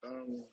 Um,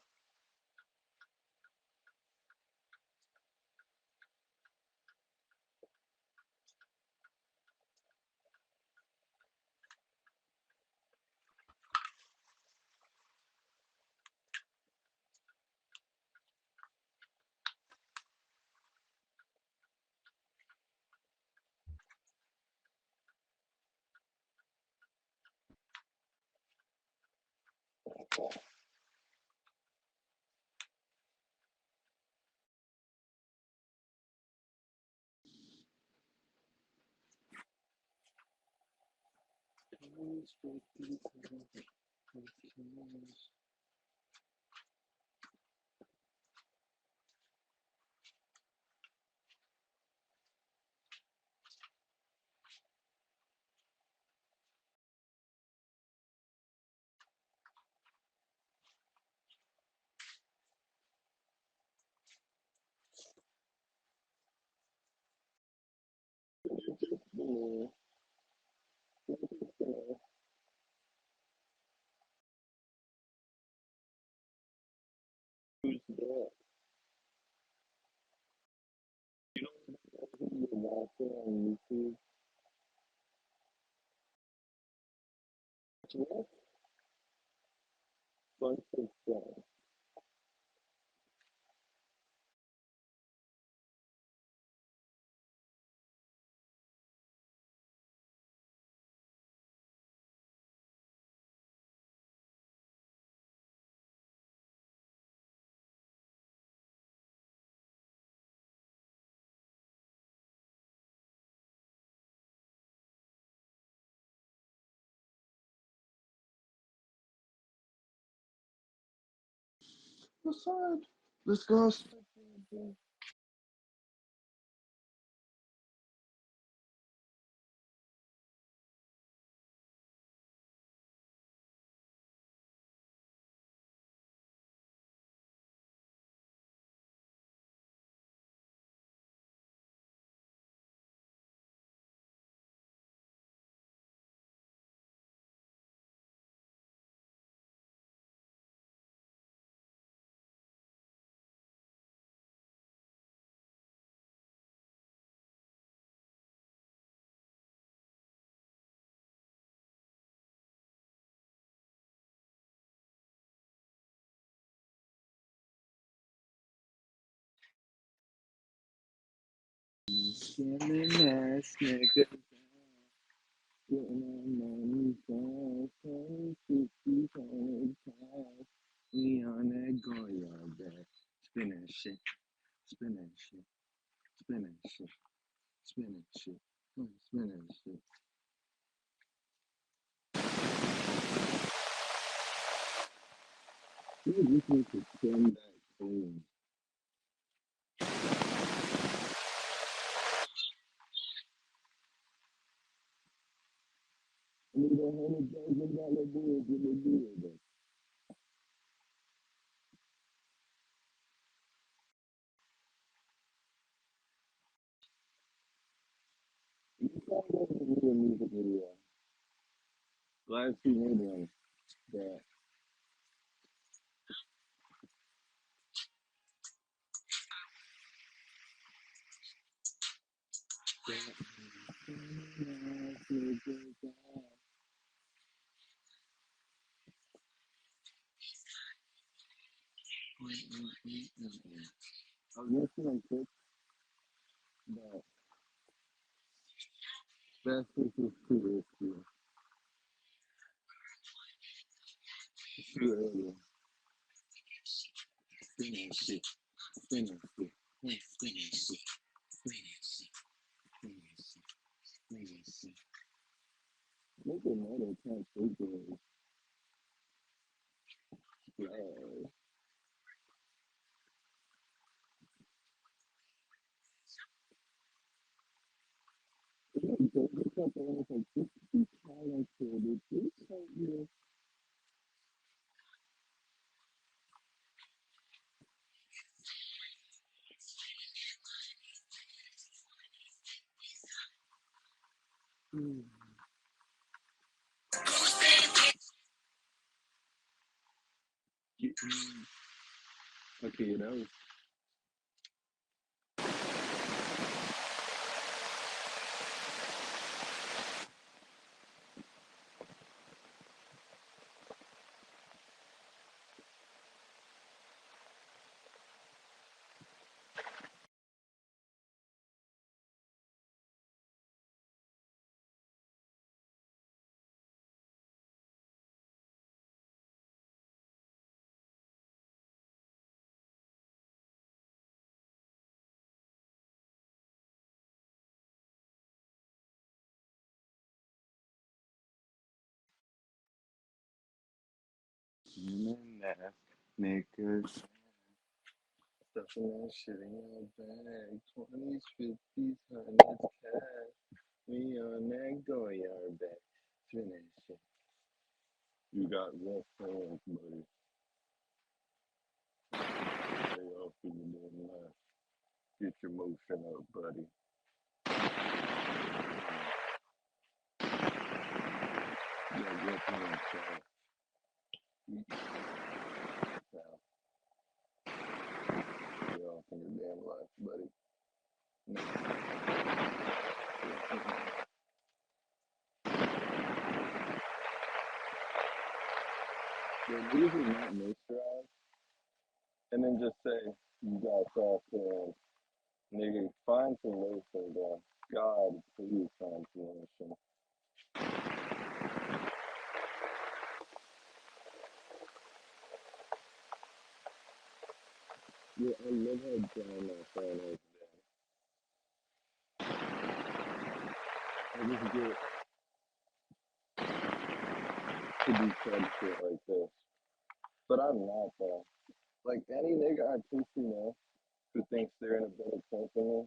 who's that? You don't know who you're watching on YouTube? What? Bunch of stuff. Besides, let's go. Scamming ass nigga. Getting our money fast. 50, 100 cash. We on that Goya back. Spinning shit. Spinning shit. Spinning shit. Spinning shit. Spinning shit. You just need to spin that clean. I need $100,000 bill to the deal. You saw that in a music video. Last two made one. That. I was listening to but that's just too risky. Too early. Spinning shit. Spinning shit. Spinning shit. Spinning shit. Spinning shit. Spinning shit. Look at another time so good. Okay, that was human ass niggas. Stuffing that shit in your bag. 20s, 50s, 100s, cash. We on that go yard back. Finish it. You got rough hands, buddy. Stay off of your damn life. Get your motion up, buddy. Yeah, rough hands, child. Stay off in your damn life, buddy. No. Yeah, these are not moisturized. And then just say, you got soft hands. Nigga, find some lotion, bro. God, please find some lotion. Yeah, I love how dry my phone is today. I just get to do fun shit like this. But I'm not, though. Like, any nigga I pussy know who thinks they're in a better point than me,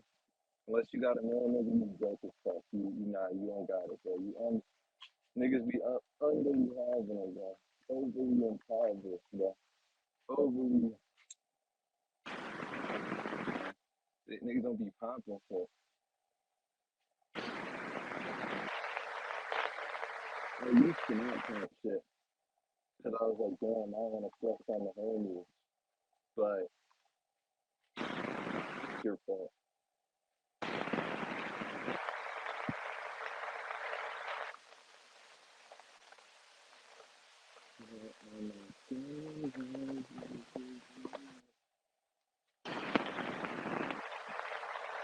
unless you got a man, nigga, you broke as fuck. You don't got it, bro. Niggas be underly having it, bro. Overly impoverished, bro. Overly, niggas don't be popping for. I used to not pump shit. Because I was like, damn, I don't want to flex on the homies. But it's your fault.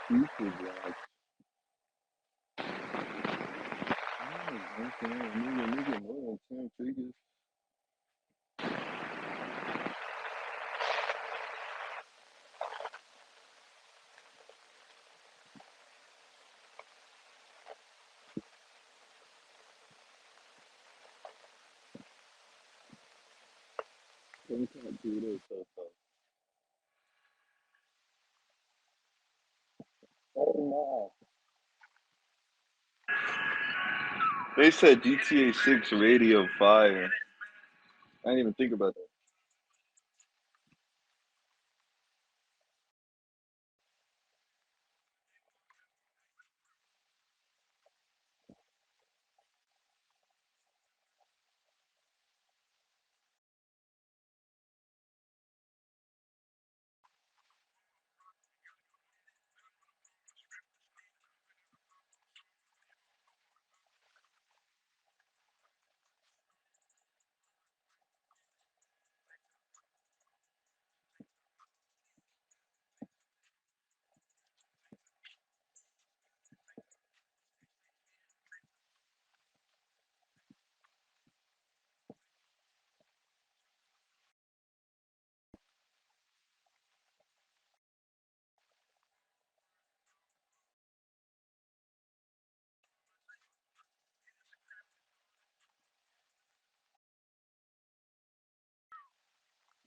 Pieces, like, nigga, more than 10 figures. Some can't do this, so. Oh, no. They said GTA 6 radio fire. I didn't even think about that.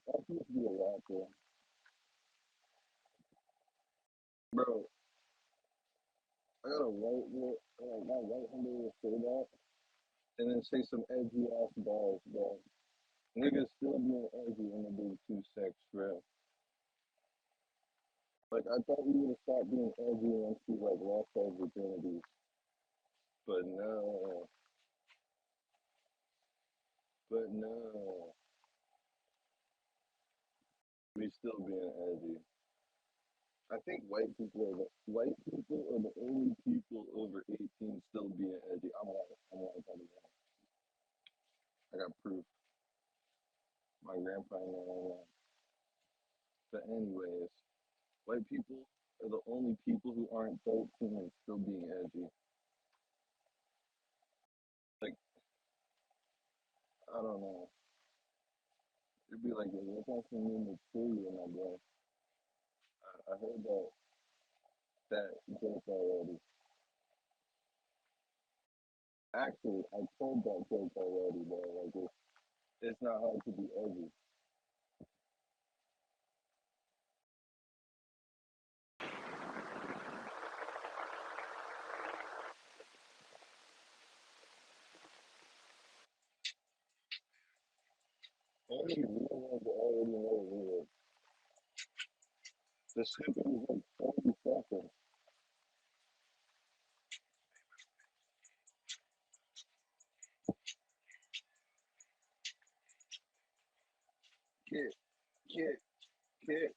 That used to be a lot, bro. Bro, I got a white one, my right hand will say that, and then say some edgy ass balls, bro. Niggas still being edgy in the big 2-6, bro. Like, I thought we would have stopped being edgy once we, like, lost our virginities. But no. But no. he's still being edgy. I think white people are the only people over 18 still being edgy. I'm white, by the way. I got proof. My grandpa and all that. But anyways, white people are the only people who aren't 13 and still being edgy. Like, I don't know. It'd be like, yo, what's not some new material, my boy? I heard that joke already. Actually, I told that joke already, bro. Like, it's not hard to be edgy. Only real ones already know real. The snippet is like 40 seconds. Kid, kid, kid.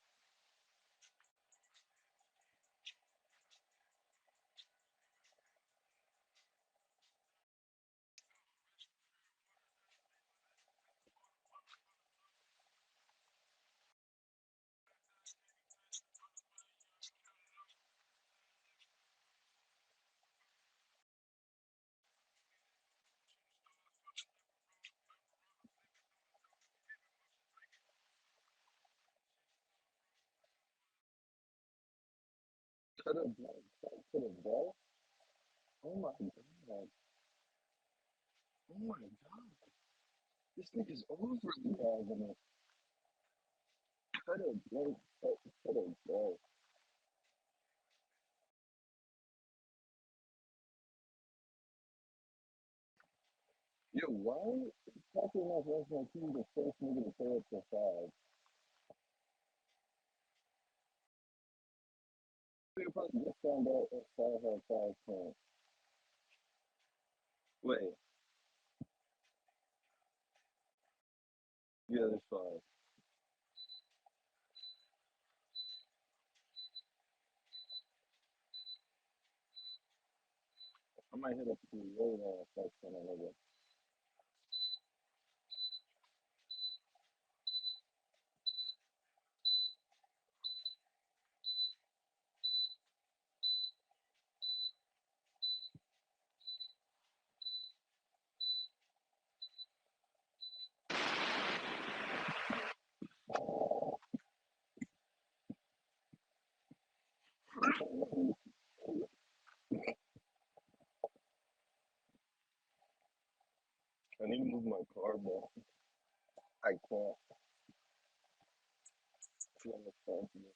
Cut a ball, cut a ball. Oh my god. Oh my god. This nigga's overly having it. Cut a blank, cut a ball. Yo, why is Patrick not National Team the first nigga to play up to five? Nigga probably just found out that five had 5 points. Wait, yeah, there's five. I might hit up to the road section a nigga. I need to move my car, but I can't. It's not responsible.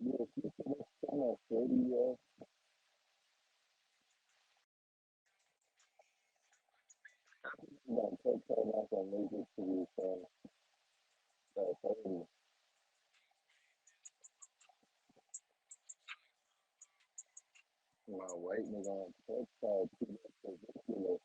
Yeah, if you can just turn that 30, yo, that TikTok not gonna make it to you, son. That 30. My white nigga on TikTok, too much ridiculous.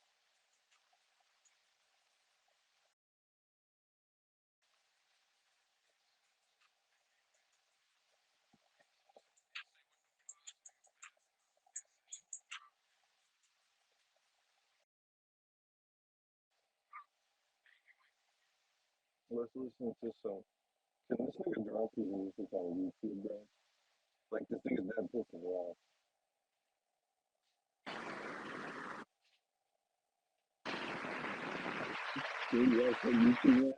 Let's listen to some. Can this nigga drop his music on YouTube, bro? Like, this nigga's dead pissing me off. Can you guys on YouTube, man?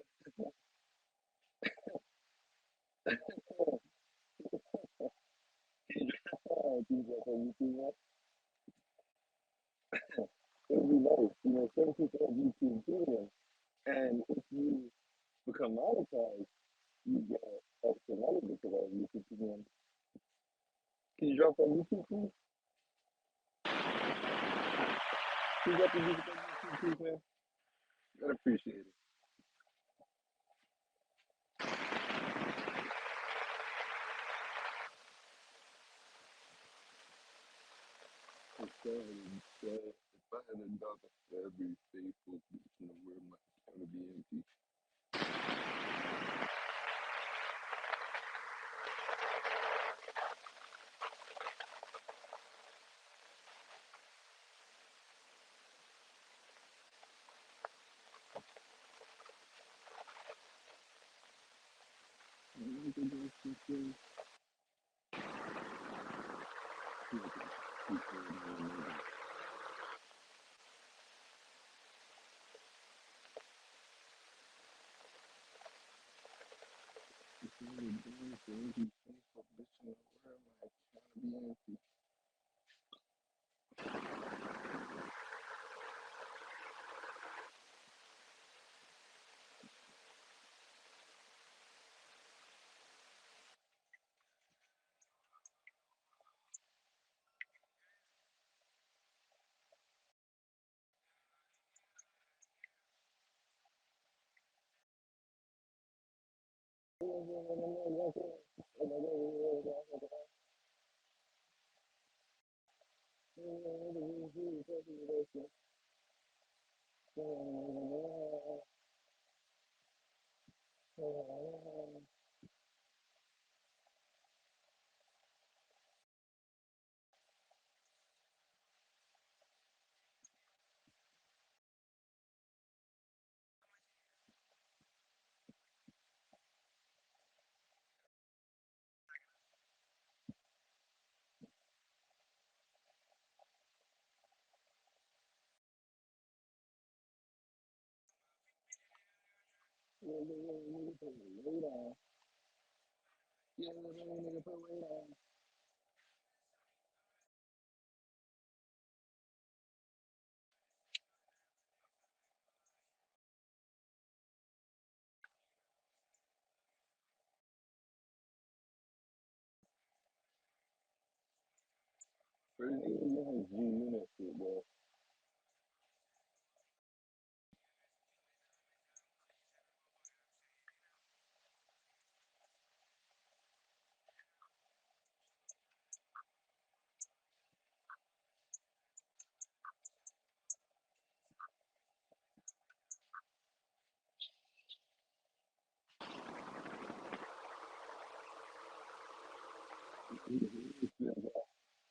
Can you guys on YouTube, man? It would be nice. You know, some people have YouTube Premium. And if you become monetized, you get extra money because of YouTube Premium. Can you drop on YouTube, please? Can you drop the music on YouTube, please, man? I'd appreciate it. if I had a dollar for every faithful bitch in the world, my account would be empty. Yeah, nigga, put weight on. For the nigga doing his G unit shit, bro.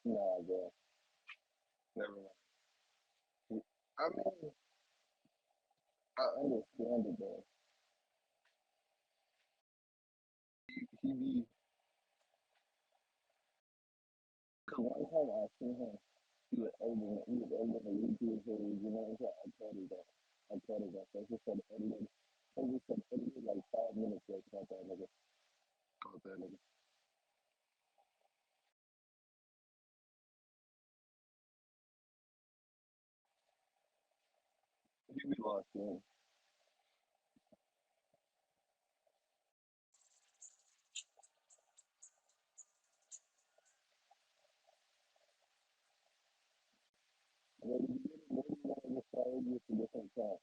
Nah, bro. Never mind. I mean, I understand it, though. He be, cause one time I seen him, he was editing a YouTube page, you know what I'm saying? I told you that. I told you that. So I just said edited. I just said edited like 5 minutes ago. Caught that nigga. Caught that nigga. He be lost in. Maybe you want to get started with a different time.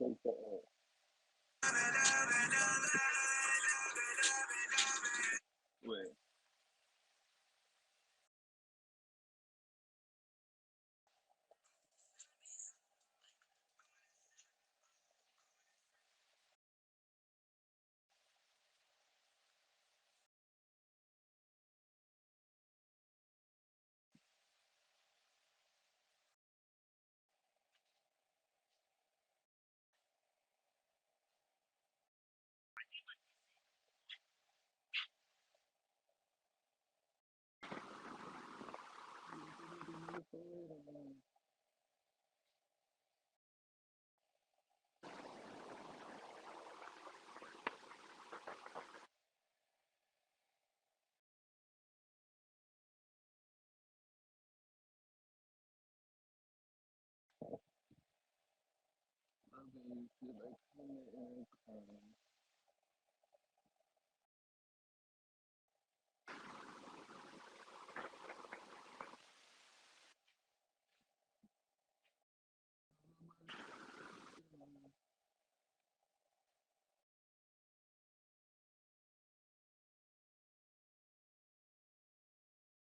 Take the, wait. Loving you feel like coming and crying.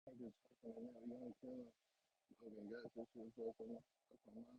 I just fucking never gonna kill him. Okay, got this shit fucking. Okay, man.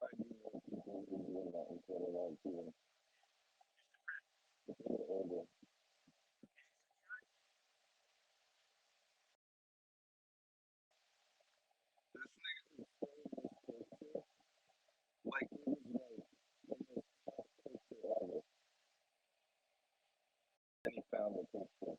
I do know people who do that until they're like even older. This nigga is so picture. Like it was like the most top picture ever. And he found the picture.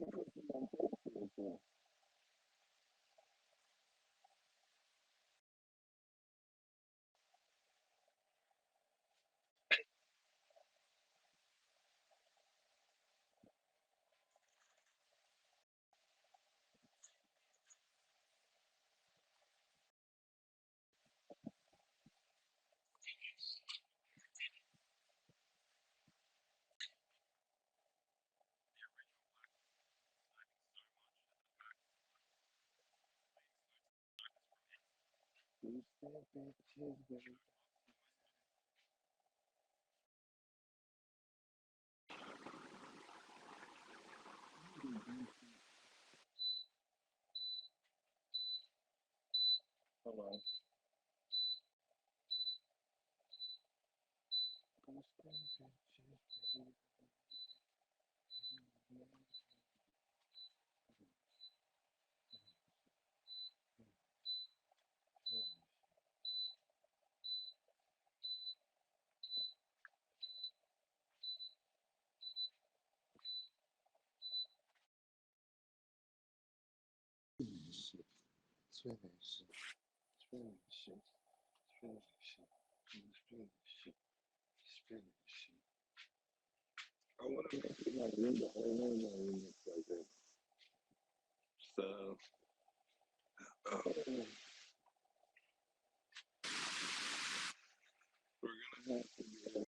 He put some on picture. Two step bitches, baby. Hold on. Two step bitches, baby. Shit. Spinning shit. Spinning shit. Spinning shit. Spinning shit. Spinning shit. I want to make it like remix. I want to remix like that. So, we're gonna have to be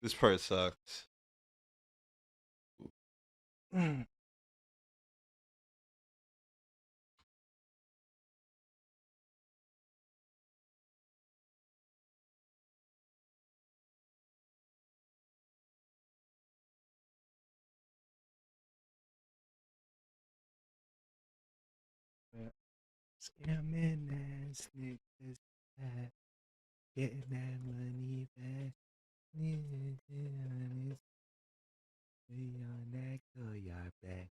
This part sucks. Scamming ass niggas back, getting that money back. We on that go yard back.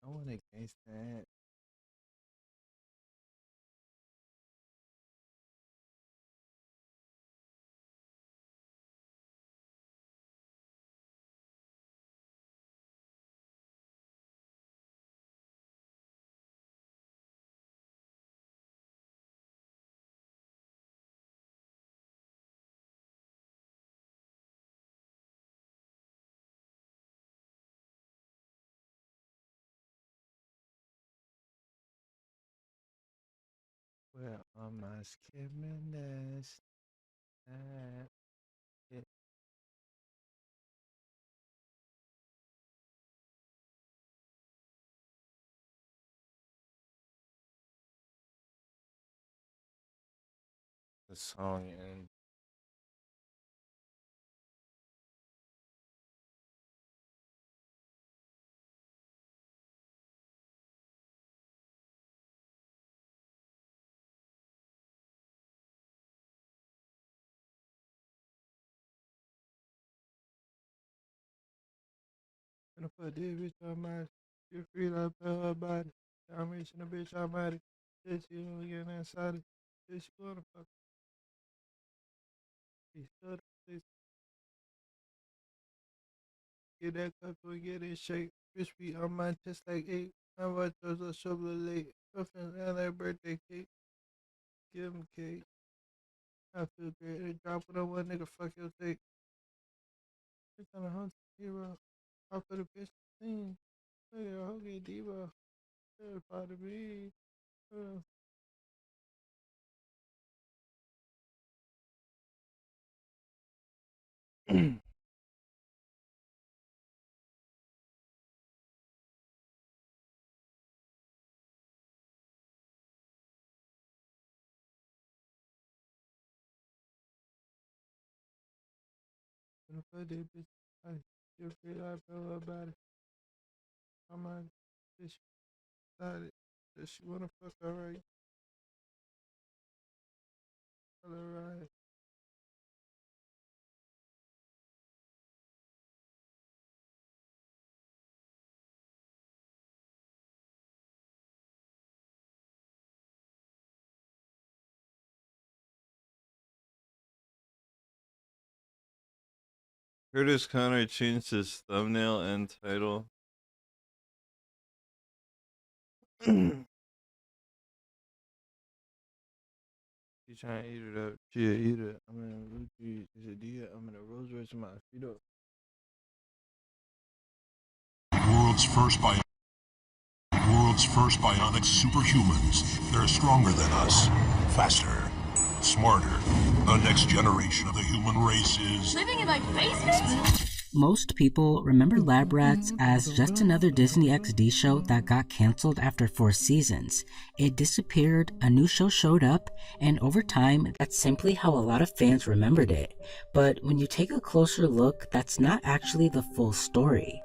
I wanna gangsta that. Well, on my skimming ass, that it the song and gonna put this bitch on my you free like her body. I'm reaching the bitch I'm at it. This you don't get inside it. This you wanna fuck. He stood up, this get that cup to get it shake. Bitch be on my chest like 8. I watch those a shovel late. Puffin' and that birthday cake. Give him cake. I feel great. They drop it on one nigga, fuck your take. Bitch on a hunter hero. I put a bitch scene. Look at a huggy diva. Terrified of me. Gonna put this bitch on. You feel like feel about it. I'm on this started. Does she wanna fuck alright? Alright. Curtis Connor changed his thumbnail and title. She trying to eat it up. She'll eat it. I'm in a Gucci quesadilla. I'm in a Rolls Royce in my feet up. World's first bionic superhumans. They're stronger than us, faster, smarter. The next generation of the human race is living in my basement. Most people remember Lab Rats as just another Disney XD show that got cancelled after 4 seasons. It disappeared, a new show showed up, and over time, that's simply how a lot of fans remembered it. But when you take a closer look, that's not actually the full story.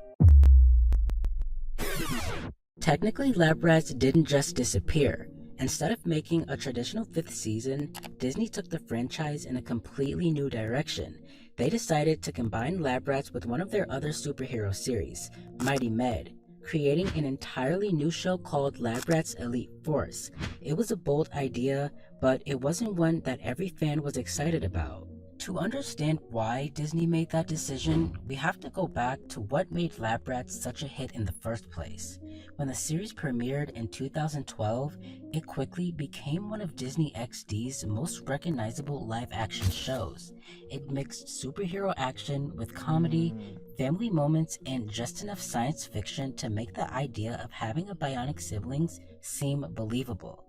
Technically, Lab Rats didn't just disappear. Instead of making a traditional 5th season, Disney took the franchise in a completely new direction. They decided to combine Lab Rats with one of their other superhero series, Mighty Med, creating an entirely new show called Lab Rats Elite Force. It was a bold idea, but it wasn't one that every fan was excited about. To understand why Disney made that decision, we have to go back to what made Lab Rats such a hit in the first place. When the series premiered in 2012, it quickly became one of Disney XD's most recognizable live-action shows. It mixed superhero action with comedy, family moments, and just enough science fiction to make the idea of having a bionic siblings seem believable.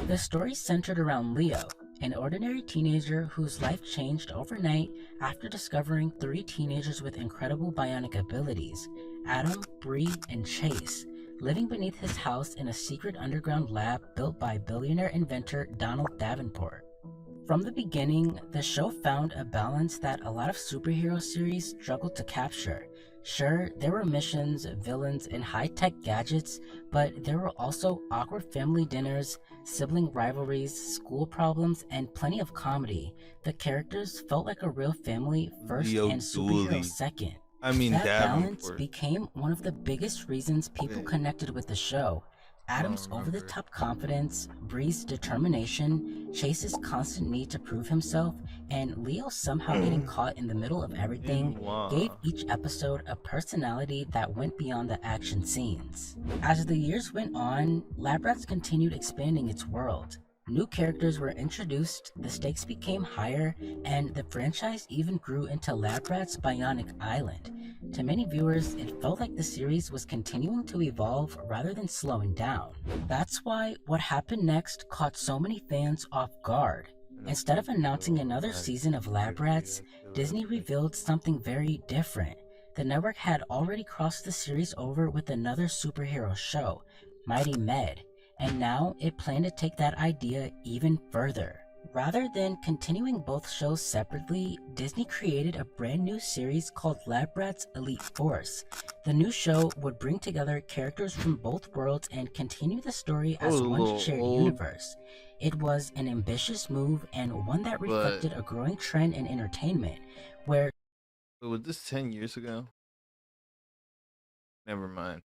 The story centered around Leo, an ordinary teenager whose life changed overnight after discovering 3 teenagers with incredible bionic abilities, Adam, Bree, and Chase, living beneath his house in a secret underground lab built by billionaire inventor Donald Davenport. From the beginning, the show found a balance that a lot of superhero series struggled to capture. Sure, there were missions, villains, and high-tech gadgets, but there were also awkward family dinners, sibling rivalries, school problems, and plenty of comedy. The characters felt like a real family first Leo and superhero Dooley. second. I mean, That balance Davenport. became one of the biggest reasons people connected with the show. Adam's over-the-top confidence, Bree's determination, Chase's constant need to prove himself, and Leo somehow getting caught in the middle of everything gave each episode a personality that went beyond the action scenes. As the years went on, Lab Rats continued expanding its world. New characters were introduced, the stakes became higher, and the franchise even grew into Lab Rats Bionic Island. To many viewers, it felt like the series was continuing to evolve rather than slowing down. That's why what happened next caught so many fans off guard. Instead of announcing another season of Lab Rats, Disney revealed something very different. The network had already crossed the series over with another superhero show, Mighty Med, and now it planned to take that idea even further. Rather than continuing both shows separately, Disney created a brand new series called Lab Rats Elite Force. The new show would bring together characters from both worlds and continue the story as one shared universe. It was an ambitious move and one that reflected a growing trend in entertainment, where... Was this 10 years ago? Never mind.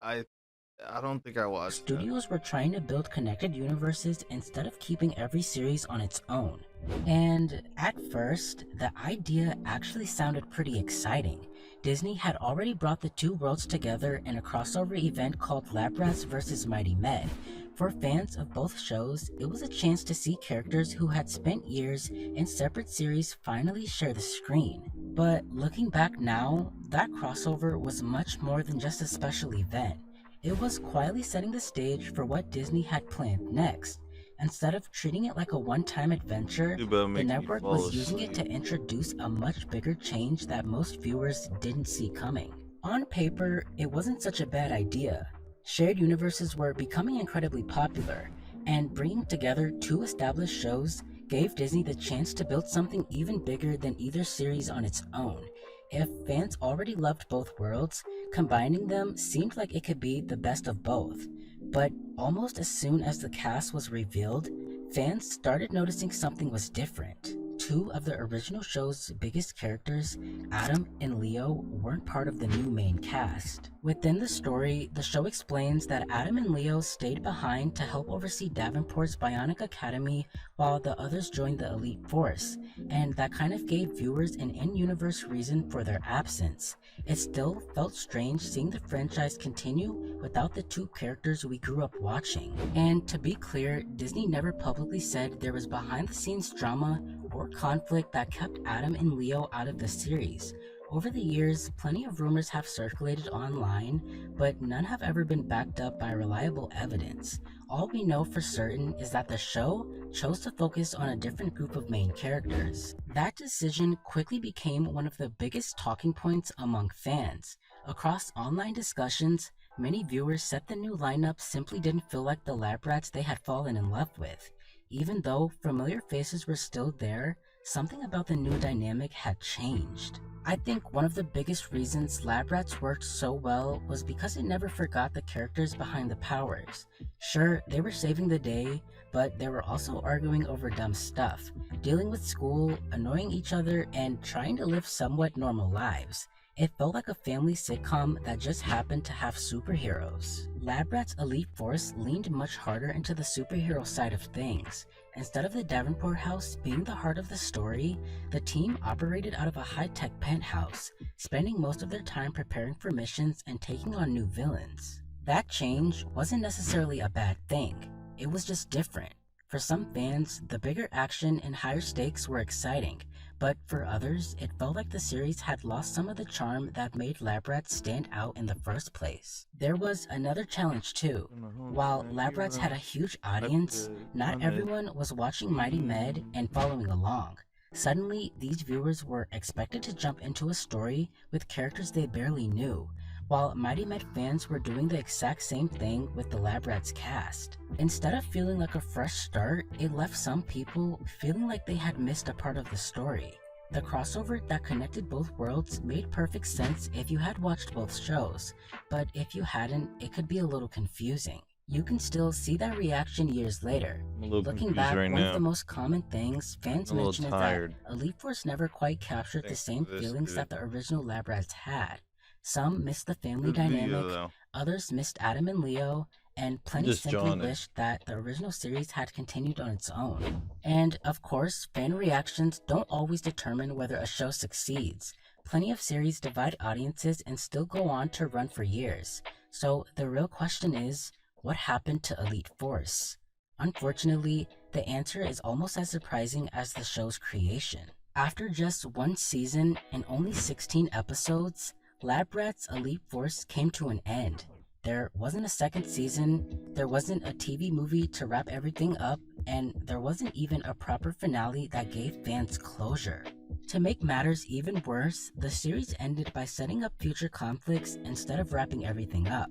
I don't think I watched studios were trying to build connected universes instead of keeping every series on its own. And at first, the idea actually sounded pretty exciting. Disney had already brought the two worlds together in a crossover event called Lab Rats vs. Mighty Med. For fans of both shows, it was a chance to see characters who had spent years in separate series finally share the screen. But looking back now, that crossover was much more than just a special event. It was quietly setting the stage for what Disney had planned next. Instead of treating it like a one-time adventure, the network was using it to introduce a much bigger change that most viewers didn't see coming. On paper, it wasn't such a bad idea. Shared universes were becoming incredibly popular, and bringing together two established shows gave Disney the chance to build something even bigger than either series on its own. If fans already loved both worlds, combining them seemed like it could be the best of both. But almost as soon as the cast was revealed, fans started noticing something was different. Two of the original show's biggest characters, Adam and Leo, weren't part of the new main cast. Within the story, the show explains that Adam and Leo stayed behind to help oversee Davenport's Bionic Academy while the others joined the Elite Force, and that kind of gave viewers an in-universe reason for their absence. It still felt strange seeing the franchise continue without the two characters we grew up watching. And to be clear, Disney never publicly said there was behind-the-scenes drama or conflict that kept Adam and Leo out of the series. Over the years, plenty of rumors have circulated online, but none have ever been backed up by reliable evidence. All we know for certain is that the show chose to focus on a different group of main characters. That decision quickly became one of the biggest talking points among fans. Across online discussions, many viewers said the new lineup simply didn't feel like the Lab Rats they had fallen in love with. Even though familiar faces were still there, something about the new dynamic had changed. I think one of the biggest reasons Lab Rats worked so well was because it never forgot the characters behind the powers. Sure, they were saving the day, but they were also arguing over dumb stuff, dealing with school, annoying each other, and trying to live somewhat normal lives. It felt like a family sitcom that just happened to have superheroes. Lab Rats Elite Force leaned much harder into the superhero side of things. Instead of the Davenport house being the heart of the story, the team operated out of a high-tech penthouse, spending most of their time preparing for missions and taking on new villains. That change wasn't necessarily a bad thing. It was just different. For some fans, the bigger action and higher stakes were exciting, but for others, it felt like the series had lost some of the charm that made Lab Rats stand out in the first place. There was another challenge too. While Lab Rats had a huge audience, not everyone was watching Mighty Med and following along. Suddenly, these viewers were expected to jump into a story with characters they barely knew, while Mighty Med fans were doing the exact same thing with the Lab Rats cast. Instead of feeling like a fresh start, it left some people feeling like they had missed a part of the story. The crossover that connected both worlds made perfect sense if you had watched both shows, but if you hadn't, it could be a little confusing. You can still see that reaction years later. Looking back, one of the most common things fans mention is that Elite Force never quite captured the same feelings that the original Lab Rats had. Some missed the family dynamic, others missed Adam and Leo, and plenty simply wished that the original series had continued on its own. And of course, fan reactions don't always determine whether a show succeeds. Plenty of series divide audiences and still go on to run for years. So the real question is, what happened to Elite Force? Unfortunately, the answer is almost as surprising as the show's creation. After just one season and only 16 episodes, Lab Rats Elite Force came to an end. There wasn't a second season, there wasn't a TV movie to wrap everything up, and there wasn't even a proper finale that gave fans closure. To make matters even worse, the series ended by setting up future conflicts instead of wrapping everything up.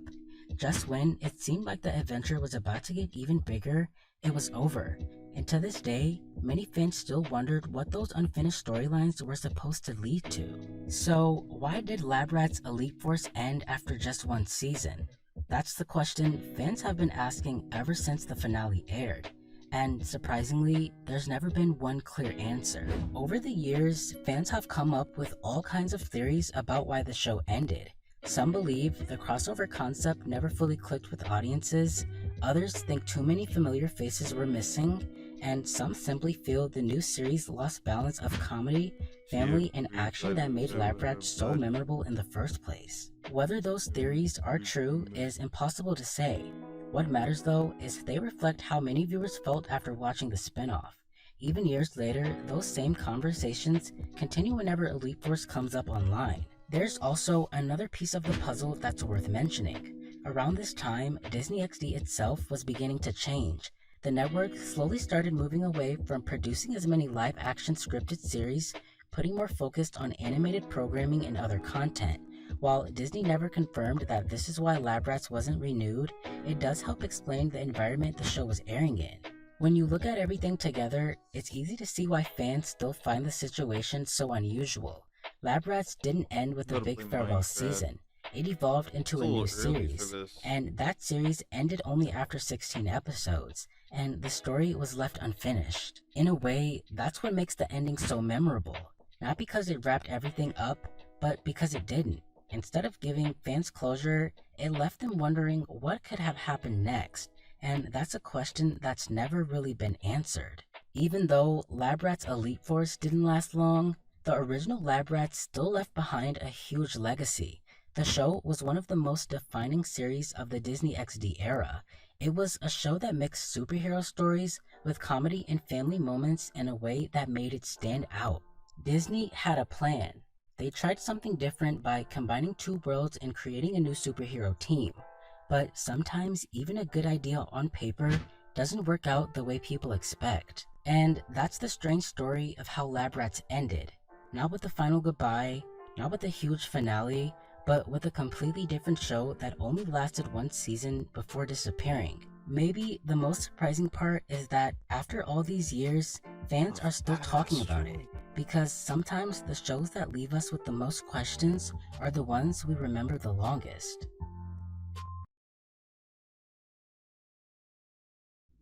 Just when it seemed like the adventure was about to get even bigger, it was over. And to this day, many fans still wondered what those unfinished storylines were supposed to lead to. So, why did Lab Rats Elite Force end after just one season? That's the question fans have been asking ever since the finale aired. And surprisingly, there's never been one clear answer. Over the years, fans have come up with all kinds of theories about why the show ended. Some believe the crossover concept never fully clicked with audiences, others think too many familiar faces were missing, and some simply feel the new series lost balance of comedy, family, and action that made Lab Rats so memorable in the first place. Whether those theories are true is impossible to say. What matters though is they reflect how many viewers felt after watching the spin-off. Even years later, those same conversations continue whenever Elite Force comes up online. There's also another piece of the puzzle that's worth mentioning. Around this time, Disney XD itself was beginning to change. The network slowly started moving away from producing as many live-action scripted series, putting more focus on animated programming and other content. While Disney never confirmed that this is why Lab Rats wasn't renewed, it does help explain the environment the show was airing in. When you look at everything together, it's easy to see why fans still find the situation so unusual. Lab Rats didn't end with a big farewell season. It evolved into a new series, and that series ended only after 16 episodes, and the story was left unfinished. In a way, that's what makes the ending so memorable. Not because it wrapped everything up, but because it didn't. Instead of giving fans closure, it left them wondering what could have happened next, and that's a question that's never really been answered. Even though Lab Rats Elite Force didn't last long, the original Lab Rats still left behind a huge legacy. The show was one of the most defining series of the Disney XD era. It was a show that mixed superhero stories with comedy and family moments in a way that made it stand out. Disney had a plan. They tried something different by combining two worlds and creating a new superhero team. But sometimes even a good idea on paper doesn't work out the way people expect. And that's the strange story of how Lab Rats ended. Not with a final goodbye, not with a huge finale, but with a completely different show that only lasted one season before disappearing. Maybe the most surprising part is that after all these years, fans are still talking about it. Because sometimes the shows that leave us with the most questions are the ones we remember the longest.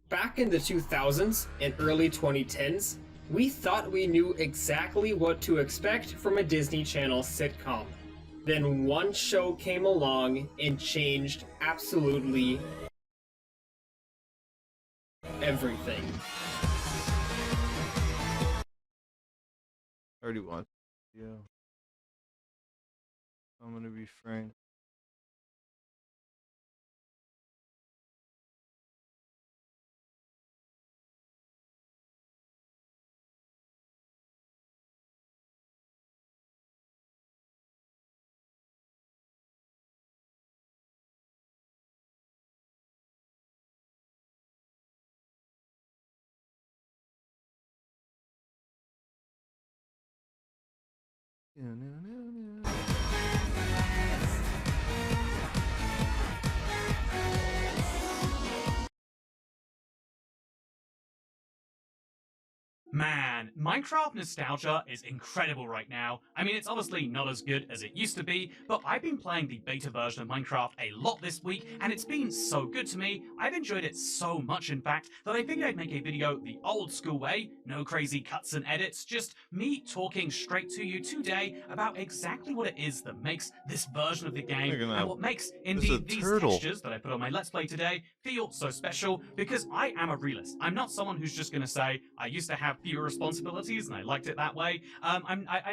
Back in the 2000s and early 2010s, we thought we knew exactly what to expect from a Disney Channel sitcom. Then one show came along and changed absolutely everything. I already watched. Yeah. I'm gonna be frank. Man, Minecraft nostalgia is incredible right now. I mean, it's obviously not as good as it used to be, but I've been playing the beta version of Minecraft a lot this week, and it's been so good to me. I've enjoyed it so much, in fact, that I figured I'd make a video the old school way, no crazy cuts and edits, just me talking straight to you today about exactly what it is that makes this version of the game, and what makes, indeed, these textures that I put on my Let's Play today feel so special, because I am a realist. I'm not someone who's just gonna say, I used to have fewer responsibilities and I liked it that way.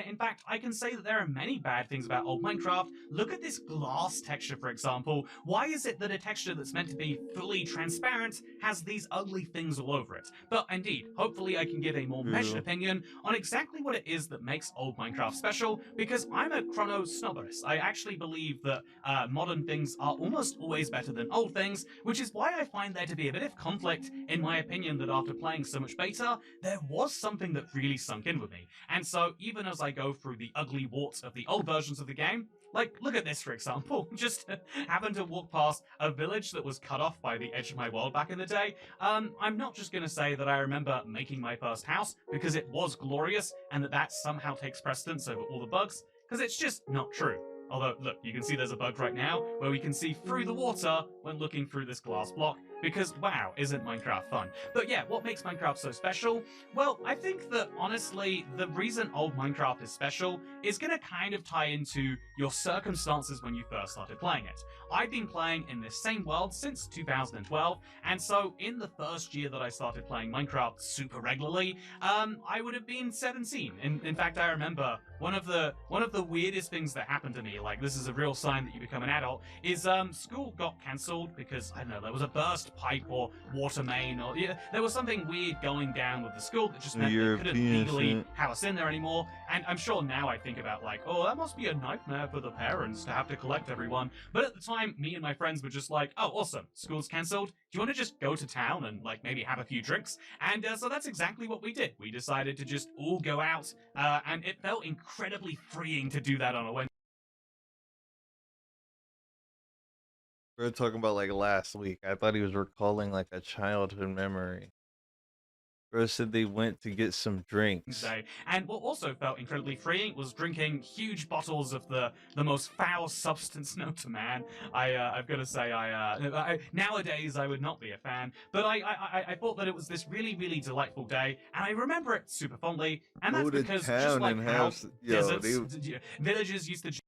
In fact, I can say that there are many bad things about old Minecraft. Look at this glass texture, for example. Why is it that a texture that's meant to be fully transparent has these ugly things all over it? But indeed, hopefully I can give a more measured opinion on exactly what it is that makes old Minecraft special, because I'm a chrono snobberist. I actually believe that modern things are almost always better than old things, which is why I find there to be a bit of conflict in my opinion that after playing so much beta, there was something that really sunk in with me. And so even as I go through the ugly warts of the old versions of the game, like, look at this, for example. Just happened to walk past a village that was cut off by the edge of my world back in the day. I'm not just going to say that I remember making my first house because it was glorious and that somehow takes precedence over all the bugs, because it's just not true. Although, look, you can see there's a bug right now where we can see through the water when looking through this glass block, because wow, isn't Minecraft fun? But yeah, what makes Minecraft so special? Well, I think that honestly, the reason old Minecraft is special is going to kind of tie into your circumstances when you first started playing it. I've been playing in this same world since 2012, and so in the first year that I started playing Minecraft super regularly, I would have been 17. In fact, I remember one of the weirdest things that happened to me, like this is a real sign that you become an adult, is school got cancelled because, I don't know, there was a burst pipe or water main, or there was something weird going down with the school that just meant they couldn't legally have us in there anymore. And I'm sure now I think about like, oh, that must be a nightmare for the parents to have to collect everyone. But at the time, me and my friends were just like, oh, awesome, school's cancelled. Do you want to just go to town and like maybe have a few drinks? And so that's exactly what we did. We decided to just all go out, and it felt incredibly freeing to do that on a Wednesday. We were talking about like last week. I thought he was recalling like a childhood memory. Bro said they went to get some drinks. And what also felt incredibly freeing was drinking huge bottles of the most foul substance known to man. I've got to say, nowadays I would not be a fan, but I thought that it was this really, really delightful day, and I remember it super fondly, and that's because just like how villages used to...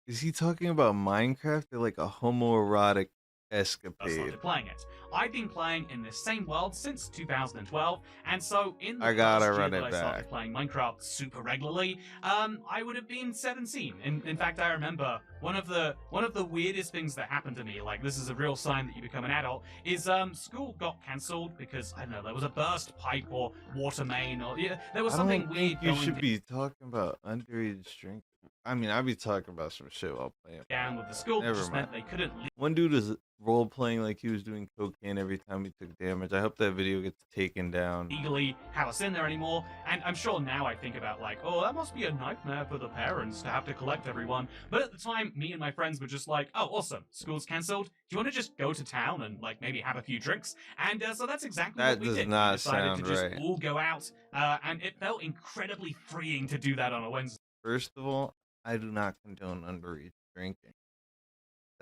Is he talking about Minecraft or like a homoerotic escapade? Started playing it. I've been playing in this same world since 2012, and so in the I gotta first year run that it I started back. playing Minecraft super regularly, I would have been 17. In fact, I remember one of the weirdest things that happened to me, like this is a real sign that you become an adult, is school got cancelled because, I don't know, there was a burst pipe or water main, or there was something weird going. You should be talking about underage drinking. I mean, I'd be talking about some shit while playing. Down with the school, Never just mind. meant they couldn't. One dude was role playing like he was doing cocaine every time he took damage. I hope that video gets taken down. Legally have us in there anymore, and I'm sure now I think about like, oh, that must be a nightmare for the parents to have to collect everyone. But at the time, me and my friends were just like, oh, awesome, school's cancelled. Do you want to just go to town and like maybe have a few drinks? And so that's exactly what we did. We decided to just all go out, and it felt incredibly freeing to do that on a Wednesday. First of all, I do not condone underage drinking.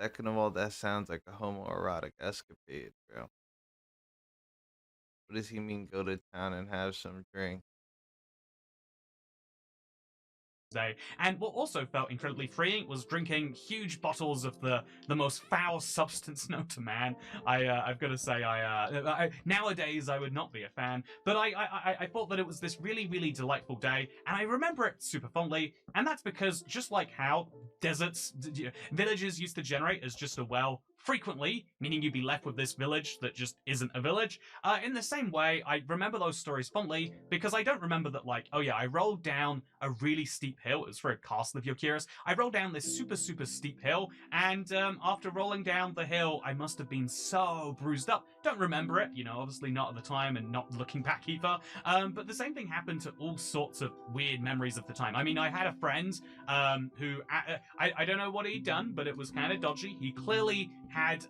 Second of all, that sounds like a homoerotic escapade, bro. What does he mean, go to town and have some drink? And what also felt incredibly freeing was drinking huge bottles of the most foul substance known to man. I've got to say, nowadays I would not be a fan, but I thought that it was this really, really delightful day, and I remember it super fondly, and that's because just like how villages used to generate as just a well frequently, meaning you'd be left with this village that just isn't a village. In the same way, I remember those stories fondly because I don't remember that, like, oh yeah, I rolled down a really steep hill. It was for a castle, if you're curious. I rolled down this super, super steep hill, and after rolling down the hill, I must have been so bruised up. Don't remember it, obviously not at the time and not looking back either. But the same thing happened to all sorts of weird memories of the time. I mean, I had a friend who, I don't know what he'd done, but it was kind of dodgy. He clearly had...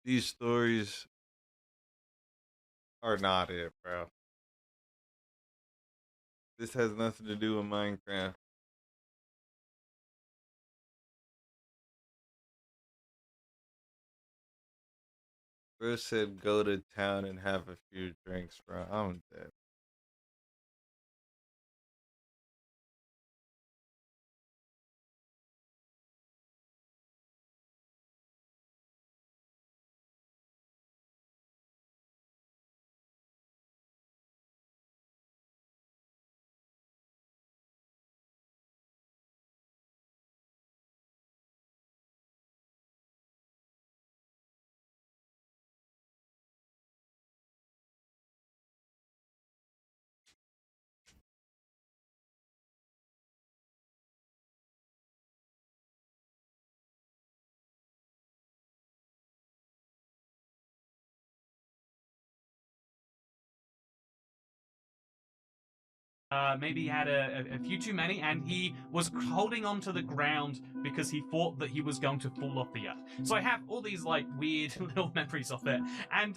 These stories are not it, bro. This has nothing to do with Minecraft. Bro said go to town and have a few drinks, bro. I'm dead. Maybe had a few too many, and he was holding onto the ground because he thought that he was going to fall off the earth. So I have all these like weird little memories of it, and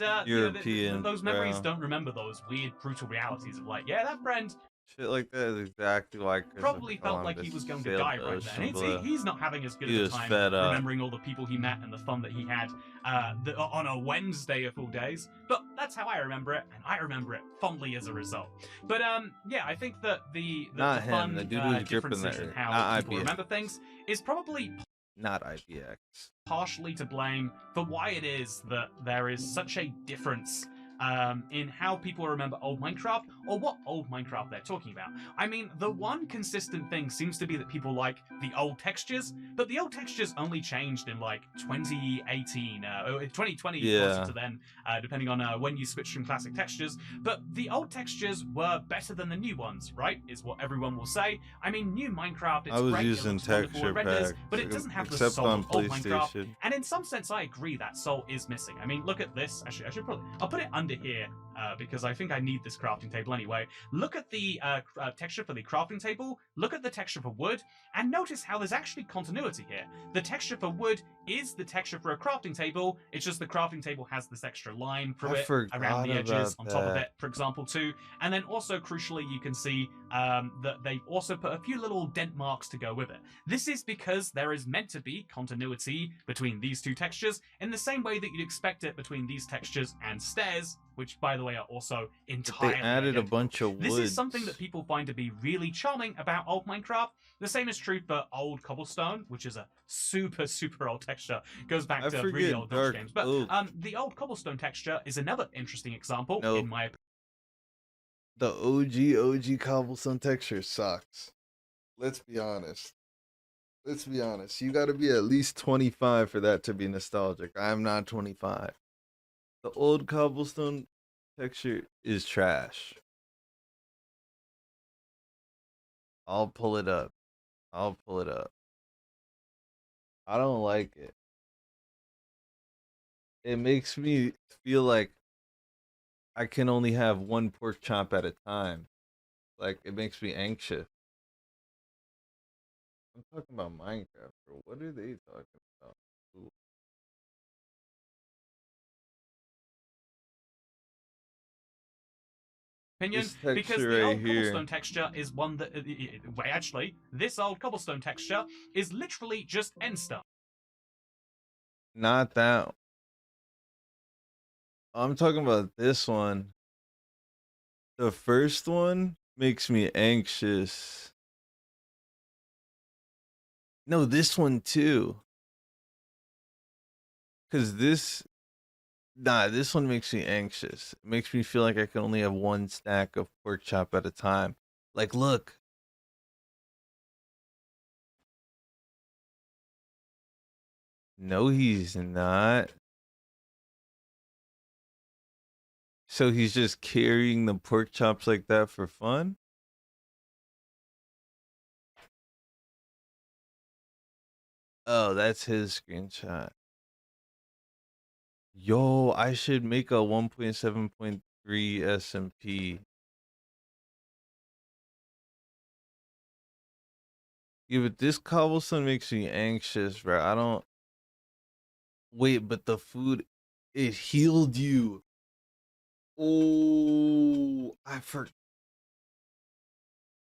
those memories don't remember those weird, brutal realities of like, yeah, that friend shit like that is exactly why probably felt like he was going to die right then. He's not having as good of a time remembering all the people he met and the fun that he had on a Wednesday of all days. But that's how I remember it, and I remember it fondly as a result. But yeah, I think that the fun the dude who's differences in how people remember things is probably not IPX. Partially to blame for why it is that there is such a difference in how people remember old Minecraft, or what old Minecraft they're talking about. I mean, the one consistent thing seems to be that people like the old textures, but the old textures only changed in like 2018, 2020, closer to then, depending on when you switch from classic textures. But the old textures were better than the new ones, right? Is what everyone will say. I mean, new Minecraft, it's great, using texture packs, but it doesn't have the soul of old Minecraft. And in some sense, I agree that soul is missing. I mean, look at this. Actually, I'll put it under here because I think I need this crafting table anyway. Look at the texture for the crafting table, look at the texture for wood, and notice how there's actually continuity here. The texture for wood is the texture for a crafting table, it's just the crafting table has this extra line through it around the edges on top of it, for example, too. And then also, crucially, you can see that they've also put a few little dent marks to go with it. This is because there is meant to be continuity between these two textures in the same way that you'd expect it between these textures and stairs, which, by the way, are also entirely identical. They added a bunch of woods. This is something that people find to be really charming about old Minecraft. The same is true for old cobblestone, which is a super, super old texture. Goes back to really old Dodge games. But the old cobblestone texture is another interesting example, in my opinion. The OG cobblestone texture sucks. Let's be honest. You got to be at least 25 for that to be nostalgic. I'm not 25. The old cobblestone texture is trash. I'll pull it up. I don't like it. It makes me feel like I can only have one pork chop at a time. Like, it makes me anxious. I'm talking about Minecraft, bro. What are they talking about? Ooh. Because the old cobblestone texture is one that actually, this old cobblestone texture is literally just endstone. Not that. I'm talking about this one. The first one makes me anxious. No, this one too. Cause this one makes me anxious. It makes me feel like I can only have one stack of pork chop at a time. Like, look. No, he's not. So he's just carrying the pork chops like that for fun? Oh, that's his screenshot. Yo, I should make a 1.7.3 SMP. Yeah, but this cobblestone makes me anxious, bro. I don't... Wait, but the food, it healed you. Oh, I forgot.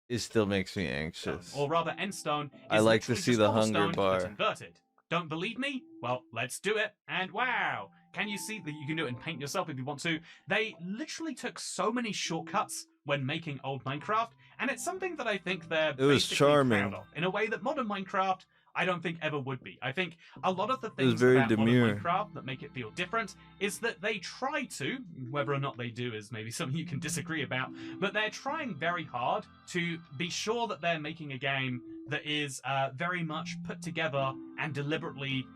It still makes me anxious. Or rather, endstone is I like to literally see just the hunger cobblestone, but bar. inverted. Don't believe me? Well, let's do it. And wow, can you see that you can do it in paint yourself if you want to? They literally took so many shortcuts when making old Minecraft, and it's something that I think they're basically charming. proud of, in a way that modern Minecraft I don't think ever would be. I think a lot of the was things very about demure. modern Minecraft that make it feel different is that they try to, whether or not they do is maybe something you can disagree about, but they're trying very hard to be sure that they're making a game that is very much put together and deliberately,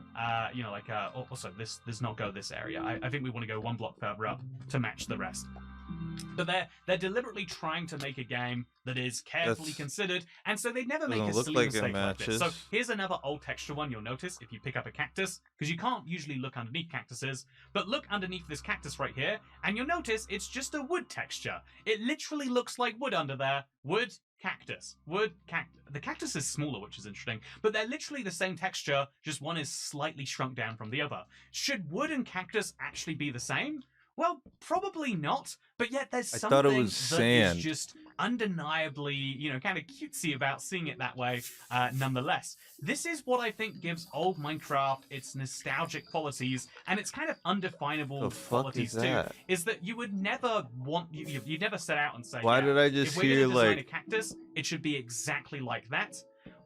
you know, like, also this not go this area. I think we want to go one block further up to match the rest. But they're deliberately trying to make a game that is carefully considered, and so they never make a silly mistake like this. So here's another old texture one you'll notice if you pick up a cactus, because you can't usually look underneath cactuses, but look underneath this cactus right here, and you'll notice it's just a wood texture. It literally looks like wood under there. Wood, cactus. Wood, cactus. The cactus is smaller, which is interesting, but they're literally the same texture, just one is slightly shrunk down from the other. Should wood and cactus actually be the same? Well, probably not, but yet there's something that is just undeniably, you know, kind of cutesy about seeing it that way, nonetheless. This is what I think gives old Minecraft its nostalgic qualities and its kind of undefinable qualities too, is that you would never want, you'd never set out and say, why did I just hear, like, a cactus, it should be exactly like that.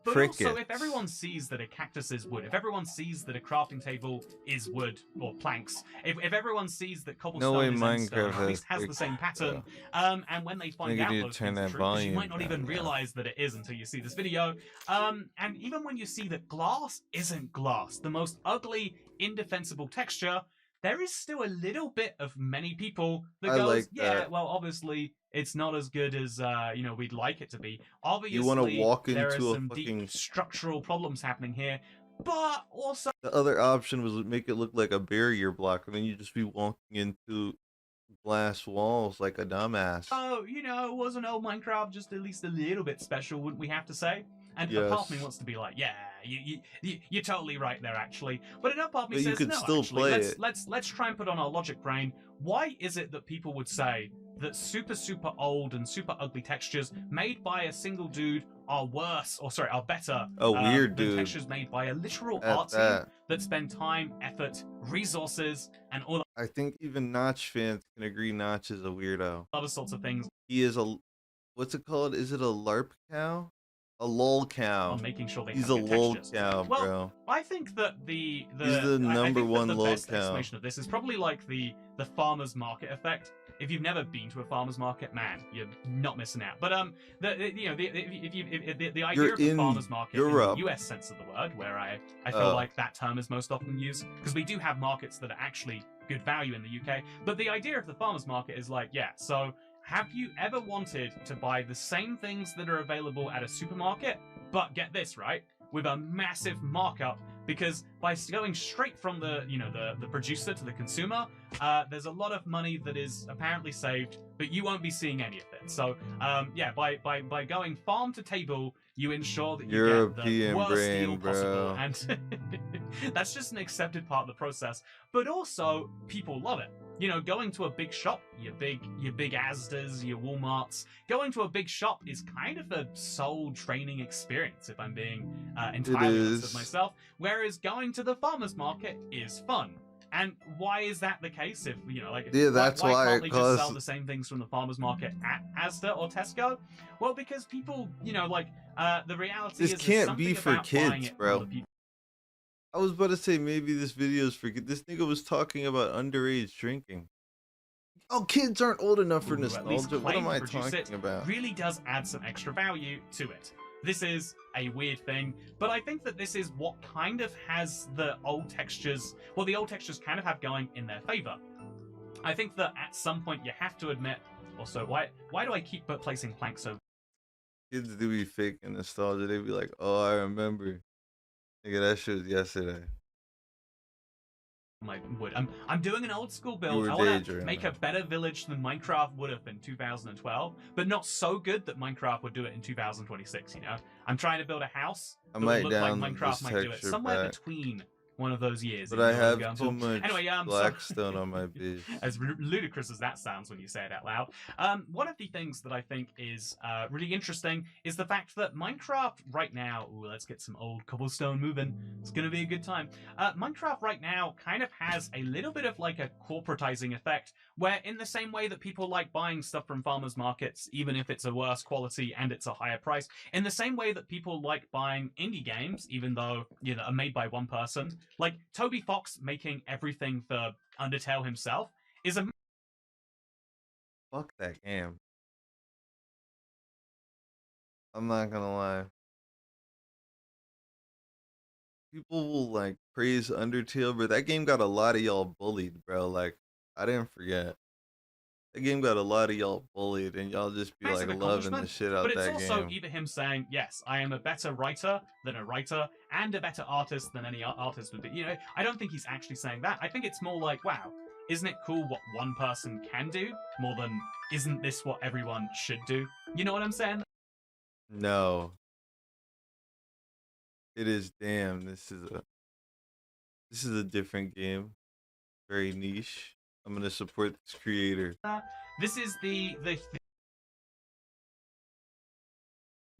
But also, if everyone sees that a cactus is wood, if everyone sees that a crafting table is wood or planks, if everyone sees that cobblestone is endstone, at least has the same pattern, and when they find out those things are true, you might not even realize that it is until you see this video, and even when you see that glass isn't glass, the most ugly, indefensible texture, there is still a little bit of many people that goes, yeah, well, obviously, it's not as good as, you know, we'd like it to be. Obviously, you want to walk into there are some fucking deep structural problems happening here, but also... The other option was make it look like a barrier block, and then you'd just be walking into glass walls like a dumbass. Oh, you know, wasn't old Minecraft just at least a little bit special, wouldn't we have to say? And a part of me wants to be like, yeah, you're totally right there, actually. But another part of me says, no, actually, let's try and put on our logic brain. Why is it that people would say that super old and super ugly textures made by a single dude are worse, or sorry, are better than textures made by a literal art team that spend time, effort, resources, and all that? I think even Notch fans can agree Notch is a weirdo. Other sorts of things. He is a, what's it called? Is it a LARP cow? A lol cow. Making sure he's a lol cow, bro. Well, I think that he's the number one lol best cow. Explanation of this is probably like the farmer's market effect. If you've never been to a farmer's market, man, you're not missing out. But the idea of the farmer's market in the US sense of the word, where I feel like that term is most often used, because we do have markets that are actually good value in the UK. But the idea of the farmer's market is like, yeah, so have you ever wanted to buy the same things that are available at a supermarket, but get this, right, with a massive markup? Because by going straight from the producer to the consumer, there's a lot of money that is apparently saved, but you won't be seeing any of it. So yeah, by going farm to table, you ensure that you get the worst deal possible, and that's just an accepted part of the process. But also, people love it. You know, going to a big shop, your big Asdas, your Walmarts, going to a big shop is kind of a soul training experience, if I'm being entirely honest with myself. Whereas going to the farmer's market is fun. And why is that the case? If you know, like, why can't they just sell the same things from the farmer's market at Asda or Tesco? Well, because people, you know, like, the reality is this can't be for kids, bro. I was about to say maybe this video is for kids. This nigga was talking about underage drinking. Oh, kids aren't old enough for nostalgia. What am I talking about? Really does add some extra value to it. This is a weird thing, but I think that this is what kind of has the old textures, well, the old textures kind of have going in their favor. I think that at some point you have to admit, also, why do I keep placing planks so? Kids do be faking nostalgia. They be like, oh, I remember. Nigga, that shit was yesterday. My wood. I'm doing an old school build. were I want to daydreaming. make a better village than Minecraft would have in 2012, but not so good that Minecraft would do it in 2026. You know, I'm trying to build a house I that might would look like download Minecraft this might do it texture somewhere back. between one of those years. But you I know what I'm have going too for. much Anyway, blackstone on my base. As ludicrous as that sounds when you say it out loud, one of the things that I think is really interesting is the fact that Minecraft right now, ooh, let's get some old cobblestone moving, it's gonna be a good time. Minecraft right now kind of has a little bit of like a corporatizing effect, where in the same way that people like buying stuff from farmers markets, even if it's a worse quality and it's a higher price, in the same way that people like buying indie games, even though, you know, are made by one person, like Toby Fox making everything for Undertale himself is a Fuck that game. I'm not gonna lie. People will like praise Undertale, but that game got a lot of y'all bullied, bro. Like, I didn't forget. That game got a lot of y'all bullied, and y'all just be like massive loving the accomplishment, shit out but it's that also game. either him saying, yes, I am a better writer than a writer and a better artist than any artist would be. You know, I don't think he's actually saying that. I think it's more like, wow, isn't it cool what one person can do more than isn't this what everyone should do? You know what I'm saying? No. It is damn. This is a different game. Very niche. I'm gonna support this creator. This is the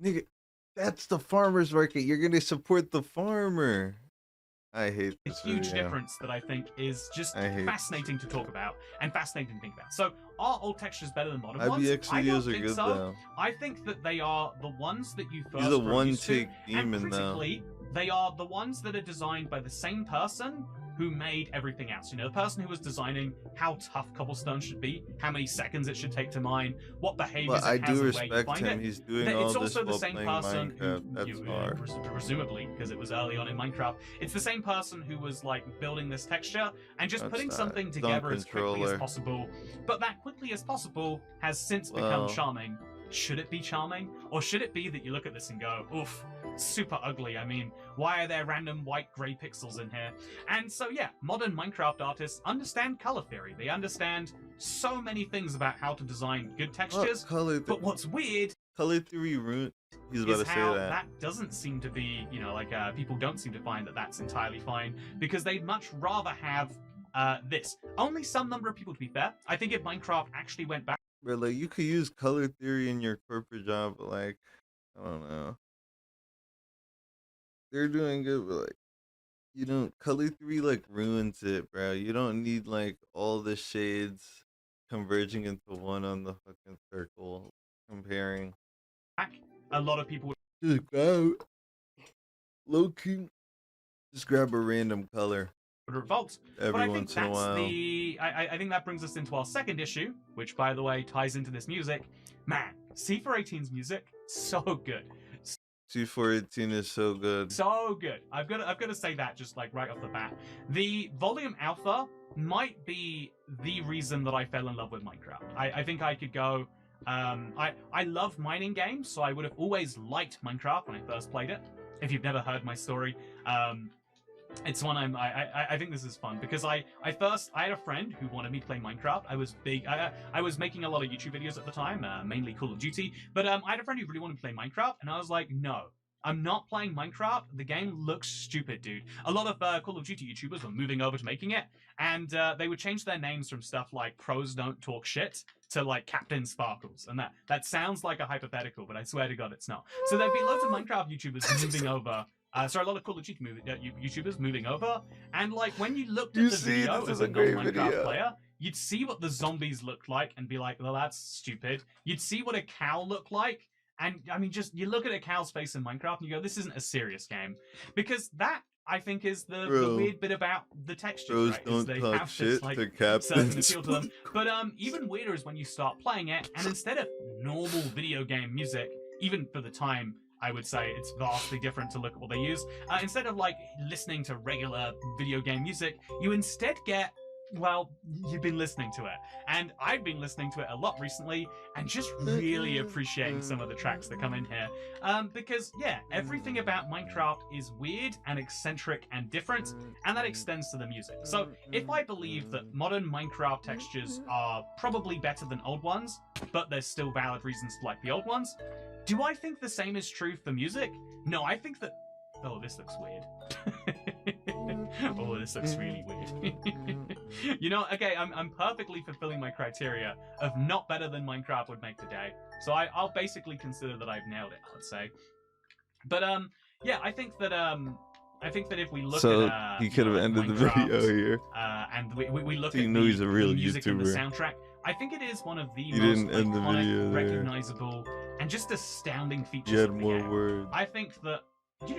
Nigga, that's the farmer's market. You're gonna support the farmer. I hate a this huge video. difference that I think is just I hate fascinating to talk about and fascinating to think about. So, are old textures better than modern IBX ones? I don't videos are think good so. though. I think that they are the ones that you first He's a grow used to, one-take demon and though. critically, they are the ones that are designed by the same person who made everything else. You know, the person who was designing how tough cobblestone should be, how many seconds it should take to mine, what behaviors But I it has, do and where you respect find him. it. He's doing It's all this also the while same playing person Minecraft. That's who, hard. presumably, because it was early on in Minecraft, it's the same person who was like building this texture and just putting Outside. something Zone together as quickly as controller. possible. But that quickly as possible has since become Well. charming. Should it be charming? Or should it be that you look at this and go, oof, super ugly. I mean, why are there random white grey pixels in here? And so, yeah, modern Minecraft artists understand color theory. They understand so many things about how to design good textures. But what's weird color theory ruined. He's about is to say how that. doesn't seem to be, you know, like people don't seem to find that that's entirely fine because they'd much rather have this. Only some number of people, to be fair. I think if Minecraft actually went back. Bro, like you could use color theory in your corporate job, but like, I don't know. They're doing good, but like, you know, color theory like ruins it, bro. You don't need like all the shades converging into one on the fucking circle, comparing. A lot of people Just grab low key. Just grab a random color. would revolt. Every but I think once in a that's while. I think that brings us into our second issue, which, by the way, ties into this music. Man, C418's music, so good. C418 is so good. So good. I've got to say that just like right off the bat. The Volume Alpha might be the reason that I fell in love with Minecraft. I think I could go. I love mining games, so I would have always liked Minecraft when I first played it. If you've never heard my story, it's one I think this is fun because I had a friend who wanted me to play Minecraft. I was big. I was making a lot of YouTube videos at the time, mainly Call of Duty. But I had a friend who really wanted to play Minecraft, and I was like, no. I'm not playing Minecraft. The game looks stupid, dude. A lot of Call of Duty YouTubers were moving over to making it, and they would change their names from stuff like Pros Don't Talk Shit to like Captain Sparkles. And that sounds like a hypothetical, but I swear to God it's not. So there'd be loads of Minecraft YouTubers moving over. Sorry, a lot of Call of Duty YouTubers moving over. And like when you looked at the video as a non-Minecraft player, you'd see what the zombies looked like and be like, well, that's stupid. You'd see what a cow looked like. And I mean, just you look at a cow's face in Minecraft and you go, this isn't a serious game. Because that, I think, is the weird bit about the textures, right? Don't they talk have shit this, like, to Captain certain appeal to them. But even weirder is when you start playing it, and instead of normal video game music, even for the time, I would say it's vastly different to look at what they use. Instead of like listening to regular video game music, you instead get, well, you've been listening to it. And I've been listening to it a lot recently and just really appreciating some of the tracks that come in here. Because, yeah, everything about Minecraft is weird and eccentric and different, and that extends to the music. So if I believe that modern Minecraft textures are probably better than old ones, but there's still valid reasons to like the old ones, do I think the same is true for music? No, I think that... Oh, this looks weird. Oh, this looks really weird. You know, okay, I'm perfectly fulfilling my criteria of not better than Minecraft would make today. So I'll basically consider that I've nailed it, I would say. But yeah, I think that if we look at you could have ended the video here. And we look so at you know he's a real the music and the YouTuber. soundtrack, I think it is one of the You most didn't end the iconic, video there. recognizable, and just astounding features You had of the more game. words. I think that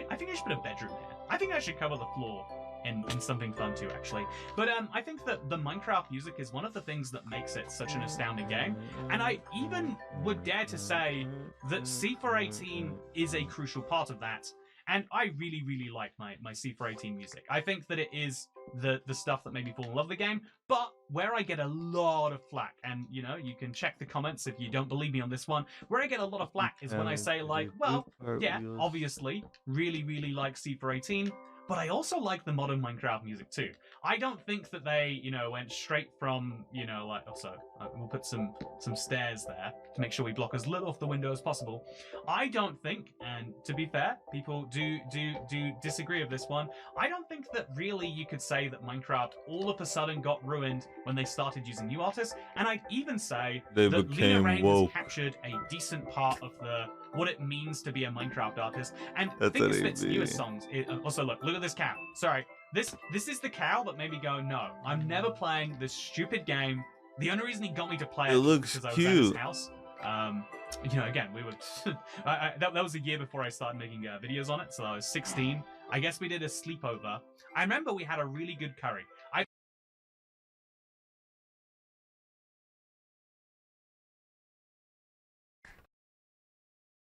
I think I should put a bedroom here. I think I should cover the floor in something fun too, actually. But I think that the Minecraft music is one of the things that makes it such an astounding game. And I even would dare to say that C418 is a crucial part of that. And I really, really like my C418 music. I think that it is the stuff that made me fall in love with the game. But where I get a lot of flack, and you know, you can check the comments if you don't believe me on this one, where I get a lot of flack is when I say like, well, yeah, obviously, really, really like C418, but I also like the modern Minecraft music too. I don't think that they, you know, went straight from, you know, like, also, we'll put some stairs there to make sure we block as little of the window as possible. I don't think, and to be fair, people do disagree with this one, I don't think that really you could say that Minecraft all of a sudden got ruined when they started using new artists, and I'd even say They that Lena became Raine woke. has captured a decent part of what it means to be a Minecraft artist. And That's think of an its AV. newest songs. Also, look at this cow. Sorry, this is the cow that made me go, no, I'm never playing this stupid game. The only reason he got me to play it was looks because I was at his cute. house. You know, again, we were that was a year before I started making videos on it, so I was 16. I guess we did a sleepover. I remember we had a really good curry.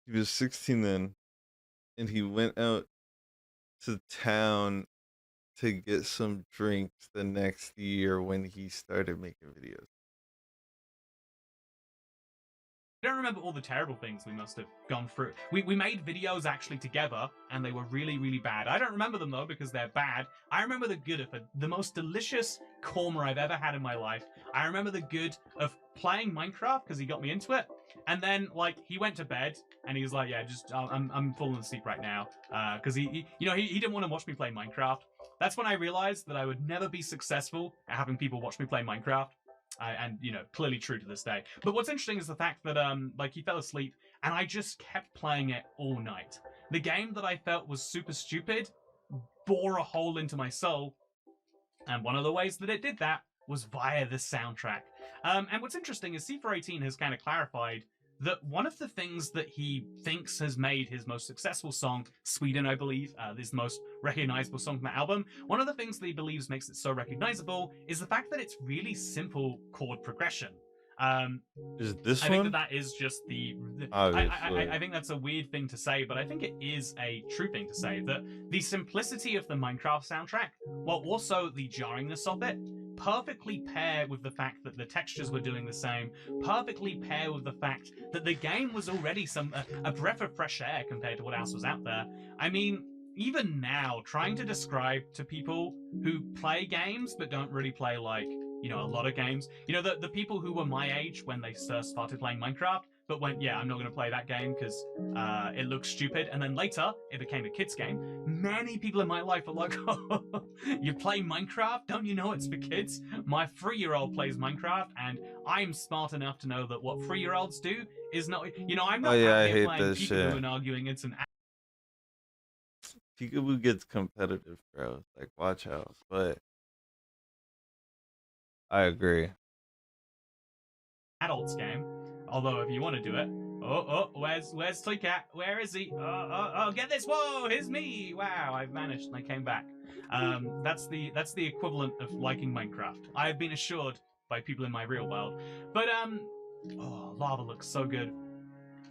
He was 16 then, and he went out to town to get some drinks the next year when he started making videos. I don't remember all the terrible things we must have gone through. We made videos actually together, and they were really, really bad. I don't remember them, though, because they're bad. I remember the good of it. The most delicious korma I've ever had in my life. I remember the good of playing Minecraft, because he got me into it. And then, like, he went to bed, and he was like, yeah, just, I'm falling asleep right now. Because he didn't want to watch me play Minecraft. That's when I realized that I would never be successful at having people watch me play Minecraft. And, you know, clearly true to this day. But what's interesting is the fact that, like, he fell asleep, and I just kept playing it all night. The game that I felt was super stupid bore a hole into my soul, and one of the ways that it did that was via the soundtrack. And what's interesting is C418 has kind of clarified that one of the things that he thinks has made his most successful song, Sweden, I believe, this most recognizable song from the album, one of the things that he believes makes it so recognizable is the fact that it's really simple chord progression. Is this I one? think that is just the I think that's a weird thing to say, but I think it is a true thing to say, that the simplicity of the Minecraft soundtrack, while also the jarringness of it, perfectly pair with the fact that the textures were doing the same, perfectly pair with the fact that the game was already a breath of fresh air compared to what else was out there. I mean, even now, trying to describe to people who play games but don't really play, like, you know, a lot of games, you know, the people who were my age when they first started playing Minecraft, but went, yeah, I'm not going to play that game because it looks stupid. And then later, it became a kid's game. Many people in my life are like, oh, you play Minecraft? Don't you know it's for kids? My 3-year-old plays Minecraft, and I'm smart enough to know that what 3-year-olds do is not, you know, I'm not out here playing peekaboo and arguing it's an... Peekaboo gets competitive, bro. Like, watch out. But I agree. adult's game. Although if you want to do it, where's Toy Cat? Where is he? Oh, get this! Whoa, here's me! Wow, I've vanished and I came back. That's the equivalent of liking Minecraft. I have been assured by people in my real world. But oh, lava looks so good.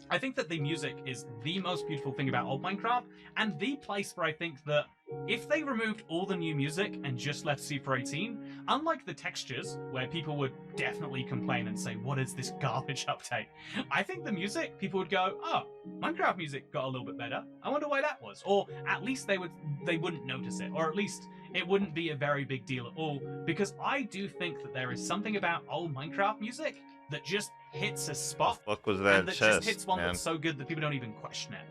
I think that the music is the most beautiful thing about old Minecraft, and the place where I think that if they removed all the new music and just left C418, unlike the textures, where people would definitely complain and say, what is this garbage update? I think the music, people would go, oh, Minecraft music got a little bit better. I wonder why that was. Or at least they wouldn't notice it, or at least it wouldn't be a very big deal at all, because I do think that there is something about old Minecraft music that just hits a spot, The fuck was that and that chest, just hits one man? that's so good that people don't even question it.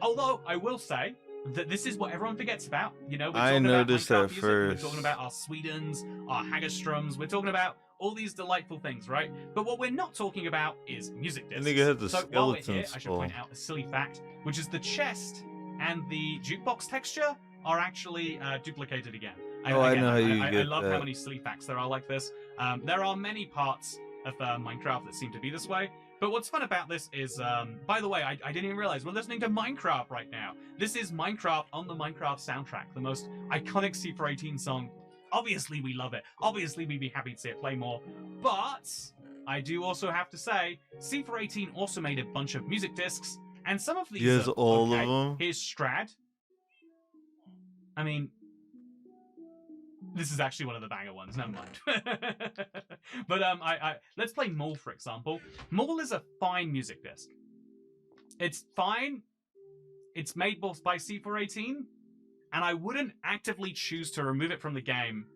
Although I will say that this is what everyone forgets about. You know, we're I talking about noticed Minecraft at music, first. we're talking about our Swedens, our Haggerstroms, we're talking about all these delightful things, right? But what we're not talking about is music That discs. nigga had the So while we're skeleton here, I should point out a silly fact, which is the chest and the jukebox texture are actually duplicated again. I know how you I get love that. how many silly facts there are like this. There are many parts of Minecraft that seem to be this way. But what's fun about this is, by the way, I didn't even realize we're listening to Minecraft right now. This is Minecraft on the Minecraft soundtrack, the most iconic C418 song. Obviously, we love it. Obviously, we'd be happy to see it play more. But I do also have to say, C418 also made a bunch of music discs, and some of these He has are all okay. of them? Here's Strad. I mean, this is actually one of the banger ones, never mind. But let's play Mole, for example. Mole is a fine music disc. It's fine. It's made both by C418, and I wouldn't actively choose to remove it from the game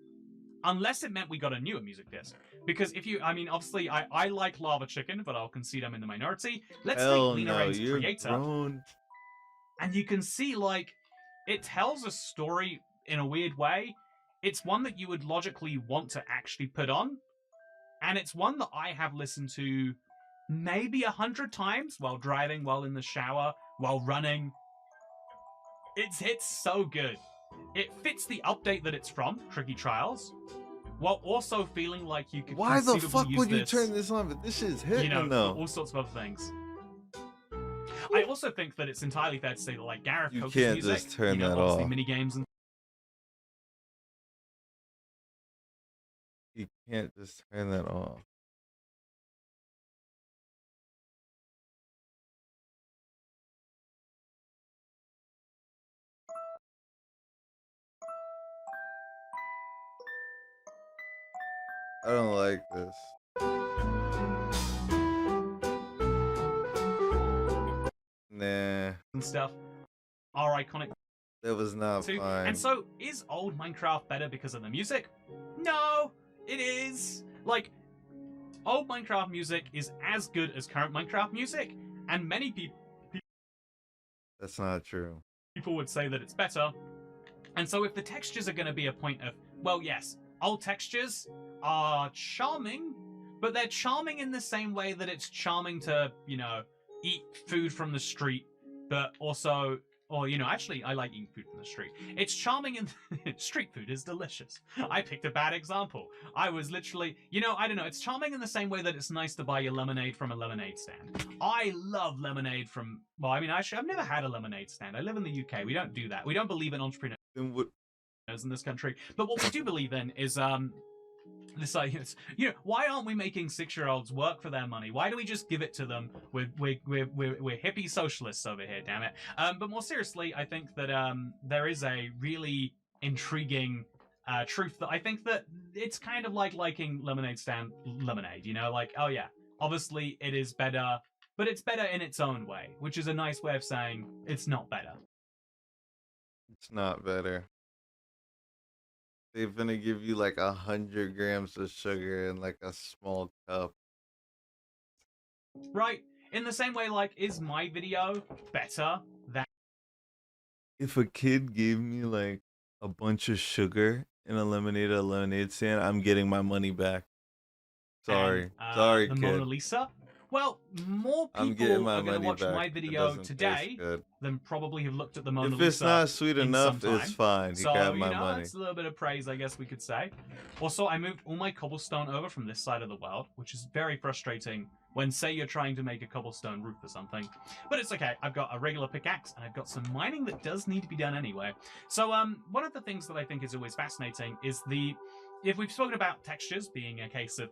unless it meant we got a newer music disc. Because if you, I mean, obviously, I like Lava Chicken, but I'll concede I'm in the minority. Let's Hell take Lena no, Rain's you're Creator. grown. And you can see, like, it tells a story in a weird way. It's one that you would logically want to actually put on. And it's one that I have listened to maybe 100 times while driving, while in the shower, while running. It's so good. It fits the update that it's from, Tricky Trials, while also feeling like you could Why the conceivably fuck use would you this, turn this on? But this is hitting you know, though. for all sorts of other things. I also think that it's entirely fair to say that, like, Gareth You Coates' can't music, just turn you know, that obviously off. mini games and You can't just turn that off. I don't like this. Nah, and stuff are iconic that was not too. fine. And so, is old Minecraft better because of the music? No, it is. Like, old Minecraft music is as good as current Minecraft music, and many That's not true. people would say that it's better. And so if the textures are going to be a point of, well, yes, old textures are charming, but they're charming in the same way that it's charming to, you know, eat food from the street, but also, or, you know, actually, I like eating food from the street. It's charming in street food is delicious. I picked a bad example. I was literally, you know, I don't know. It's charming in the same way that it's nice to buy your lemonade from a lemonade stand. I love lemonade from, well, I mean, actually, I've never had a lemonade stand. I live in the UK. We don't do that. We don't believe in entrepreneurs Then what? in this country. But what we do believe in is, this, you know, why aren't we making 6-year-olds work for their money? Why do we just give it to them? We're hippie socialists over here, damn it. But more seriously, I think that there is a really intriguing truth that I think that it's kind of like liking lemonade stand lemonade. You know, like, oh yeah, obviously it is better, but it's better in its own way, which is a nice way of saying it's not better. It's not better. They're gonna give you like 100 grams of sugar in like a small cup. Right? In the same way, like, is my video better than If a kid gave me like a bunch of sugar in a lemonade stand, I'm getting my money back. Sorry, sorry, the kid. Mona Lisa? Well, more I'm people getting my are going to money watch back. my It video doesn't taste today good. than probably have looked at the Mona If Lisa. it's not sweet in enough, some it's time. fine. You So, can have you my know, money. it's a little bit of praise, I guess we could say. Also, I moved all my cobblestone over from this side of the world, which is very frustrating when, say, you're trying to make a cobblestone roof or something. But it's okay. I've got a regular pickaxe, and I've got some mining that does need to be done anyway. So, one of the things that I think is always fascinating is if we've spoken about textures being a case of,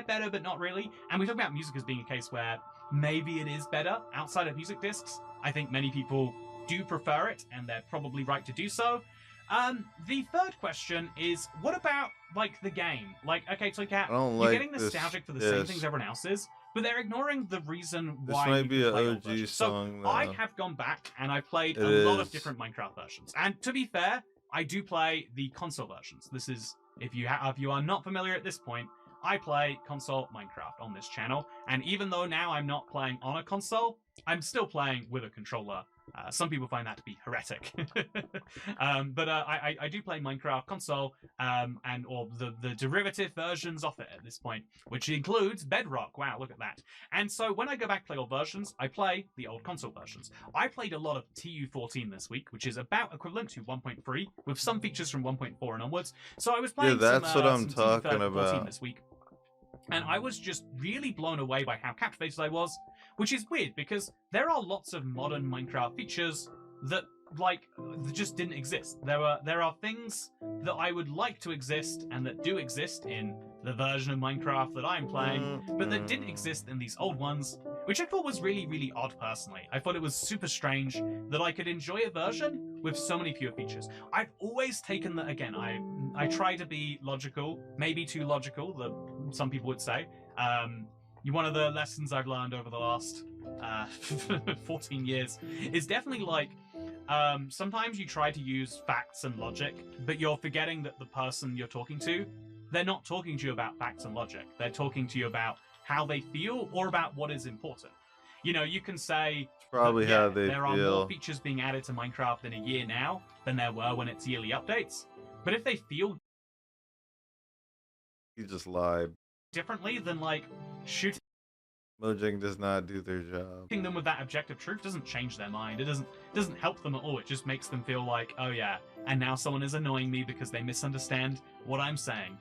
better, but not really, and we've talked about music as being a case where, maybe it is better outside of music discs. I think many people do prefer it, and they're probably right to do so. The third question is, what about, like, the game? Like, okay, Toy Cat, you're getting nostalgic for the same things everyone else is, but they're ignoring the reason why this might be an play OG versions. song, So though. I have gone back and I've played a lot of different Minecraft versions. And to be fair, I do play the console versions. This is, if you are not familiar at this point, I play console Minecraft on this channel, and even though now I'm not playing on a console, I'm still playing with a controller. Some people find that to be heretic. But I do play Minecraft console, or the derivative versions of it at this point, which includes Bedrock. Wow, look at that. And so when I go back to play old versions, I play the old console versions. I played a lot of TU14 this week, which is about equivalent to 1.3, with some features from 1.4 and onwards. So I was playing that's some, what I'm some talking about this week. And I was just really blown away by how captivated I was, which is weird because there are lots of modern Minecraft features that, like, just didn't exist. There are things that I would like to exist and that do exist in the version of Minecraft that I'm playing, but that didn't exist in these old ones, which I thought was really, really odd personally. I thought it was super strange that I could enjoy a version with so many fewer features. I've always taken that, again, I try to be logical, maybe too logical, that some people would say. One of the lessons I've learned over the last 14 years is definitely, like, sometimes you try to use facts and logic, but you're forgetting that the person you're talking to, they're not talking to you about facts and logic. They're talking to you about how they feel or about what is important. You know, you can say, probably how they there are feel. more features being added to Minecraft in a year now than there were when it's yearly updates. But if they feel He just lied. differently than, like, shooting Mojang does not do their job. them with that objective truth doesn't change their mind. It doesn't help them at all. It just makes them feel like, oh yeah, and now someone is annoying me because they misunderstand what I'm saying.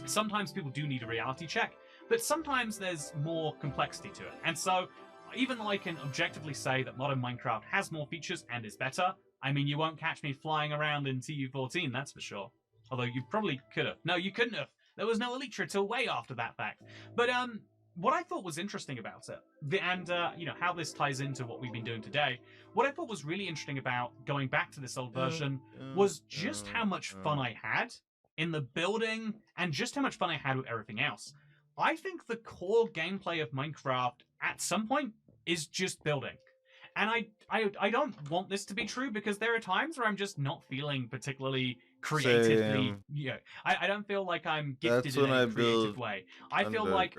Sometimes people do need a reality check, but sometimes there's more complexity to it. And so, even though I can objectively say that modern Minecraft has more features and is better, I mean, you won't catch me flying around in TU14, that's for sure. Although you probably could have. No, you couldn't have. There was no Elytra till way after that fact. But what I thought was interesting about it, and you know, how this ties into what we've been doing today, what I thought was really interesting about going back to this old version was just how much fun I had in the building and just how much fun I had with everything else. I think the core gameplay of Minecraft at some point is just building. And I don't want this to be true because there are times where I'm just not feeling particularly creatively. You know, I don't feel like I'm gifted in a creative way. I feel like,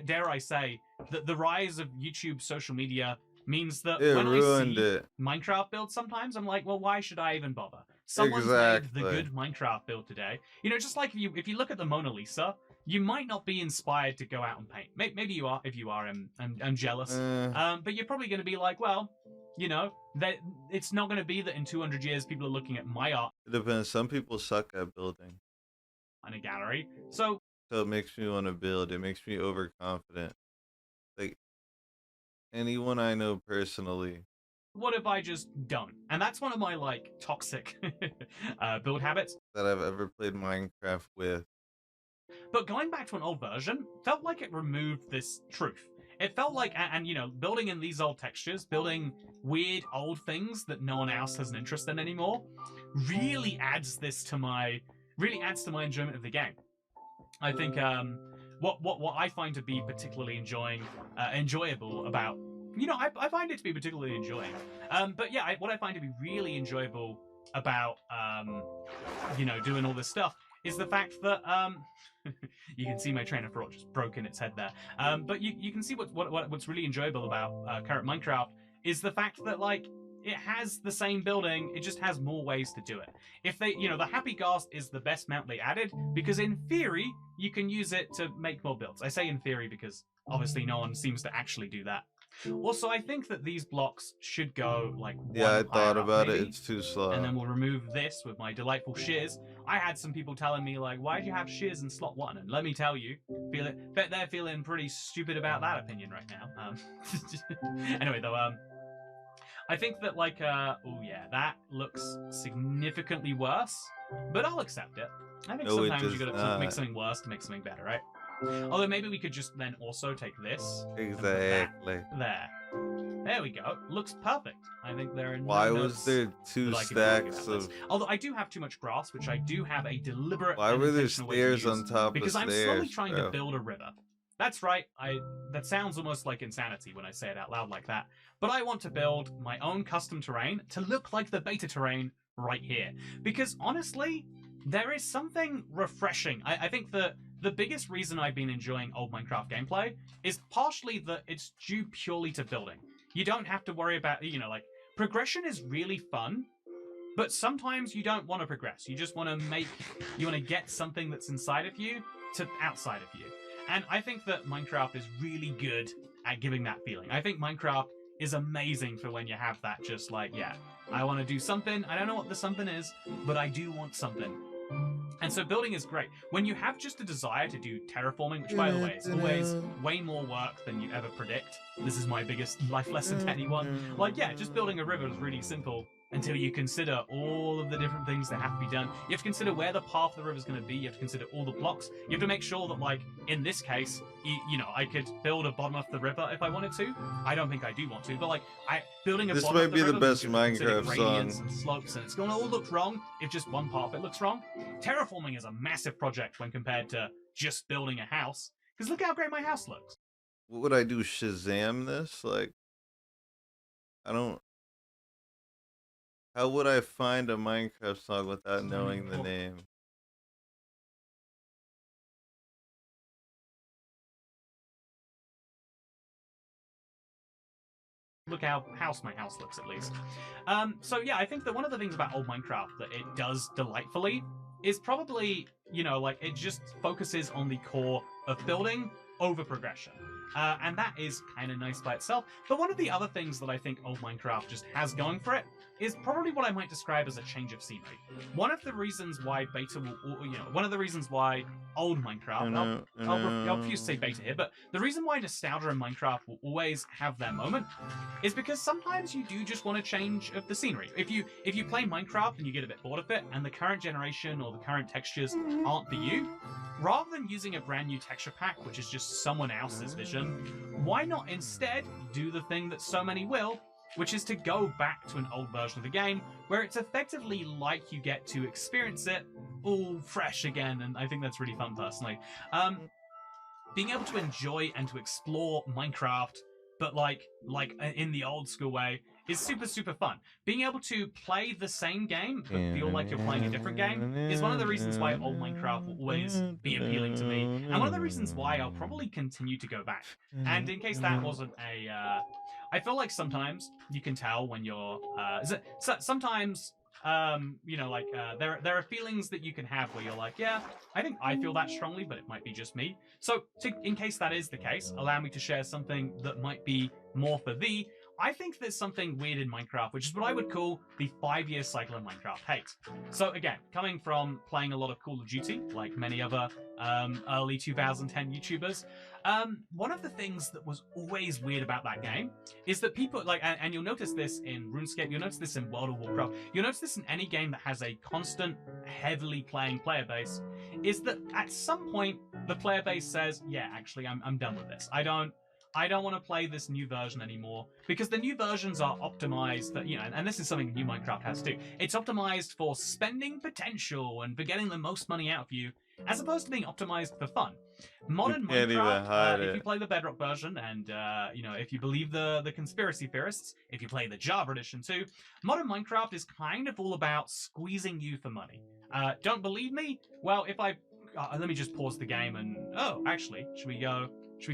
dare I say, that the rise of YouTube social media means that when I see Minecraft builds sometimes, I'm like, well, why should I even bother? Someone's made the good Minecraft build today. You know, just like if you look at the Mona Lisa, you might not be inspired to go out and paint. Maybe you are. If you are, I'm jealous. But you're probably going to be like, well, you know, that it's not going to be that in 200 years people are looking at my art. It depends. Some people suck at building. In a gallery. So it makes me want to build. It makes me overconfident. Like, anyone I know personally. What if I just don't? And that's one of my, like, toxic build habits. That I've ever played Minecraft with. But going back to an old version felt like it removed this truth. It felt like, and you know, building in these old textures, building weird old things that no one else has an interest in anymore, really adds to my enjoyment of the game. I think what I find to be particularly enjoyable about, you know, I find it to be particularly enjoying. But yeah, what I find to be really enjoyable about, you know, doing all this stuff is the fact that you can see my train of thought just broke in its head there. But you can see what's really enjoyable about current Minecraft is the fact that, like, it has the same building, it just has more ways to do it. If they, you know, the Happy Ghast is the best mount they added because in theory you can use it to make more builds. I say in theory because obviously no one seems to actually do that. Also, I think that these blocks should go like I thought about maybe, it. It's too slow. And then we'll remove this with my delightful shears. I had some people telling me like, "Why do you have shears in slot 1?" And let me tell you, bet they're feeling pretty stupid about that opinion right now. Anyway, though, I think that like, oh yeah, that looks significantly worse, but I'll accept it. I think sometimes you gotta make something worse to make something better, right? Although maybe we could just then also take this. Exactly. There. There we go. Looks perfect. I think there are no Why notes was there two that I could argue stacks about this. of? Although I do have too much grass, which I do have a deliberate. Why and were there intentional way to stairs use, on top because of I'm stairs? slowly trying to bro? build a river. That's right. That sounds almost like insanity when I say it out loud like that. But I want to build my own custom terrain to look like the beta terrain right here. Because honestly, there is something refreshing. I think that the biggest reason I've been enjoying old Minecraft gameplay is partially that it's due purely to building. You don't have to worry about, like, progression is really fun, but sometimes you don't want to progress. You just want to get something that's inside of you to outside of you. And I think that Minecraft is really good at giving that feeling. I think Minecraft is amazing for when you have that just like, yeah, I want to do something. I don't know what the something is, but I do want something. And so building is great. When you have just a desire to do terraforming, which by the way, is always way more work than you'd ever predict. This is my biggest life lesson to anyone. Like, yeah, just building a river is really simple until you consider all of the different things that have to be done. You have to consider where the path of the river is going to be. You have to consider all the blocks. You have to make sure that, like, in this case, I could build a bottom of the river if I wanted to. I don't think I do want to, but like, building a This bottom might of the be the river best means you have to consider Minecraft gradients song. and slopes, and it's going to all look wrong if just one part of it looks wrong. Terraforming is a massive project when compared to just building a house, because look how great my house looks. What would I do? Shazam this? Like, I don't. How would I find a Minecraft song without knowing the name? Look how my house looks, at least. So yeah, I think that one of the things about old Minecraft that it does delightfully is probably, like, it just focuses on the core of building over progression. And that is kind of nice by itself. But one of the other things that I think old Minecraft just has going for it is probably what I might describe as a change of scenery. One of the reasons why beta will, one of the reasons why old Minecraft, I'll refuse to say beta here, but the reason why nostalgia and Minecraft will always have their moment is because sometimes you do just want a change of the scenery. If you play Minecraft and you get a bit bored of it, and the current generation or the current textures aren't for you, rather than using a brand new texture pack, which is just someone else's vision, why not instead do the thing that so many will, which is to go back to an old version of the game where it's effectively like you get to experience it all fresh again, and I think that's really fun personally. Being able to enjoy and to explore Minecraft, but like in the old school way, is super, super fun. Being able to play the same game but feel like you're playing a different game is one of the reasons why old Minecraft will always be appealing to me, and one of the reasons why I'll probably continue to go back. And in case that wasn't I feel like sometimes you can tell when you're sometimes there are feelings that you can have where you're like, yeah, I think I feel that strongly, but it might be just me. So in case that is the case, allow me to share something that might be more for thee. I think there's something weird in Minecraft, which is what I would call the 5-year cycle of Minecraft hate. So again, coming from playing a lot of Call of Duty, like many other early 2010 YouTubers, one of the things that was always weird about that game is that people, like, and you'll notice this in RuneScape, you'll notice this in World of Warcraft, you'll notice this in any game that has a constant, heavily playing player base, is that at some point, the player base says, yeah, actually, I'm done with this. I don't want to play this new version anymore, because the new versions are optimized for, and this is something new Minecraft has too. It's optimized for spending potential and for getting the most money out of you, as opposed to being optimized for fun. Modern Minecraft, if you play the Bedrock version, and if you believe the conspiracy theorists, if you play the Java edition too, modern Minecraft is kind of all about squeezing you for money. Don't believe me? Well, if I let me just pause the game and actually, should we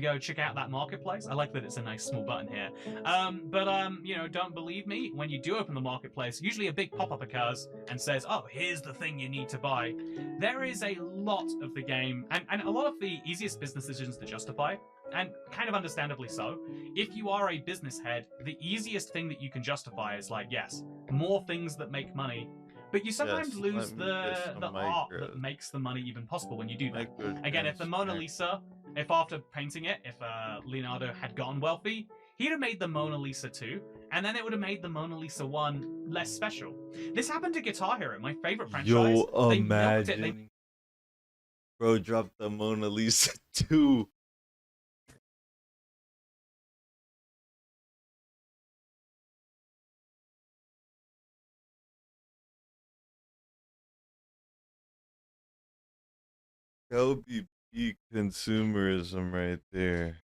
go check out that marketplace? I like that it's a nice small button here. Don't believe me? When you do open the marketplace, usually a big pop-up occurs and says, oh, here's the thing you need to buy. There is a lot of the game, and a lot of the easiest business decisions to justify, and kind of understandably so. If you are a business head, the easiest thing that you can justify is like, yes, more things that make money. But you sometimes lose the art that makes the money even possible when you do that. Again, if the Mona Lisa, if after painting it, if Leonardo had gotten wealthy, he'd have made the Mona Lisa 2, and then it would have made the Mona Lisa 1 less special. This happened to Guitar Hero, my favorite franchise. Yo, imagine. Bro dropped the Mona Lisa 2. That would be peak consumerism right there.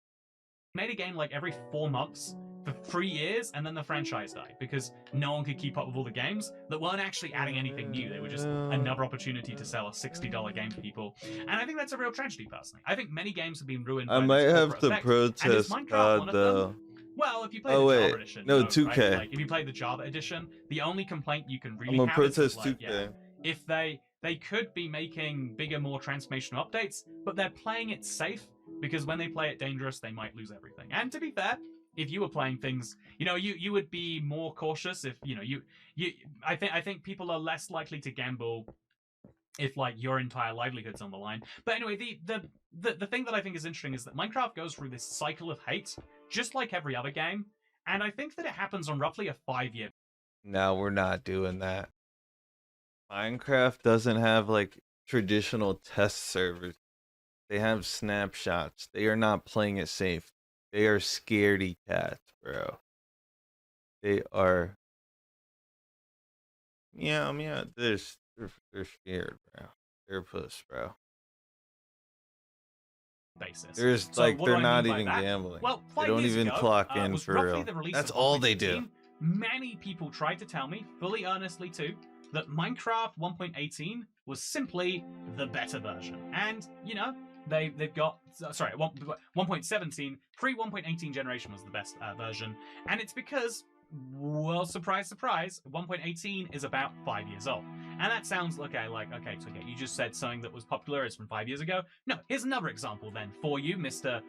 Made a game like every 4 months for 3 years, and then the franchise died because no one could keep up with all the games that weren't actually adding anything new. They were just another opportunity to sell a $60 game to people. And I think that's a real tragedy, personally. I think many games have been ruined by I might this have corporate to effect, and is protest Minecraft God one of though. them? Well, if you play Oh the wait, Java edition, no, no, 2K. Right? Like, if you play the Java edition, the only complaint you can really I'm gonna have is protest that, like, 2K. yeah, if they could be making bigger, more transformational updates, but they're playing it safe because when they play it dangerous, they might lose everything. And to be fair, if you were playing things, you know, you would be more cautious if, you know, I think people are less likely to gamble if, like, your entire livelihood's on the line. But anyway, the thing that I think is interesting is that Minecraft goes through this cycle of hate, just like every other game, and I think that it happens on roughly a 5-year. No, we're not doing that. Minecraft doesn't have like traditional test servers. They have snapshots. They are not playing it safe. They are scaredy cats, bro. They are. Yeah, they're scared, bro. They're puss, bro. Basis. There's So like what they're do I not mean by even that? gambling. Well, They 5 don't years even ago, clock in was for roughly real. the release That's of all they do. 1.18. Many people tried to tell me, fully earnestly too, that Minecraft 1.18 was simply the better version. And, you know, they've got, sorry, 1.17, pre-1.18 generation was the best version. And it's because, well, surprise, surprise, 1.18 is about 5 years old. And that sounds, okay, you just said something that was popular is from 5 years ago. No, here's another example then for you, Mr.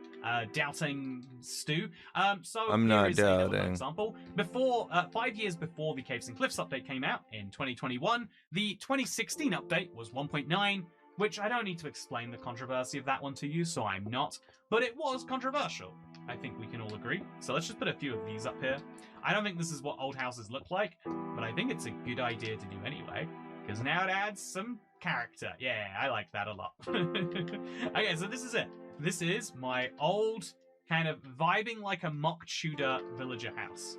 Doubting Stu. I'm not here is another doubting. example. Before, 5 years before the Caves and Cliffs update came out in 2021, the 2016 update was 1.9, which I don't need to explain the controversy of that one to you, so I'm not. But it was controversial. I think we can all agree. So let's just put a few of these up here. I don't think this is what old houses look like, but I think it's a good idea to do anyway, because now it adds some character. Yeah, I like that a lot. Okay, so this is it. This is my old, kind of vibing like a mock Tudor villager house.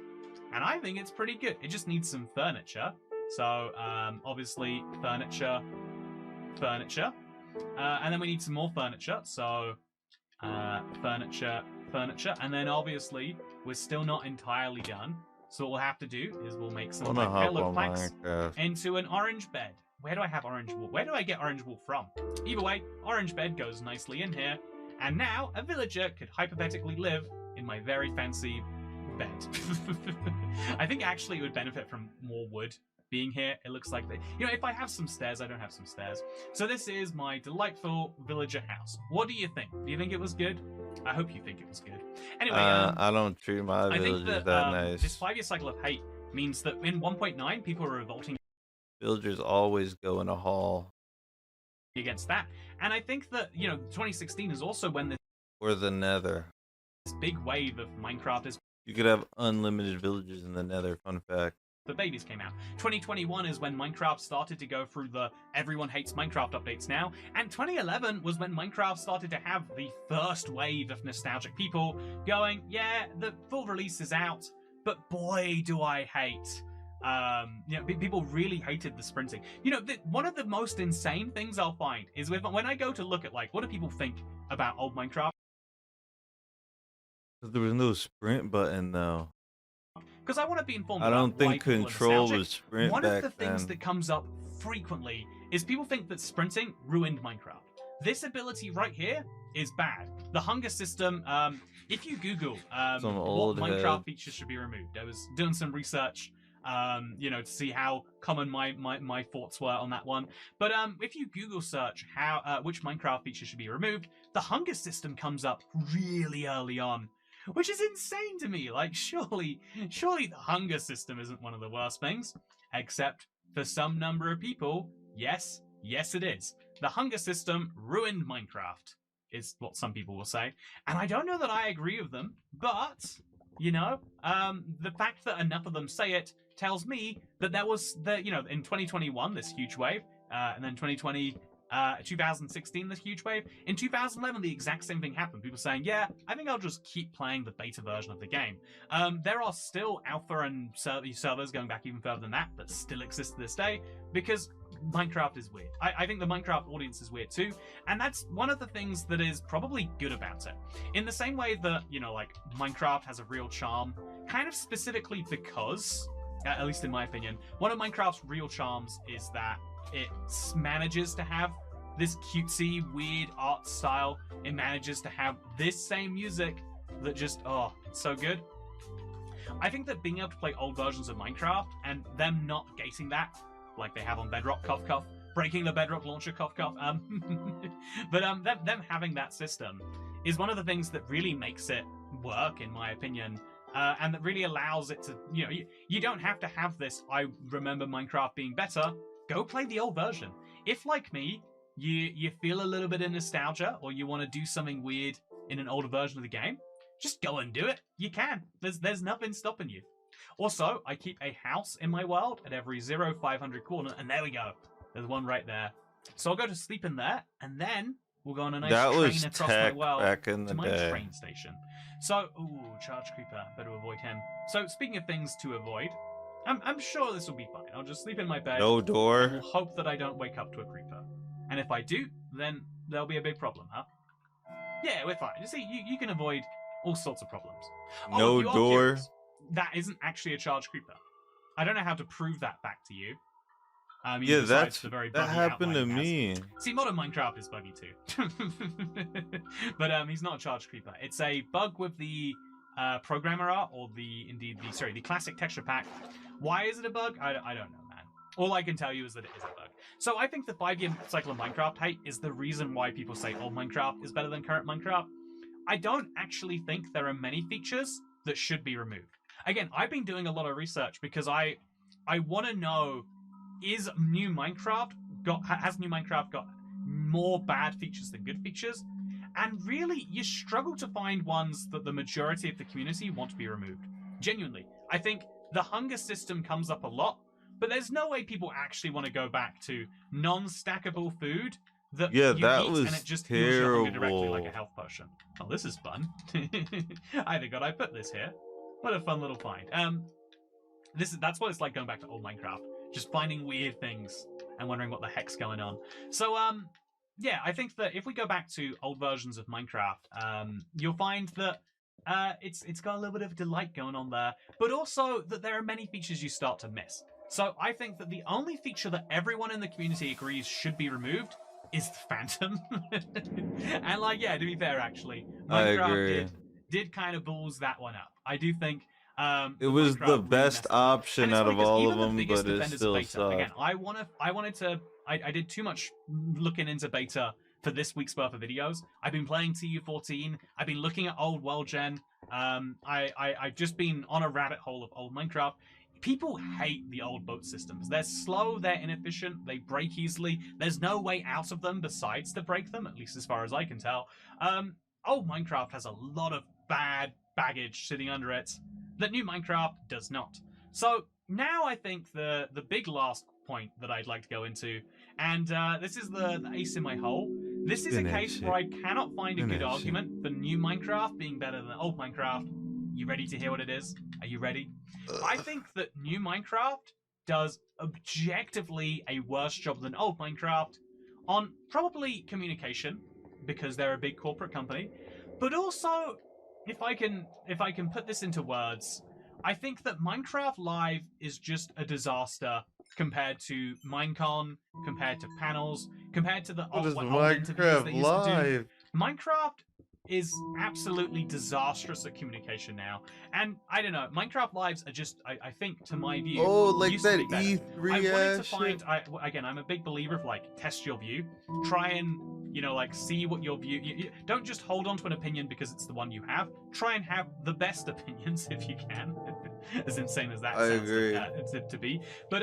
And I think it's pretty good. It just needs some furniture. So, obviously, furniture. And then we need some more furniture. So, furniture. And then, obviously, we're still not entirely done. So what we'll have to do is we'll make some of my pillow planks into an orange bed. Where do I have orange wool? Where do I get orange wool from? Either way, orange bed goes nicely in here. And now a villager could hypothetically live in my very fancy bed. I think actually it would benefit from more wood being here. It looks like you know, if I have some stairs, I don't have some stairs. So this is my delightful villager house. What do you think? Do you think it was good? I hope you think it was good. Anyway, I don't treat my villagers that nice. This 5-year cycle of hate means that in 1.9, people are revolting. Villagers always go in a hall. Against that. And I think that, you know, 2016 is also when this Or the nether. big wave of Minecraft is. You could have unlimited villagers in the nether, fun fact. The babies came out. 2021 is when Minecraft started to go through the everyone hates Minecraft updates now. And 2011 was when Minecraft started to have the first wave of nostalgic people going, yeah, the full release is out, but boy, do I hate. You know, people really hated the sprinting. You know, one of the most insane things I'll find is when I go to look at, like, what do people think about old Minecraft? There was no sprint button though. Because I want to be informed. I don't think control was sprint back then. One of the things that comes up frequently is people think that sprinting ruined Minecraft. This ability right here is bad. The hunger system, if you Google what Minecraft features should be removed, I was doing some research, you know, to see how common my thoughts were on that one. But if you Google search which Minecraft feature should be removed, the hunger system comes up really early on. Which is insane to me. Like, surely the hunger system isn't one of the worst things. Except for some number of people, yes, it is. The hunger system ruined Minecraft, is what some people will say. And I don't know that I agree with them, but, you know, the fact that enough of them say it tells me that there was, you know, in 2021, this huge wave, and then 2020, 2016, the huge wave. In 2011, the exact same thing happened. People saying, yeah, I think I'll just keep playing the beta version of the game. There are still alpha and servers going back even further than that still exist to this day because Minecraft is weird. I think the Minecraft audience is weird too, and that's one of the things that is probably good about it. In the same way that, you know, like, Minecraft has a real charm, kind of specifically because, at least in my opinion, one of Minecraft's real charms is that it manages to have this cutesy, weird art style. It manages to have this same music that just, oh, it's so good. I think that being able to play old versions of Minecraft and them not gating that, like they have on Bedrock, cough cough, breaking the Bedrock launcher, cough cough, but them having that system is one of the things that really makes it work, in my opinion, and that really allows it to, you know, you don't have to have this, I remember Minecraft being better, go play the old version. If, like me, you feel a little bit of nostalgia or you want to do something weird in an older version of the game, just go and do it. You can. There's nothing stopping you. Also, I keep a house in my world at every 500 corner, and there we go. There's one right there. So I'll go to sleep in there, and then we'll go on a nice train across my world back in the to my day. train station. So, ooh, charge creeper. Better avoid him. So, speaking of things to avoid, I'm sure this will be fine. I'll just sleep in my bed. No And door. we'll hope that I don't wake up to a creeper. And if I do, then there'll be a big problem, huh? Yeah, we're fine. You see, you can avoid all sorts of problems. No you are door. curious, that isn't actually a charged creeper. I don't know how to prove that back to you. Yeah, besides the very that buggy happened to outline it has. me. See, modern Minecraft is buggy too. But he's not a charged creeper. It's a bug with the programmer art, or the classic texture pack. Why is it a bug? I don't know, man. All I can tell you is that it is a bug. So I think the 5-year cycle of Minecraft hate is the reason why people say old Minecraft is better than current Minecraft. I don't actually think there are many features that should be removed. Again, I've been doing a lot of research because I want to know, has new Minecraft got more bad features than good features? And really, you struggle to find ones that the majority of the community want to be removed. Genuinely. I think the hunger system comes up a lot, but there's no way people actually want to go back to non-stackable food that Yeah, you that eat was and it just heals your hunger directly terrible. like a health potion. Oh, this is fun. I forgot I put this here. What a fun little find. That's what it's like going back to old Minecraft. Just finding weird things and wondering what the heck's going on. So, yeah, I think that if we go back to old versions of Minecraft, you'll find that it's got a little bit of delight going on there, but also that there are many features you start to miss. So I think that the only feature that everyone in the community agrees should be removed is the Phantom. And, like, yeah, to be fair, actually, I agree. Minecraft did kind of balls that one up. I do think It was the best option out of all of them, but it still sucked. Again, I did too much looking into beta for this week's worth of videos. I've been playing TU14. I've been looking at old world gen. I've just been on a rabbit hole of old Minecraft. People hate the old boat systems. They're slow, they're inefficient, they break easily. There's no way out of them besides to break them, at least as far as I can tell. Old Minecraft has a lot of bad baggage sitting under it that new Minecraft does not. So now I think the big last point that I'd like to go into, and this is the ace in my hole. This is a case where I cannot find a good argument for new Minecraft being better than old Minecraft. You ready to hear what it is? Are you ready? I think that new Minecraft does objectively a worse job than old Minecraft on probably communication, because they're a big corporate company, but also, if I can put this into words, I think that Minecraft Live is just a disaster compared to Minecon, compared to panels, compared to the What is old interviews they Minecraft used to do. Live? Minecraft is absolutely disastrous at communication now, and I don't know. Minecraft Lives are just, I think, to my view, Oh, like used to that be better. E3 I wanted to ass find. shit? Again, I'm a big believer of, like, test your view, try and, you know, like, see what your view. You don't just hold on to an opinion because it's the one you have. Try and have the best opinions if you can. As insane as that I sounds agree. to be, but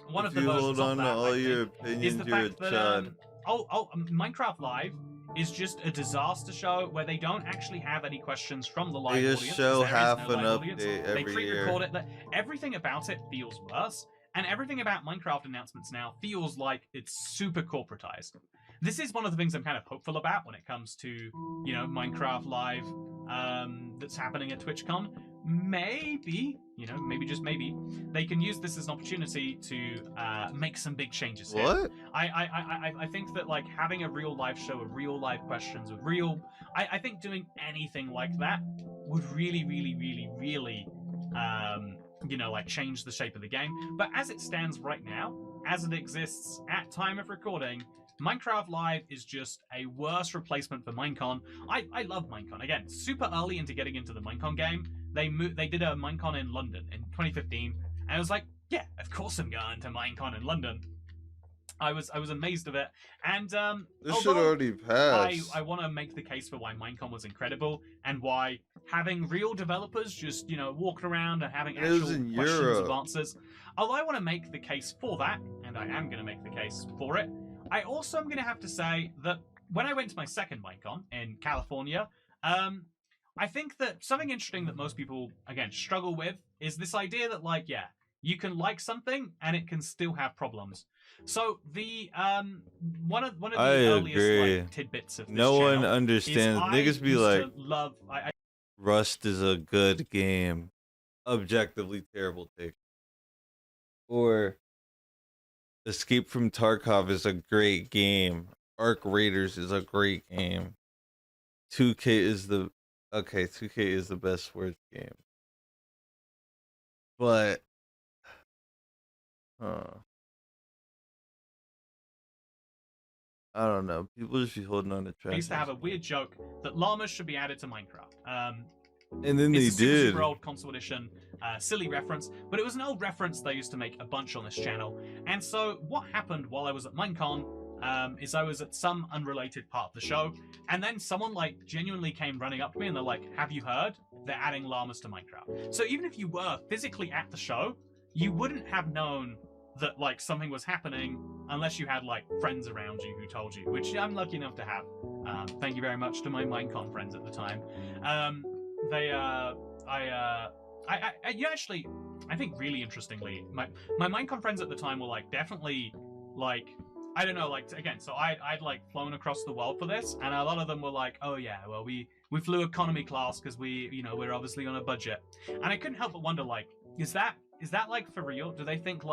one If of the you versions hold on of to that, all I your think, opinions, is the you're a fact that chud. Minecraft Live is just a disaster show where they don't actually have any questions from the live They just audience. show There is half no an live audience. update They every pre-record year. it. Everything about it feels worse. And everything about Minecraft announcements now feels like it's super corporatized. This is one of the things I'm kind of hopeful about when it comes to, you know, Minecraft Live that's happening at TwitchCon. Maybe, you know, maybe just maybe, they can use this as an opportunity to make some big changes here. What? I think that, like, having a real live show, a real live questions, with real... I think doing anything like that would really, really, really, really, you know, like, change the shape of the game. But as it stands right now, as it exists at time of recording, Minecraft Live is just a worse replacement for Minecon. I love Minecon. Again, super early into getting into the Minecon game. They did a Minecon in London in 2015, and I was like, yeah, of course I'm going to Minecon in London. I was amazed of it, and this should already pass. I want to make the case for why Minecon was incredible, and why having real developers just, you know, walking around and having actual questions and answers. Although I want to make the case for that, and I am going to make the case for it, I also am going to have to say that when I went to my second Minecon in California, I think that something interesting that most people, again, struggle with is this idea that, like, yeah, you can like something and it can still have problems. So the one of the earliest like, tidbits of this no one channel understands. Niggas be like, Rust is a good game. Objectively terrible take. Or Escape from Tarkov is a great game. Arc Raiders is a great game. 2K is the 2K is the best sports game. But I don't know. People just be holding on to trash. I used to have a weird joke that llamas should be added to Minecraft. And then they did. Super old console edition, silly reference, but it was an old reference they used to make a bunch on this channel. And so what happened while I was at Minecon is I was at some unrelated part of the show, and then someone like genuinely came running up to me and they're like, "Have you heard? They're adding llamas to Minecraft." So even if you were physically at the show, you wouldn't have known that like something was happening unless you had like friends around you who told you, which I'm lucky enough to have. Thank you very much to my Minecon friends at the time. Actually, I think really interestingly, my Minecon friends at the time were like definitely like, I don't know, like, again, so I'd like flown across the world for this, and a lot of them were like, oh yeah, well we flew economy class because we're obviously on a budget. And I couldn't help but wonder, like, is that like for real? Do they think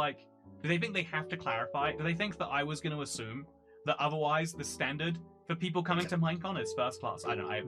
they have to clarify? Do they think that I was going to assume that otherwise the standard for people coming to Minecon is first class? I don't know.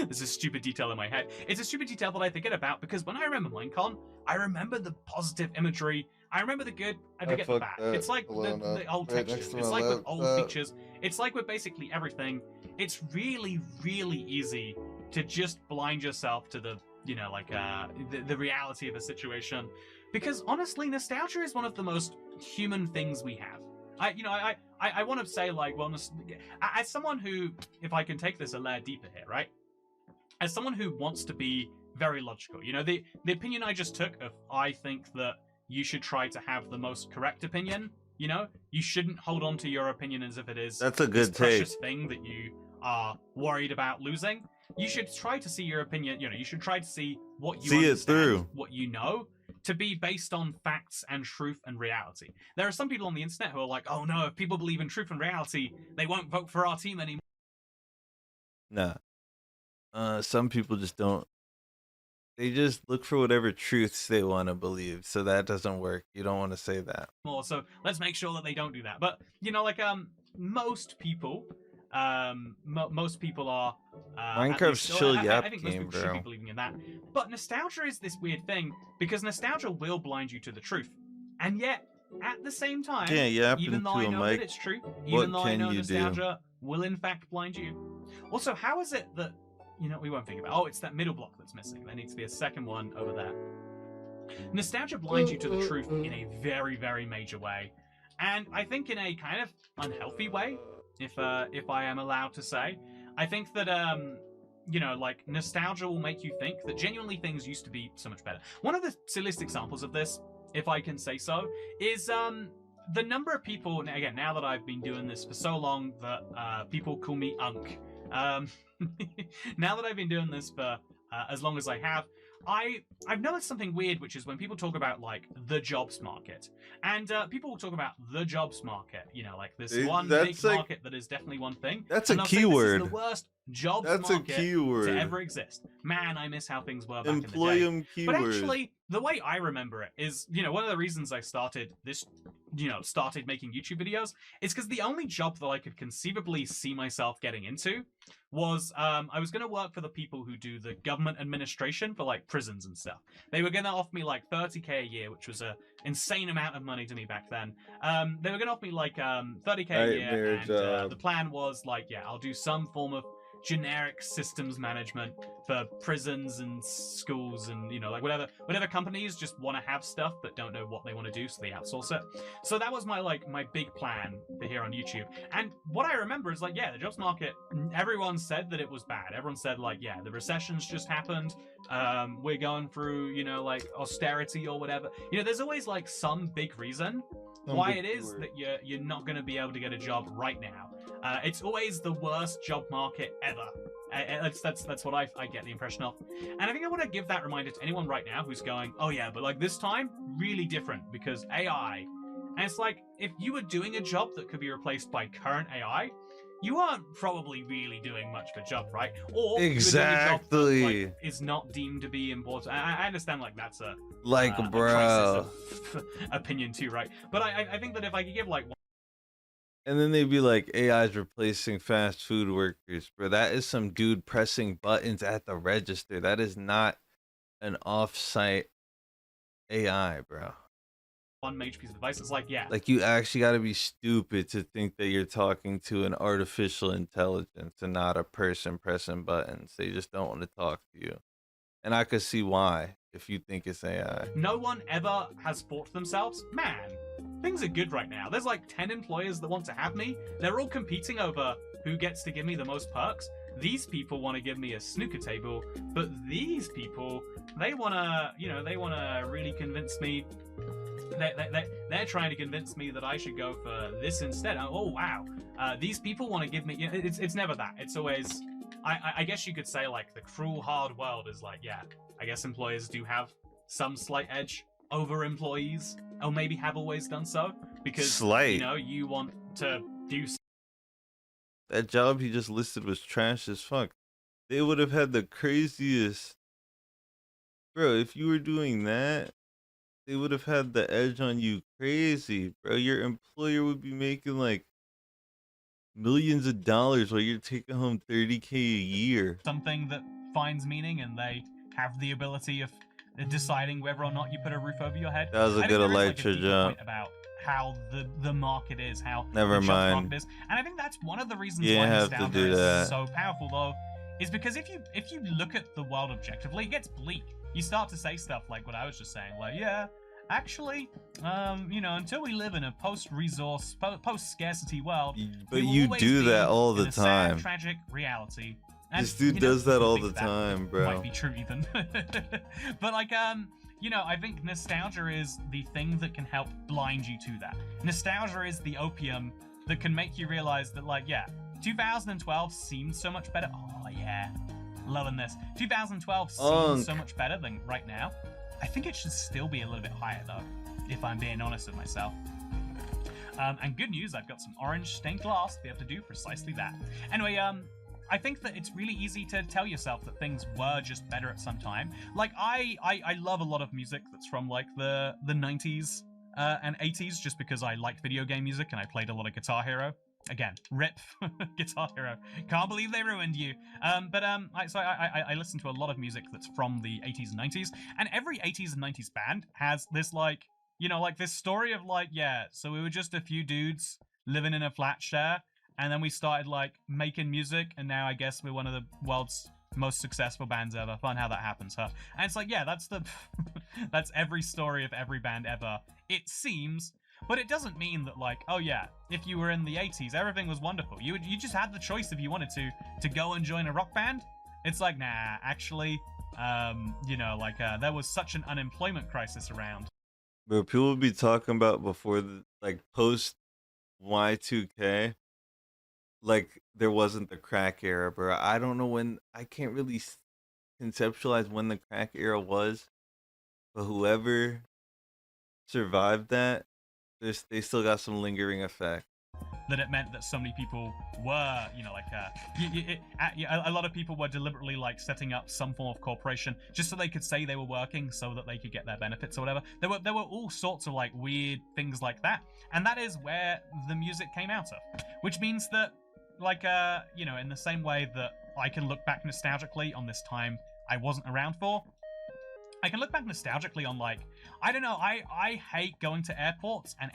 This is a stupid detail in my head. It's a stupid detail that I forget about, because when I remember Minecon, I remember the positive imagery. I remember the good. I forget the bad. It's like the old textures. It's like with old features. It's like with basically everything. It's really, really easy to just blind yourself to the, you know, like the reality of a situation. Because honestly, nostalgia is one of the most human things we have. I want to say, like, well, as someone who, if I can take this a layer deeper here, right? As someone who wants to be very logical, you know, the opinion I just took of, I think that you should try to have the most correct opinion, you know? You shouldn't hold on to your opinion as if it is that's a good this precious thing that you are worried about losing. You should try to see your opinion, you know, you should try to see what you understand, what you know, to be based on facts and truth and reality. There are some people on the internet who are like, oh no, if people believe in truth and reality, they won't vote for our team anymore. Nah. Some people just don't. They just look for whatever truths they want to believe. So that doesn't work. You don't want to say that. So let's make sure that they don't do that. But, you know, like, most people... most people are Minecraft's chill yap I think game, most people should be believing in that. But nostalgia is this weird thing, because nostalgia will blind you to the truth, and yet at the same time, even though I know that it's true, even though I know nostalgia will in fact blind you. Also, how is it that, you know, we won't think about? Oh, it's that middle block that's missing. There needs to be a second one over there. Nostalgia blinds you to the truth in a very, very major way, and I think in a kind of unhealthy way. If I am allowed to say, I think that you know, like, nostalgia will make you think that genuinely things used to be so much better. One of the silliest examples of this, if I can say so, is the number of people. Again, now that I've been doing this for so long that people call me Unk. Now that I've been doing this for as long as I have, I've noticed something weird, which is when people talk about like the jobs market, and people will talk about the jobs market, you know, like this one big market that is definitely one thing. That's and a they'll say, this keyword. is the worst jobs That's a market keyword. to ever exist. Man, I miss how things were back in the day. Employum keyword. But actually, the way I remember it is, you know, one of the reasons I started this, you know, started making YouTube videos is because the only job that I could conceivably see myself getting into was I was going to work for the people who do the government administration for like prisons and stuff. They were going to offer me like 30k a year, which was a insane amount of money to me back then. They were going to offer me like 30k a year, and the plan was like, yeah, I'll do some form of generic systems management for prisons and schools, and you know, like whatever companies just want to have stuff but don't know what they want to do, so they outsource it. So that was my big plan for here on YouTube. And what I remember is like, yeah, the jobs market, everyone said that it was bad. Everyone said like, yeah, the recession's just happened, we're going through, you know, like austerity or whatever. You know, there's always like some big reason why it is that you're not going to be able to get a job right now. It's always the worst job market ever. That's what I get the impression of. And I think I want to give that reminder to anyone right now who's going, oh yeah, but like this time, really different because AI. And it's like, if you were doing a job that could be replaced by current AI, you aren't probably really doing much of a job, right? Or exactly, you were doing a job that, like, is not deemed to be important. I understand, like, that's a bro, of opinion too, right? But I think that if I could give like one. And then they'd be like, AI's replacing fast food workers, bro. That is some dude pressing buttons at the register. That is not an off-site AI, bro. One major piece of advice is like, yeah, like you actually got to be stupid to think that you're talking to an artificial intelligence and not a person pressing buttons. They just don't want to talk to you, and I could see why if you think it's AI. No one ever has thought to themselves, man, things are good right now. There's like 10 employers that want to have me. They're all competing over who gets to give me the most perks. These people want to give me a snooker table, but these people, they want to, you know, they want to really convince me. They're trying to convince me that I should go for this instead. Oh wow, these people want to give me. You know, it's never that. It's always. I guess you could say like the cruel hard world is like, yeah, I guess employers do have some slight edge over employees, or maybe have always done so, because you know, you want to do. That job he just listed was trash as fuck. They would have had the craziest, bro. If you were doing that, they would have had the edge on you crazy, bro. Your employer would be making like millions of dollars while you're taking home 30k a year. Something that finds meaning, and they have the ability of deciding whether or not you put a roof over your head. That was a good elytra jump. About how the market is, how never the mind market is. And I think that's one of the reasons you why have to nostalgia do is that. so powerful, though, is because if you look at the world objectively, it gets bleak. You start to say stuff like what I was just saying, like, yeah, actually, you know, until we live in a post-resource, post-scarcity world, but you do that all the time. Sad, tragic reality. And, this dude does that all the time, bro. Might be true, Ethan. But like, you know, I think nostalgia is the thing that can help blind you to that. Nostalgia is the opium that can make you realize that, like, yeah, 2012 seems so much better. Oh yeah, loving this. 2012 seems so much better than right now. I think it should still be a little bit higher, though, if I'm being honest with myself. And good news, I've got some orange stained glass to be able to do precisely that. Anyway, I think that it's really easy to tell yourself that things were just better at some time. Like, I love a lot of music that's from, like, the 90s and 80s, just because I liked video game music and I played a lot of Guitar Hero. Again, rip Guitar Hero. Can't believe they ruined you. So I listen to a lot of music that's from the 80s and 90s, and every 80s and 90s band has this, like, you know, like this story of like, yeah, so we were just a few dudes living in a flat share, and then we started like making music, and now I guess we're one of the world's most successful bands ever. Fun how that happens, huh? And it's like, yeah, that's the that's every story of every band ever, it seems. But it doesn't mean that, like, oh yeah, if you were in the 80s, everything was wonderful. You just had the choice if you wanted to go and join a rock band. It's like, nah, actually, you know, like, there was such an unemployment crisis around. Bro, people would be talking about before the, like, post Y2K, like, there wasn't the crack era, bro. I don't know when, I can't really conceptualize when the crack era was, but whoever survived that, they still got some lingering effect. That it meant that so many people were, you know, like, a lot of people were deliberately like setting up some form of corporation just so they could say they were working, so that they could get their benefits or whatever. There were all sorts of like weird things like that, and that is where the music came out of. Which means that, like, you know, in the same way that I can look back nostalgically on this time I wasn't around for, I can look back nostalgically on, like, I don't know, I hate going to airports and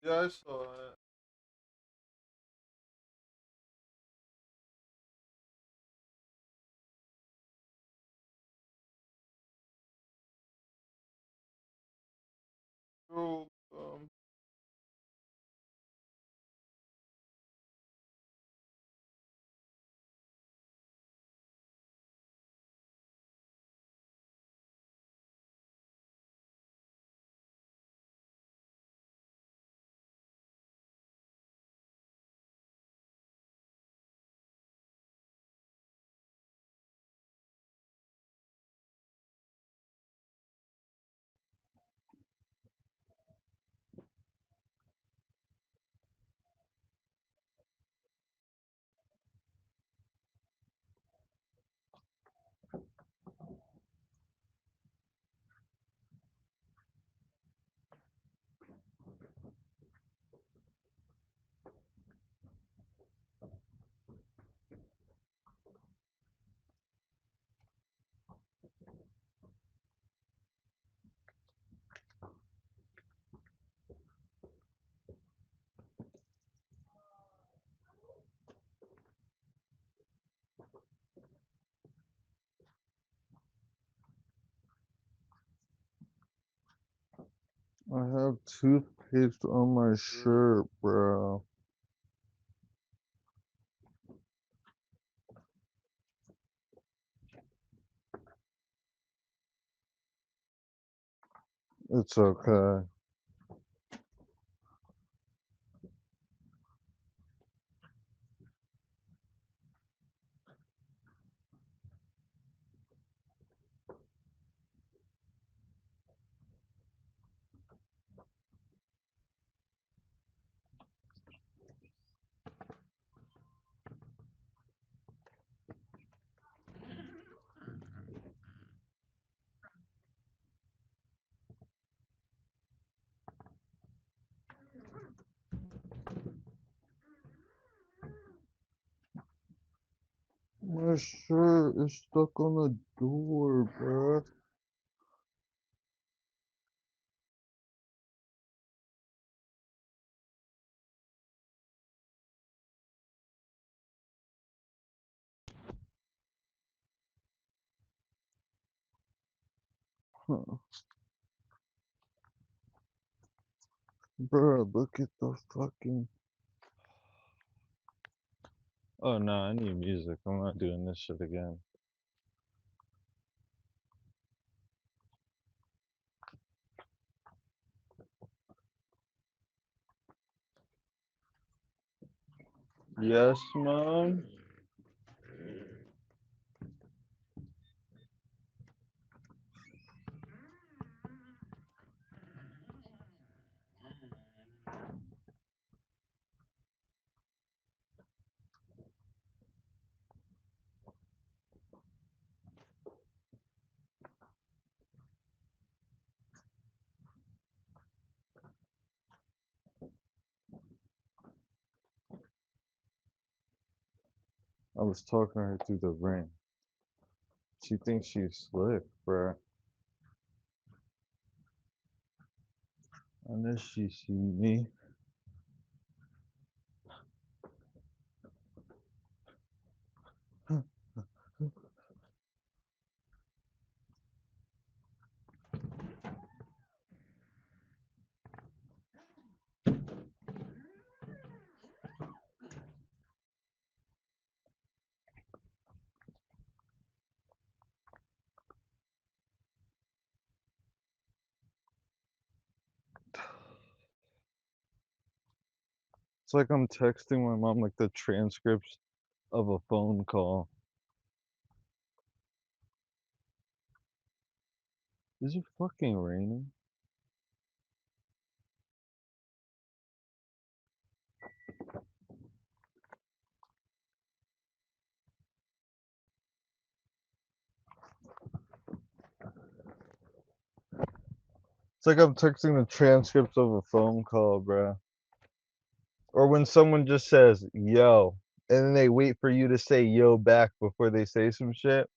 Yeah, I saw it. Oh, I have toothpaste on my shirt, bro. It's okay. My shirt is stuck on the door, bro. Huh. Bro, look at the fucking. Oh no, I need music. I'm not doing this shit again. Yes, mom. I was talking to her through the ring. She thinks she's slick, bro. Unless she see me. It's like I'm texting my mom like the transcripts of a phone call. Is it fucking raining? It's like I'm texting the transcripts of a phone call, bro. Or when someone just says, yo, and then they wait for you to say yo back before they say some shit.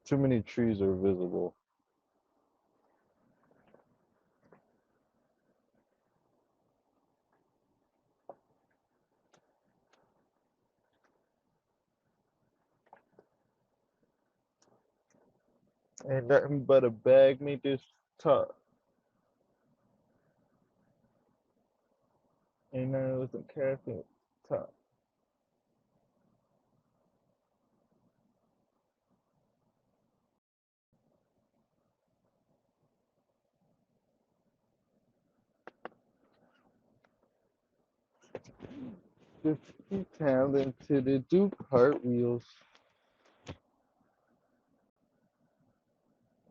Too many trees are visible. Ain't nothing but a bag me this top. Ain't nothing with some caffeine top. Just keep talented to do cartwheels.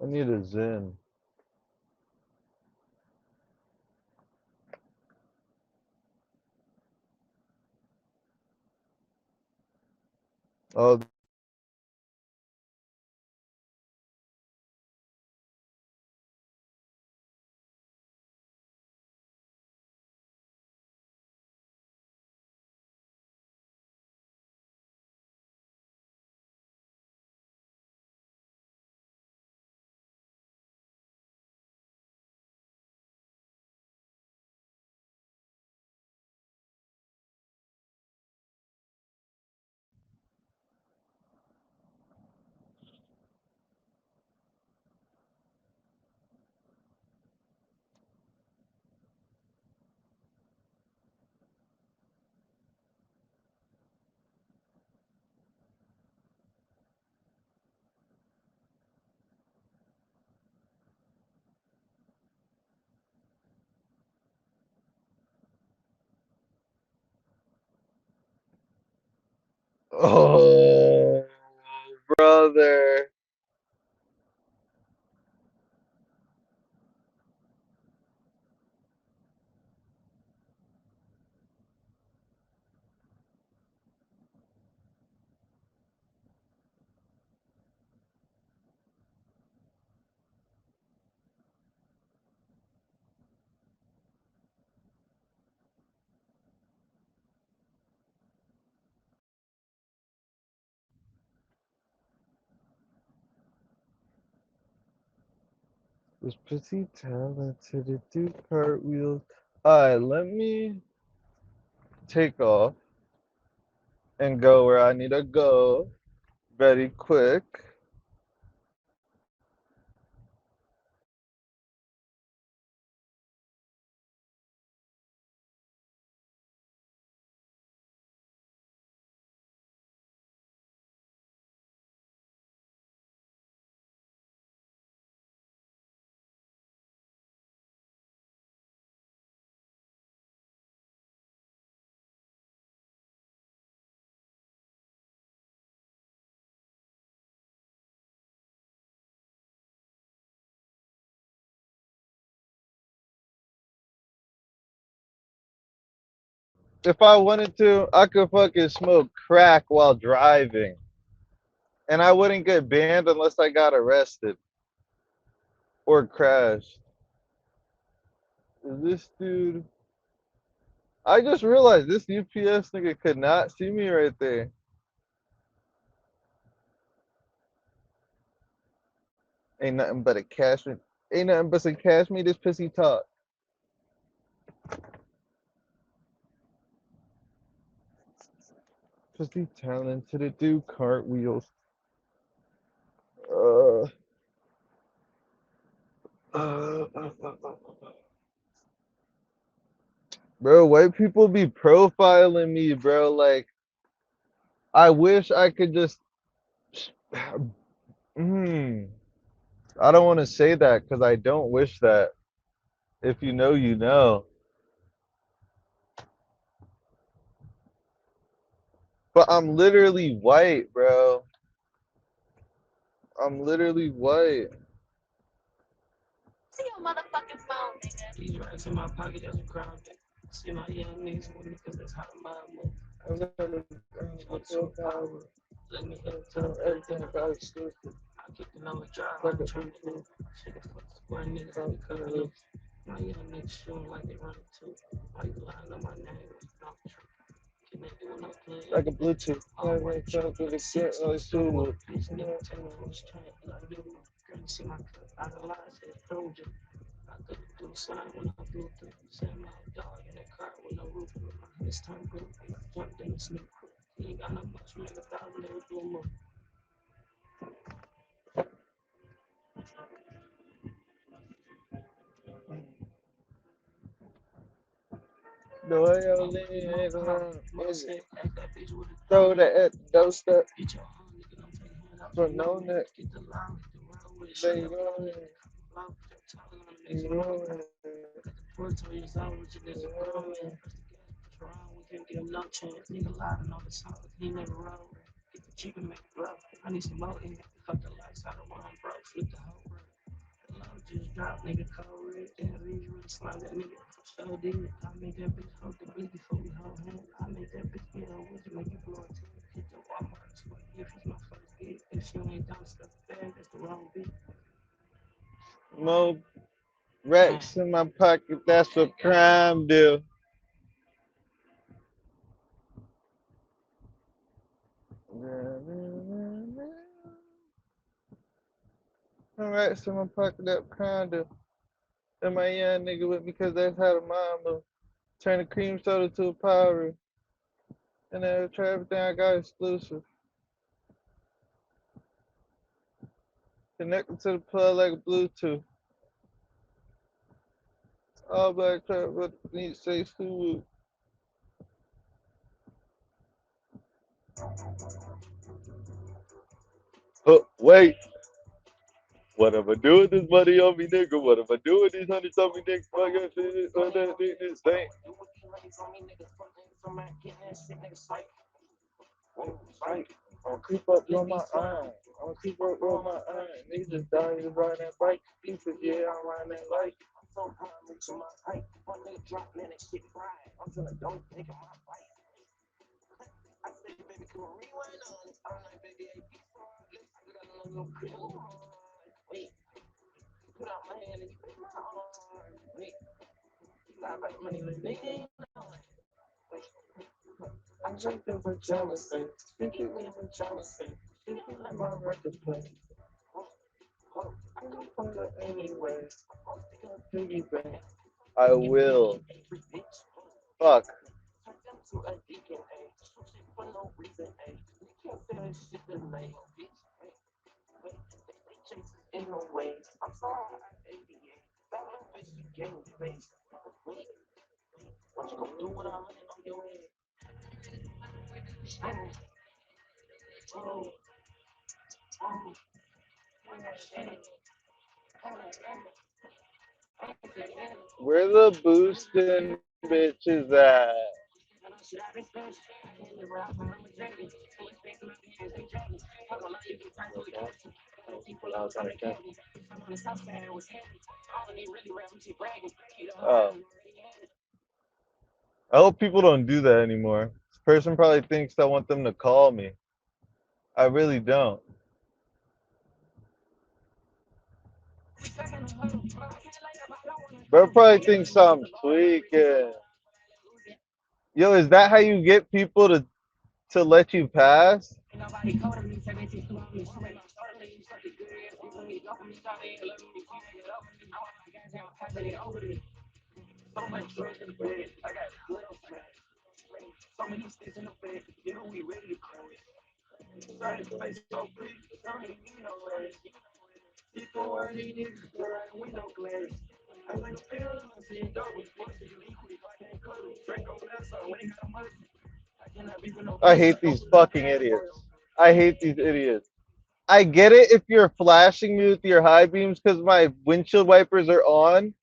I need a Zen. Oh, oh, brother. This pussy talented to do cartwheels. Alright, let me take off and go where I need to go very quick. If I wanted to, I could fucking smoke crack while driving. And I wouldn't get banned unless I got arrested or crashed. Is this dude? I just realized this UPS nigga could not see me right there. Ain't nothing but a cash me. Ain't nothing but some cash me this pussy talk. Pussy talented to do cartwheels. Uh, uh, uh, uh, uh. Bro, white people be profiling me, bro. Like, I wish I could just. I don't want to say that because I don't wish that. If you know, you know. But I'm literally white, bro. I'm literally white. See your motherfucking phone, nigga. These racks in my pocket, that's grounded. See my young niggas with me, cause that's how my move. I'm gonna feel power. Let me tell everything about it, stupid. I keep the number drive, like a true fool. Shit, the fuck is boy niggas, I be cutting loose. My young niggas shooting like they running too. Why you lying on my name? It's not true. Like a Bluetooth. Like trying to get like school. The way your legs around, throw that at the doorstep. For no net, they going. More racks in my pocket, that's what crime do. More racks in my pocket, that crime do. And my young nigga with me because that's how the mama turn the cream soda to a powder. And then try everything I got exclusive. Connected to the plug like a Bluetooth. All black trap, but need to say school. Oh, wait. What am I doing this money on me, nigga? What am I doing these hundreds on me, nigga? Fuck that shit, fuck that shit, this thing. I'll creep up on my iron. I'll creep up on my iron. Niggas just dying to ride that bike. Pieces, yeah, I'm riding that bike. I'm drinking for jealousy. Speaking for jealousy. Speaking like my record play. Anyway, piggyback. I will. Fuck. Where the boosting bitches at? Oh. I hope people don't do that anymore. This person probably thinks I want them to call me. I really don't. Bro probably thinks I'm tweaking. Yo, is that how you get people to let you pass? I hate these fucking idiots. I hate these idiots. I get it if you're flashing me with your high beams because my windshield wipers are on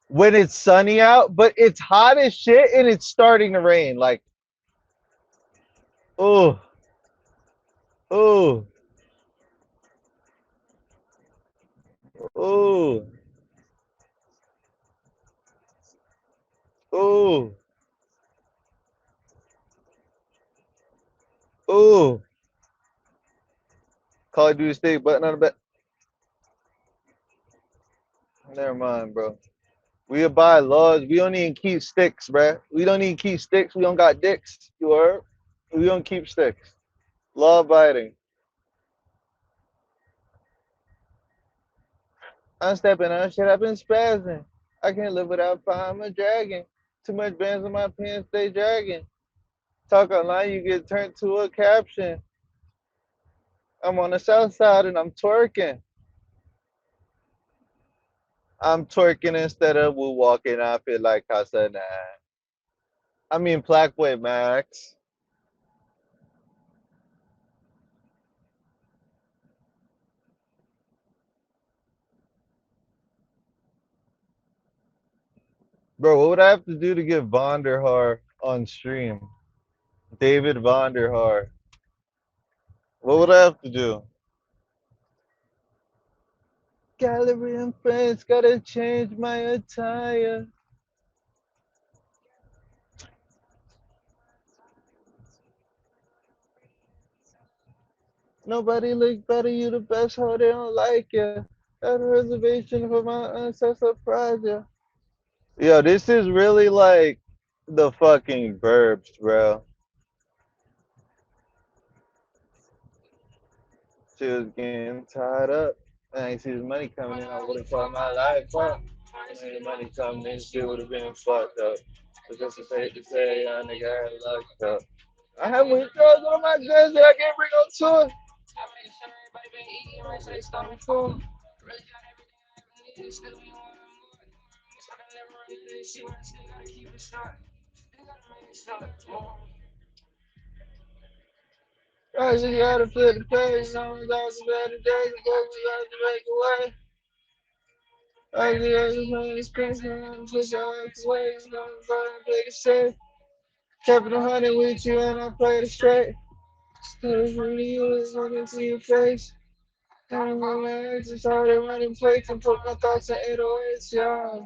when it's sunny out, but it's hot as shit and it's starting to rain. Like, oh, oh, oh, oh, oh. Call of Duty State button on the back. Never mind, bro. We abide laws. We don't even keep sticks, bruh. We don't even keep sticks. We don't got dicks. You heard? We don't keep sticks. Law abiding. I'm stepping on shit. I've been spazzing. I can't live without fire. I'm a dragon. Too much bands on my pants. They dragging. Talk online, you get turned to a caption. I'm on the south side and I'm twerking. I'm twerking instead of woo walking. I feel like I said nah. I mean, Blackway Max. Bro, what would I have to do to get Vonderhaar on stream? David Vonderhaar. What would I have to do? Gallery and friends, gotta change my attire. Nobody looks better, you the best, how they don't like you. Got a reservation for my ancestor project. Yo, this is really like the fucking verbs, bro. She was getting tied up. And I see the money coming in, I would've called my life up. When the money coming in, shit would've been fucked up. But just to say, young nigga had lucked up. I have withdrawals on my guns that I can't bring on tour. I just gotta flip the page, no one's out the better days, the boys out to make away. I just gotta play this crazy, I'm push your ass away, I'm gonna go and play the safe. Kept it 100 with you and I played it straight. Still for you, it's looking to your face. I'm on my legs, it's already running plates and put my thoughts in 808s, yeah.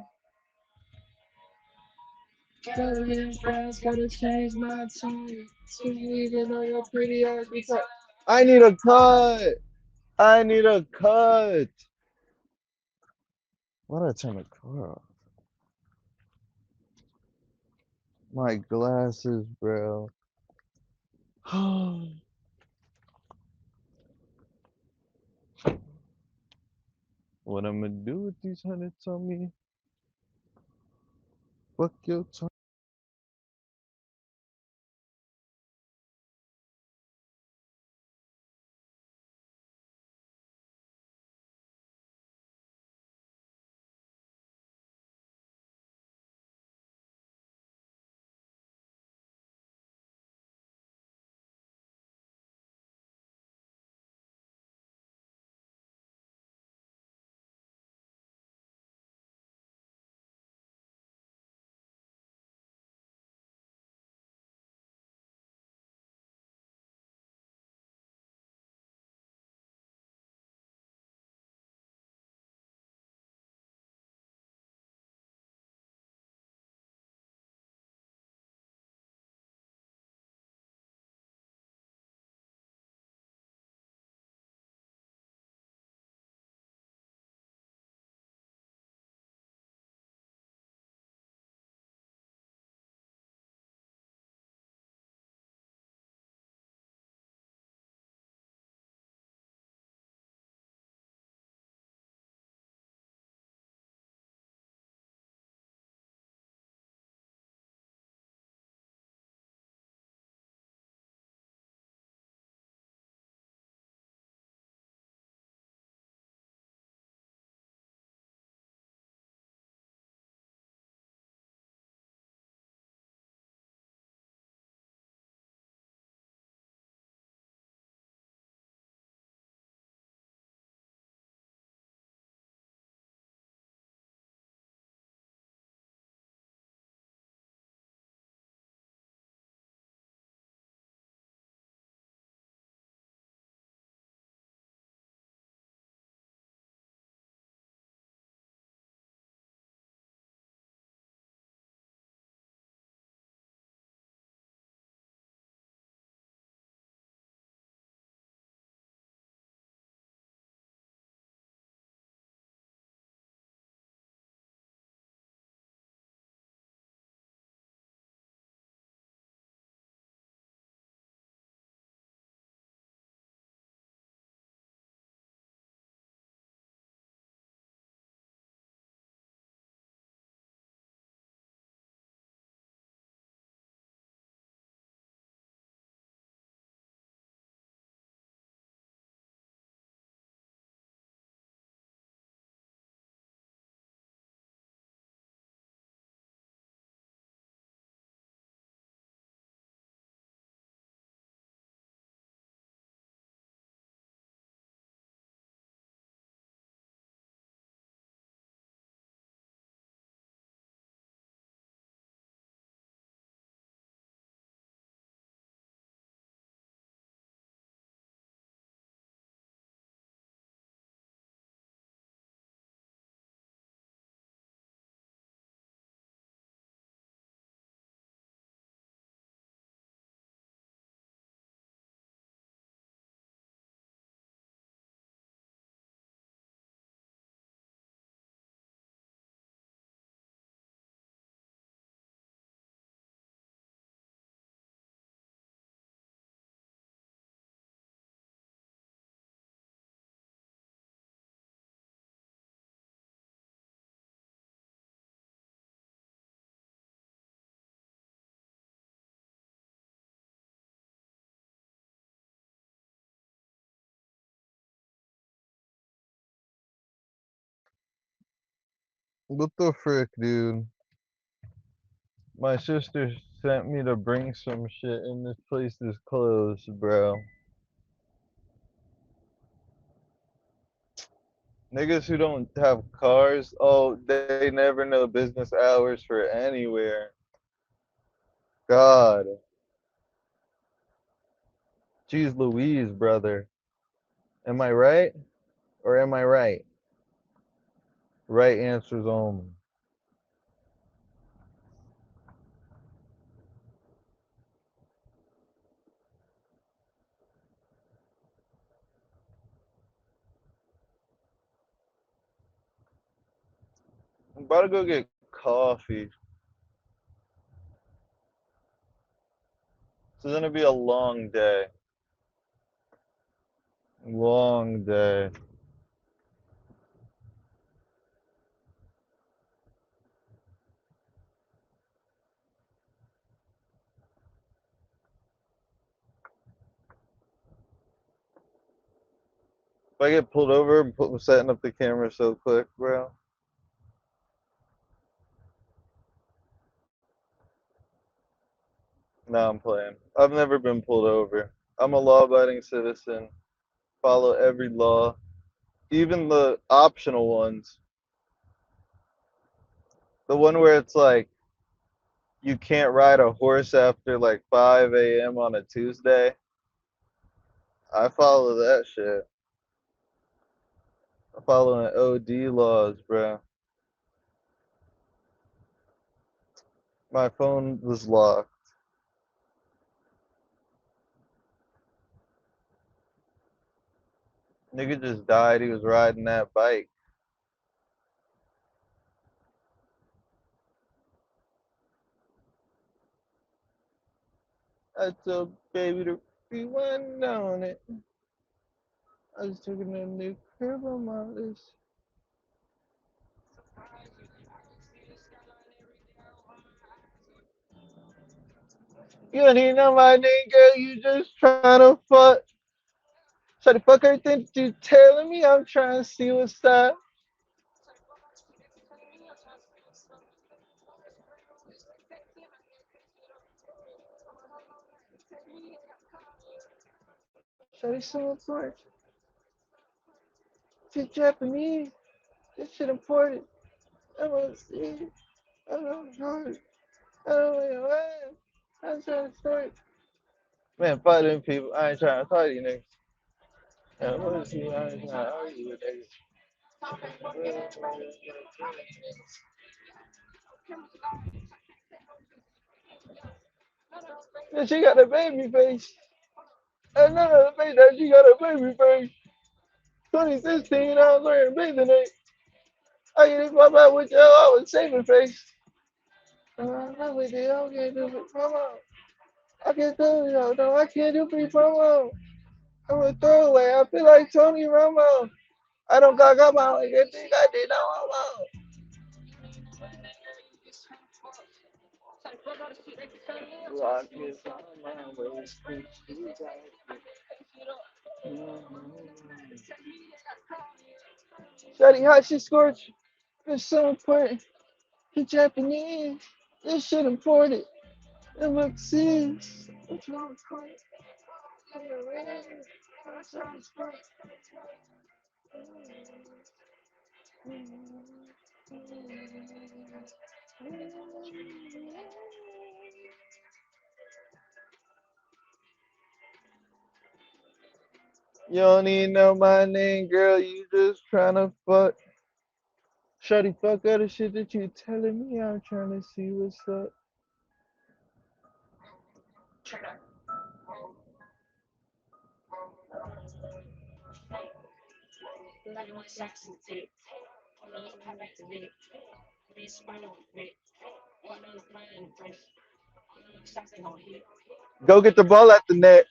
Gotta get friends, gotta change my tune. So you even know your pretty ass because I need a cut. I need a cut. Why did I turn the car off? My glasses, bro. What I'm gonna do with these hundreds on me? Fuck your time. What the frick, dude? My sister sent me to bring some shit and this place is closed, bro. Niggas who don't have cars, oh, they never know business hours for anywhere. God. Jeez Louise, brother. Am I right? Or am I right? Right answers only. I'm about to go get coffee. It's gonna be a long day. Long day. If I get pulled over, I'm setting up the camera so quick, bro. Nah, I'm playing. I've never been pulled over. I'm a law-abiding citizen. Follow every law, even the optional ones. The one where it's like you can't ride a horse after like 5 a.m. on a Tuesday. I follow that shit. I'm following OD laws, bro. My phone was locked. Nigga just died. He was riding that bike. I told baby to rewind on it. I was taking a new curb on my list. You don't even know my name, girl. You just trying to fuck. So the fuck everything you telling me. I'm trying to see what's up. Shawty so important. She's Japanese. This shit important. I want to see. I don't know. I don't know. I'm trying to start. Man, fuck them people. I ain't trying to talk to you niggas. Yeah, what is he? I ain't trying to argue with niggas. And she got a baby face. I know the face that she got a baby face. 2016, I was wearing bathing ape. I get it pop out with you, I was saving face. I'm not with you, I can't do free promo. I can't do it, no, I can't do free promo. I'm a throwaway, I feel like Tony Romo. I don't got my like I think I did no homo. Rock is on my waist, Shawty hot, she scorch. It's so important. The Japanese. This shit important. It looks serious. What's wrong with it? You don't even know my name, girl. You just trying to fuck. Shawty, fuck other shit that you telling me. I'm trying to see what's up. Go get the ball at the net.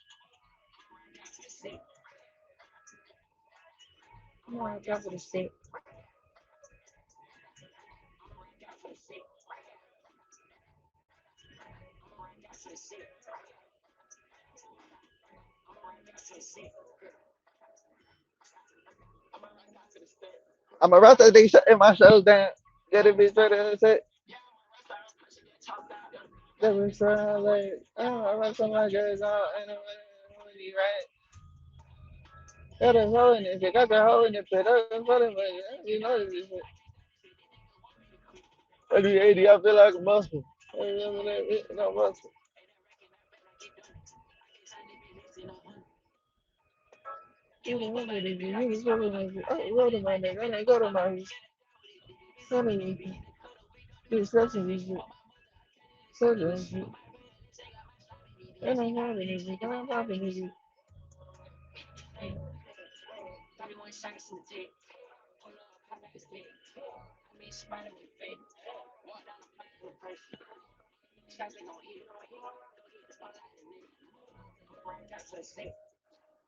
I'm about to they shutting my shows down. Get it, bitch, better say. That was so like, oh, I want some of my girls out and I'm really right. Got a hole in it, got the hole in it, but I'm falling, but you know this is it. 80, I feel like a muscle. No muscle. You can win it if you niggas go to my nigga, I go to my son of you. You're such a music. So good. And I'm having music, and I'm having music.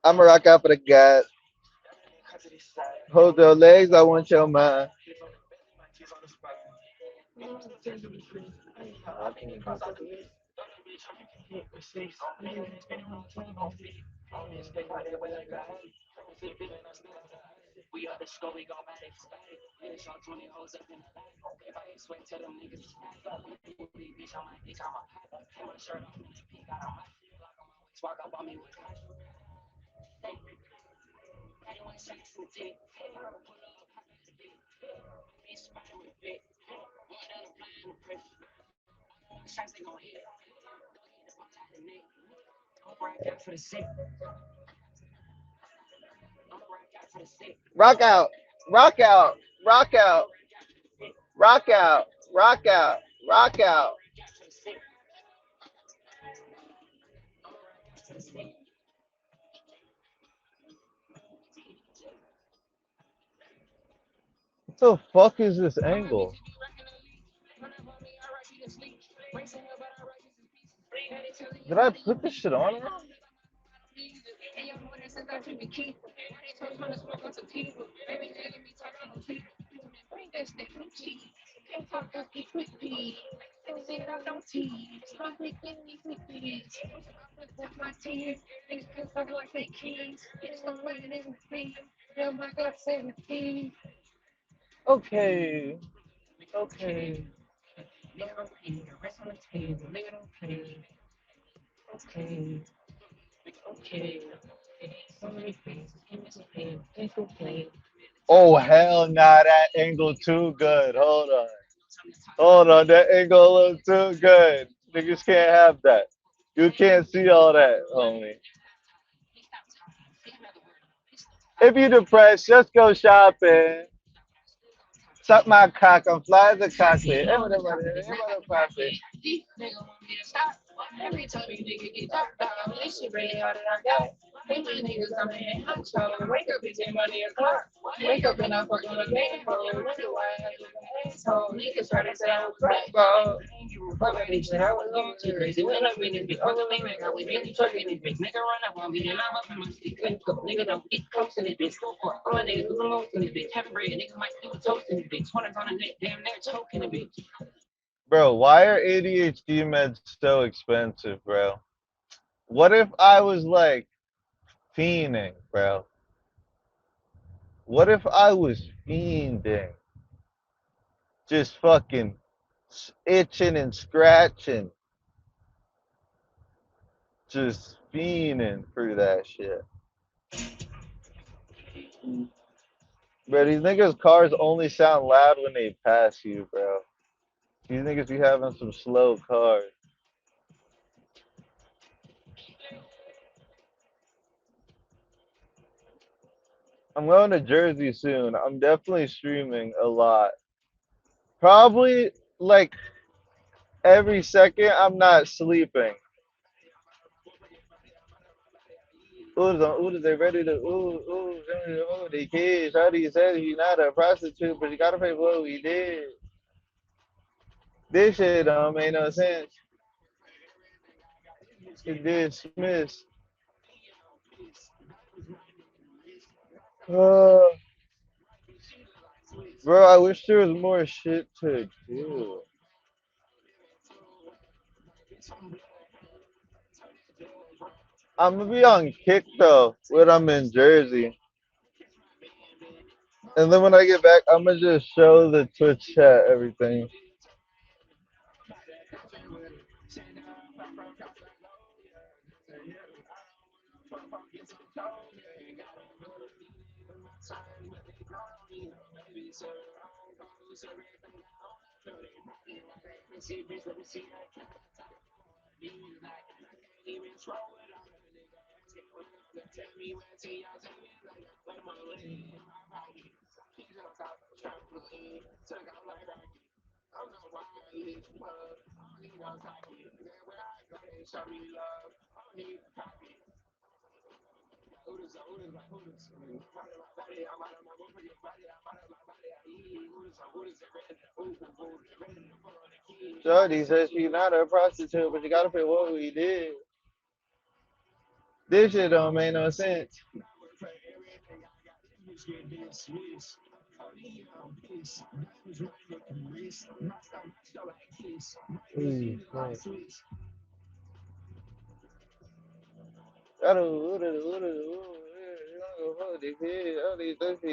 I'ma rock out for the guy. Hold your legs, I want your mind. Rock out, rock out, rock out, rock out, rock out, rock out. What the fuck is this angle? Did I put this shit on? Okay, okay. Oh hell nah, that angle too good. Hold on. Hold on, that angle look too good. Niggas can't have that. You can't see all that, homie. If you depressed, just go shopping. Suck my cock, I'm fly as a cockpit. Bro, why are ADHD meds so expensive, bro? What if I was like fiending, bro? What if I was fiending? Just fucking itching and scratching. Just fiending for that shit. Bro, these niggas' cars only sound loud when they pass you, bro. These niggas be having some slow cars. I'm going to Jersey soon. I'm definitely streaming a lot. Probably like every second I'm not sleeping. Ooh, they ready to ooh, the kids. How do you say he's not a prostitute, but you gotta pay for what we did. This shit don't make no sense. It dismissed. Uh, bro, I wish there was more shit to do. I'm gonna be on Kick though when I'm in Jersey. And then when I get back, I'm gonna just show the Twitch chat everything. Shorty says she's not a prostitute, but you gotta pay what we did. This shit don't make no sense. She's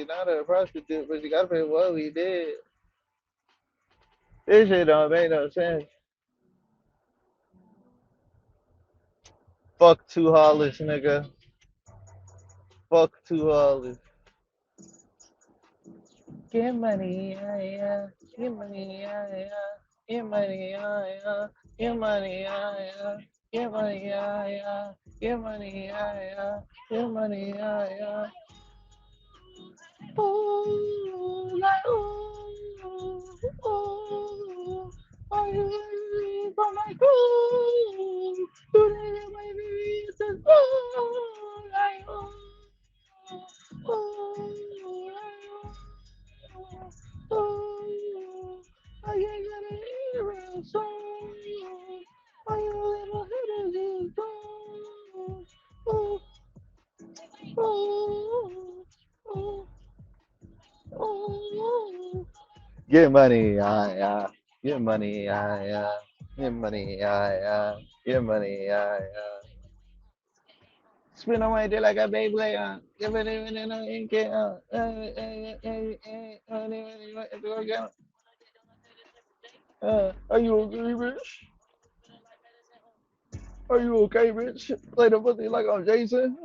not a prostitute, but you gotta pay what we did. This shit don't make no sense. Fuck two hollers, nigga. Fuck two hollers. Get money, yeah, yeah. Get money, yeah, yeah. Get money, yeah, yeah. Get money, yeah, yeah. Get money, yeah, yeah. Get money, yeah, yeah. Get money, yeah, yeah. Ooh, like ooh, ooh. Are you ready for my groove? Today, my baby, it's a ooh, like ooh, ooh, like ooh, ooh. I ain't gonna hear a song. Are you little hitters is gone? Ooh, ooh, ooh. Ooh. Get money, yeah, yeah. Get money, yeah, yeah. Get money, yeah, yeah. Get money, yeah, yeah. Spin on my day like a Beyblade. Give it even in a ink. Are you okay, bitch? Are you okay, bitch? Play the pussy like I'm Jason.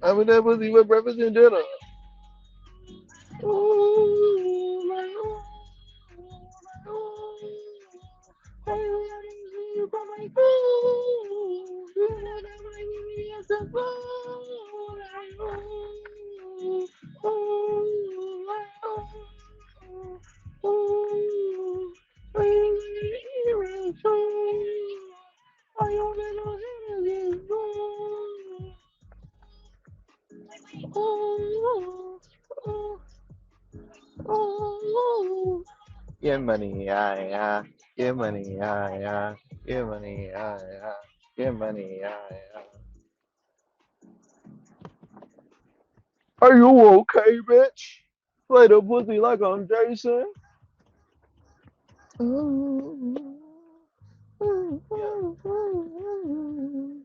I'm in that pussy with breakfast and dinner. Ooh, like, ooh, like, ooh. Hey, you got my food. You know that my baby is a fool. Like, ooh, ooh, like, ooh, ooh. Are you gonna hear it too? Are you gonna hear it too? Ooh, ooh. Ooh. Get money, yeah, yeah. Get money, yeah, yeah. Get money, yeah, yeah. Get money, yeah, yeah. Are you okay, bitch? Play the pussy like I'm Jason. Ooh. Ooh, ooh, ooh, ooh.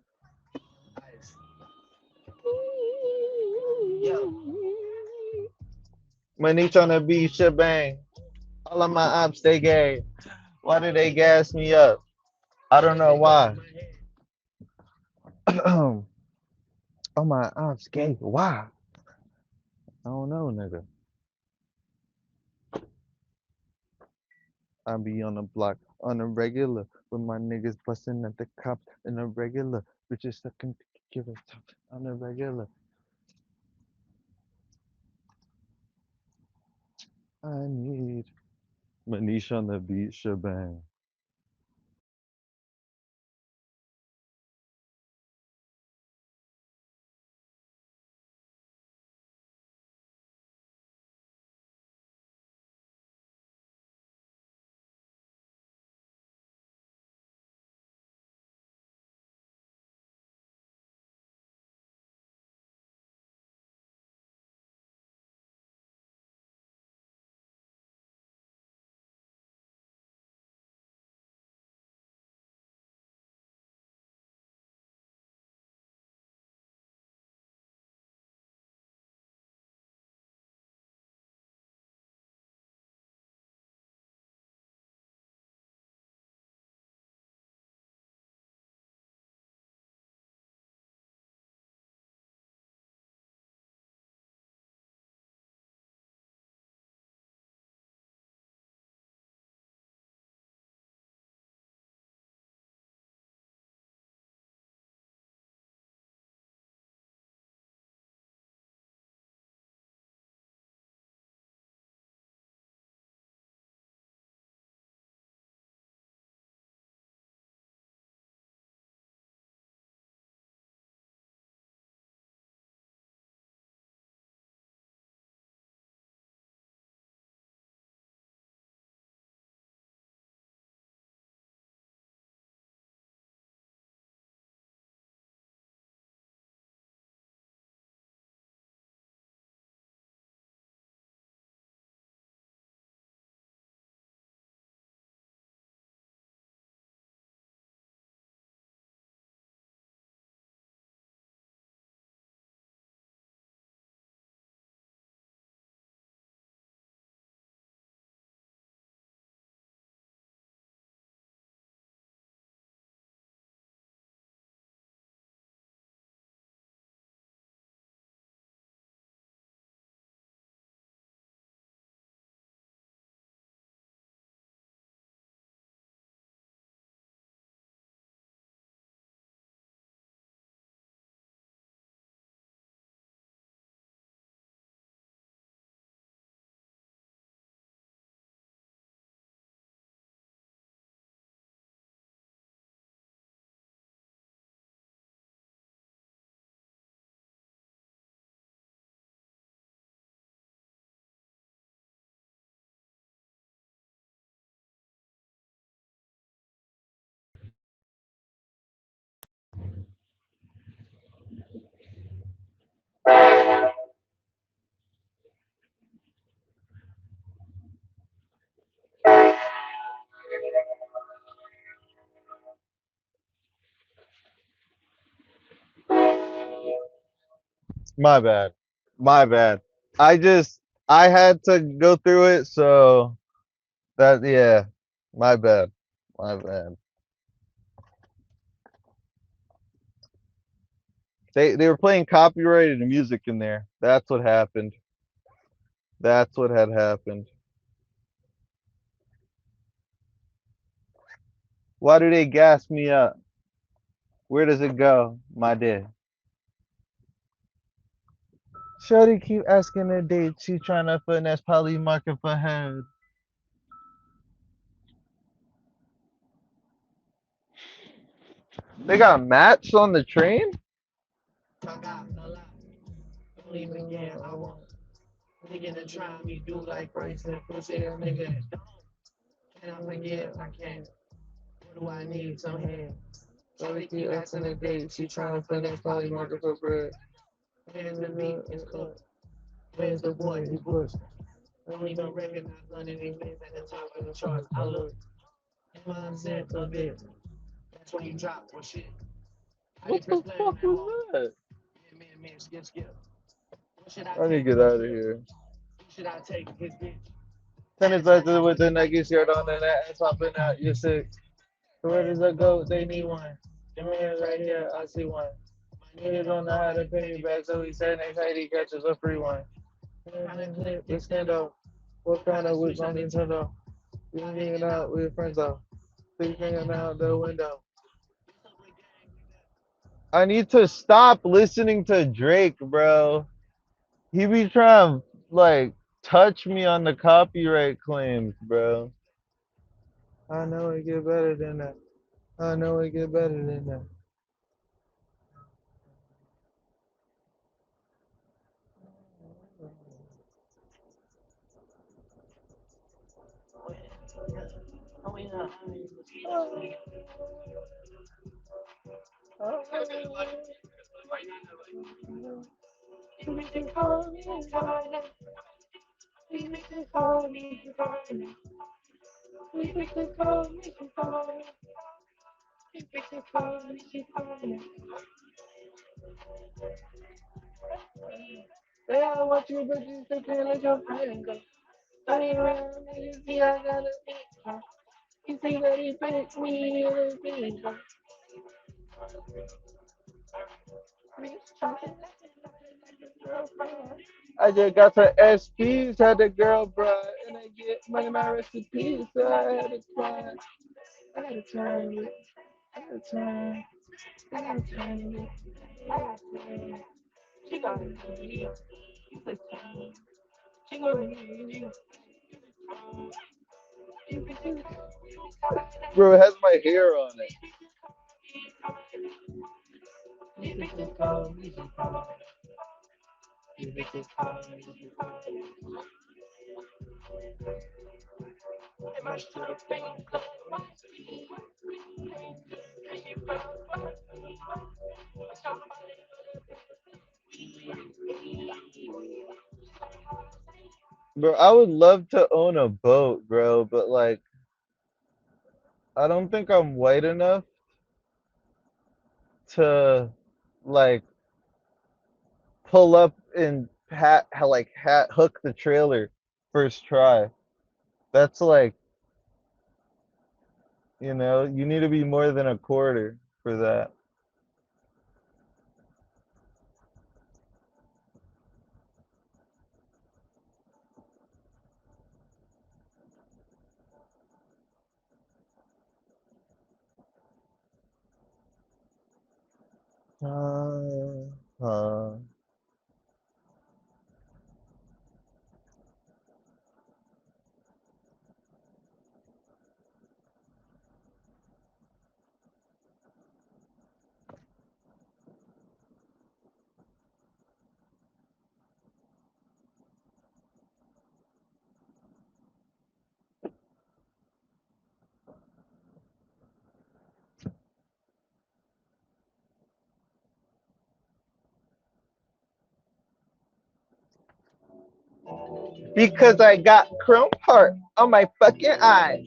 My niche on the beat, shebang. All of my ops, they gay. Why did they gas me up? I don't know why. Oh my ops gay. Why? I don't know, nigga. I be on the block on a regular with my niggas busting at the cops in a regular. Bitches sucking give us top on a regular. I need Manish on the beat, shebang. My bad. My bad. I had to go through it, so that yeah. My bad. My bad. They were playing copyrighted music in there. That's what happened. That's what had happened. Why do they gas me up? Where does it go, my dear? Shorty keep asking a date. She trying to finesse Polly market for her. They got mats on the train? I got a lot. Don't even care. I want. Nigga to try me, do like Christ and pussy a nigga. Can I forget? I can't. What do I need? Some hands. Shorty keep asking a date. She trying to finesse Polly market for bread. Hands the meat is cooked. Where's the boy? He pushed. Don't even recognize none of these things at the top of the charts. I look. Mindset of it. That's when you drop or shit. What the fuck was that? Man, skip. What should I I need to take? get out of here. Who should I take? His bitch. Tennis leather with the Nike shirt on and that ass popping out. You're sick. Where does it go? They need one. The man's right here. I see one. My nigga don't know how to pay me back, so he said next time he catches a free one. Nintendo. What kind of whip on Nintendo? We hanging out with friends though. Please hanging out the window. I need to stop listening to Drake, bro. He be trying to like touch me on the copyright claims, bro. I know it get better than that. I know it get better than that. Yeah, I want you, but you still can't let your friend go. Don't even you see I got a thing. You see that he picked me and a thing. I just got some SPs, had the girl bride, and I get money my recipes, so I had to cry. I had to turn it. I had to turn. I had to turn it. I had to turn it. She got to turn it. She got to turn it. Bro, it has my hair on it. Bro, I would love to own a boat, bro, but like, I don't think I'm white enough to like pull up and hook the trailer first try. That's like, you need to be more than a quarter for that. Uh, because I got chrome heart on my fucking eye.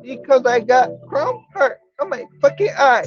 Because I got chrome heart on on my fucking eye.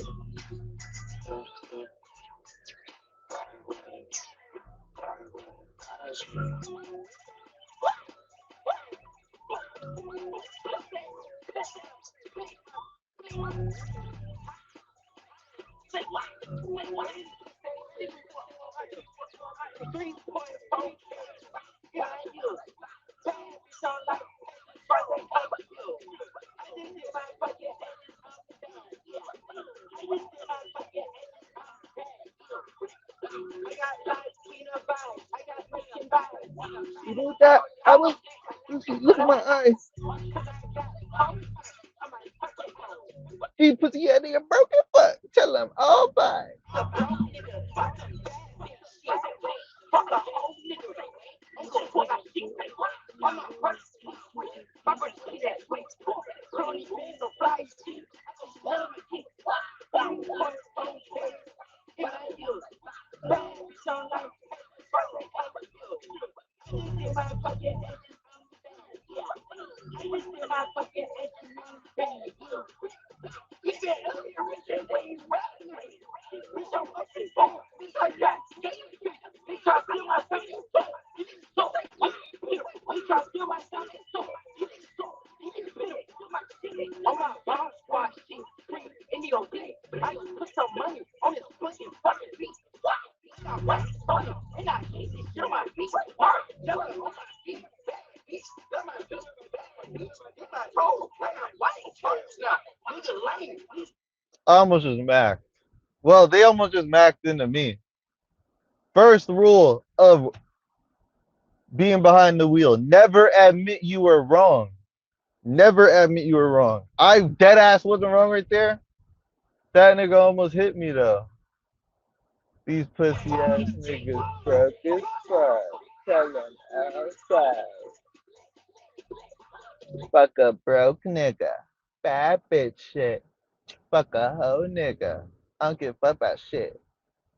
You know that? I was. Look at my eyes. He pussy had a broken foot. Tell him all bye. I almost just maxed. Well, they almost just maxed into me. First rule of being behind the wheel: never admit you were wrong. Never admit you were wrong. I dead ass wasn't wrong right there. That nigga almost hit me though. These pussy ass niggas broke his fuck. Tell them outside. Fuck a broke nigga. Bad bitch shit. Fuck a hoe nigga. I don't give a fuck about shit.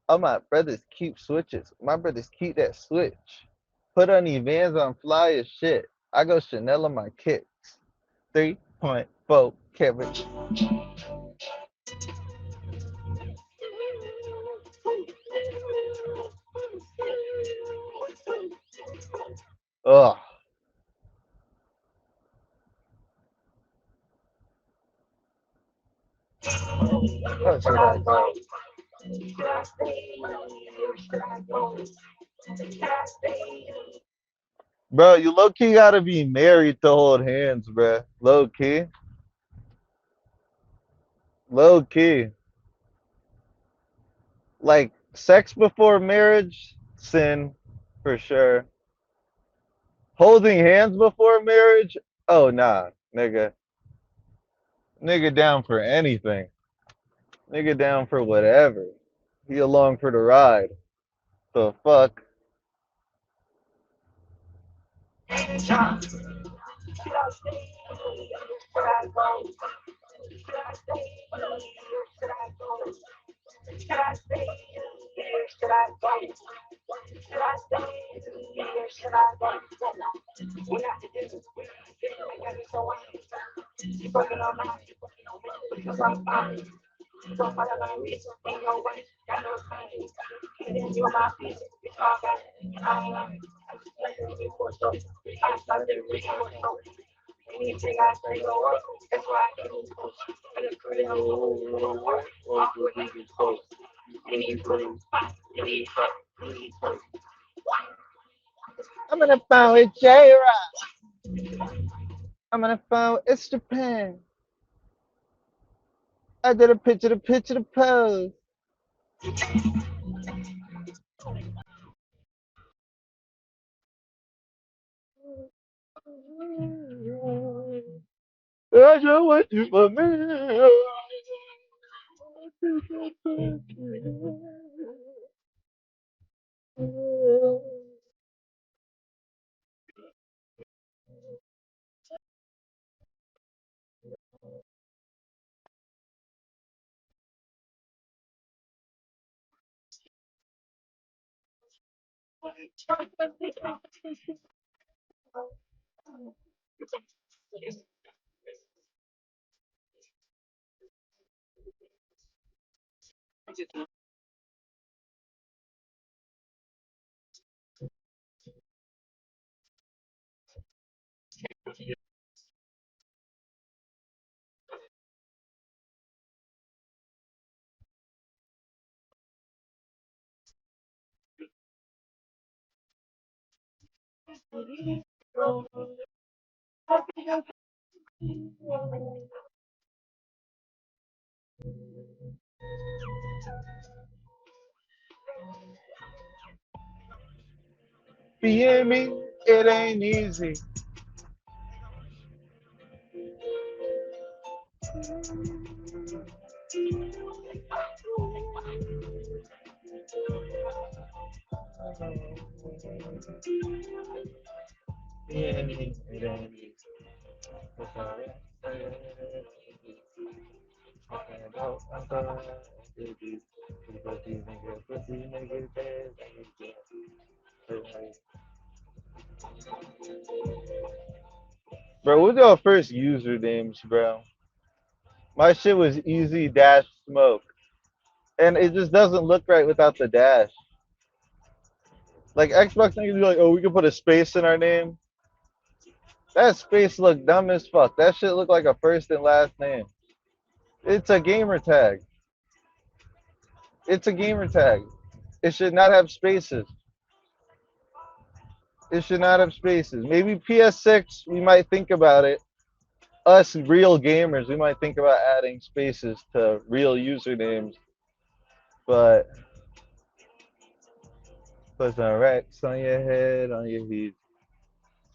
All my brothers keep switches. My brothers keep that switch. Put on these Vans on fly as shit. I go Chanel on my kicks. 3.4 carat. Ugh. Oh, shit, I go. Bro, you low key gotta be married to hold hands, bro. Low key. Low key. Like, sex before marriage, sin, for sure. Holding hands before marriage, oh, nah, nigga. Nigga down for anything. Nigga down for whatever. He along for the ride. The fuck? I'm gonna phone with J-Rock. I'm gonna phone with It's Japan. I did a picture the pose. I just want you for me. Being me, it ain't easy. Being me, it ain't easy. Bro, what's your first usernames, bro? My shit was easy dash smoke. And it just doesn't look right without the dash. Like Xbox niggas be like, oh, we can put a space in our name. That space look dumb as fuck. That shit look like a first and last name. It's a gamer tag. It's a gamer tag. It should not have spaces. It should not have spaces. Maybe PS6, we might think about it. Us real gamers, we might think about adding spaces to real usernames. But put some racks on your head, on your heat.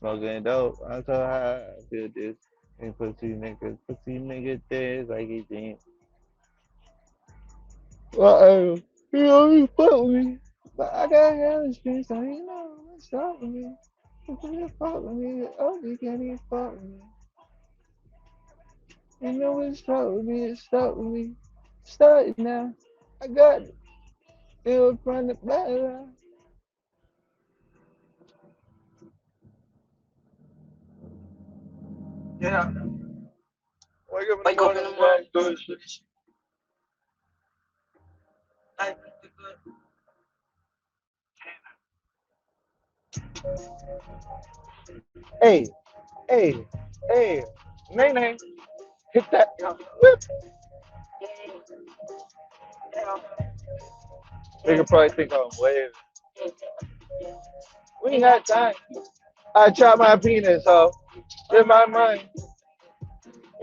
Smoking dope, I'm so high, I feel this. And pussy nigga this, like he think. Uh-oh, you always fuck with me. But I got hella streets, so you know what's up with me. If you fuck with me, oh, you can't even fuck with me. You know what's up with me, it's stuck with me. Start it now. I got it. Still from the better. Yeah. Wake up in the morning, man, good shit. Hey, hey, hey, nay, nay, hit that. Whip. Nigga probably think I'm waving. We ain't got time. I chop my penis off in my mind.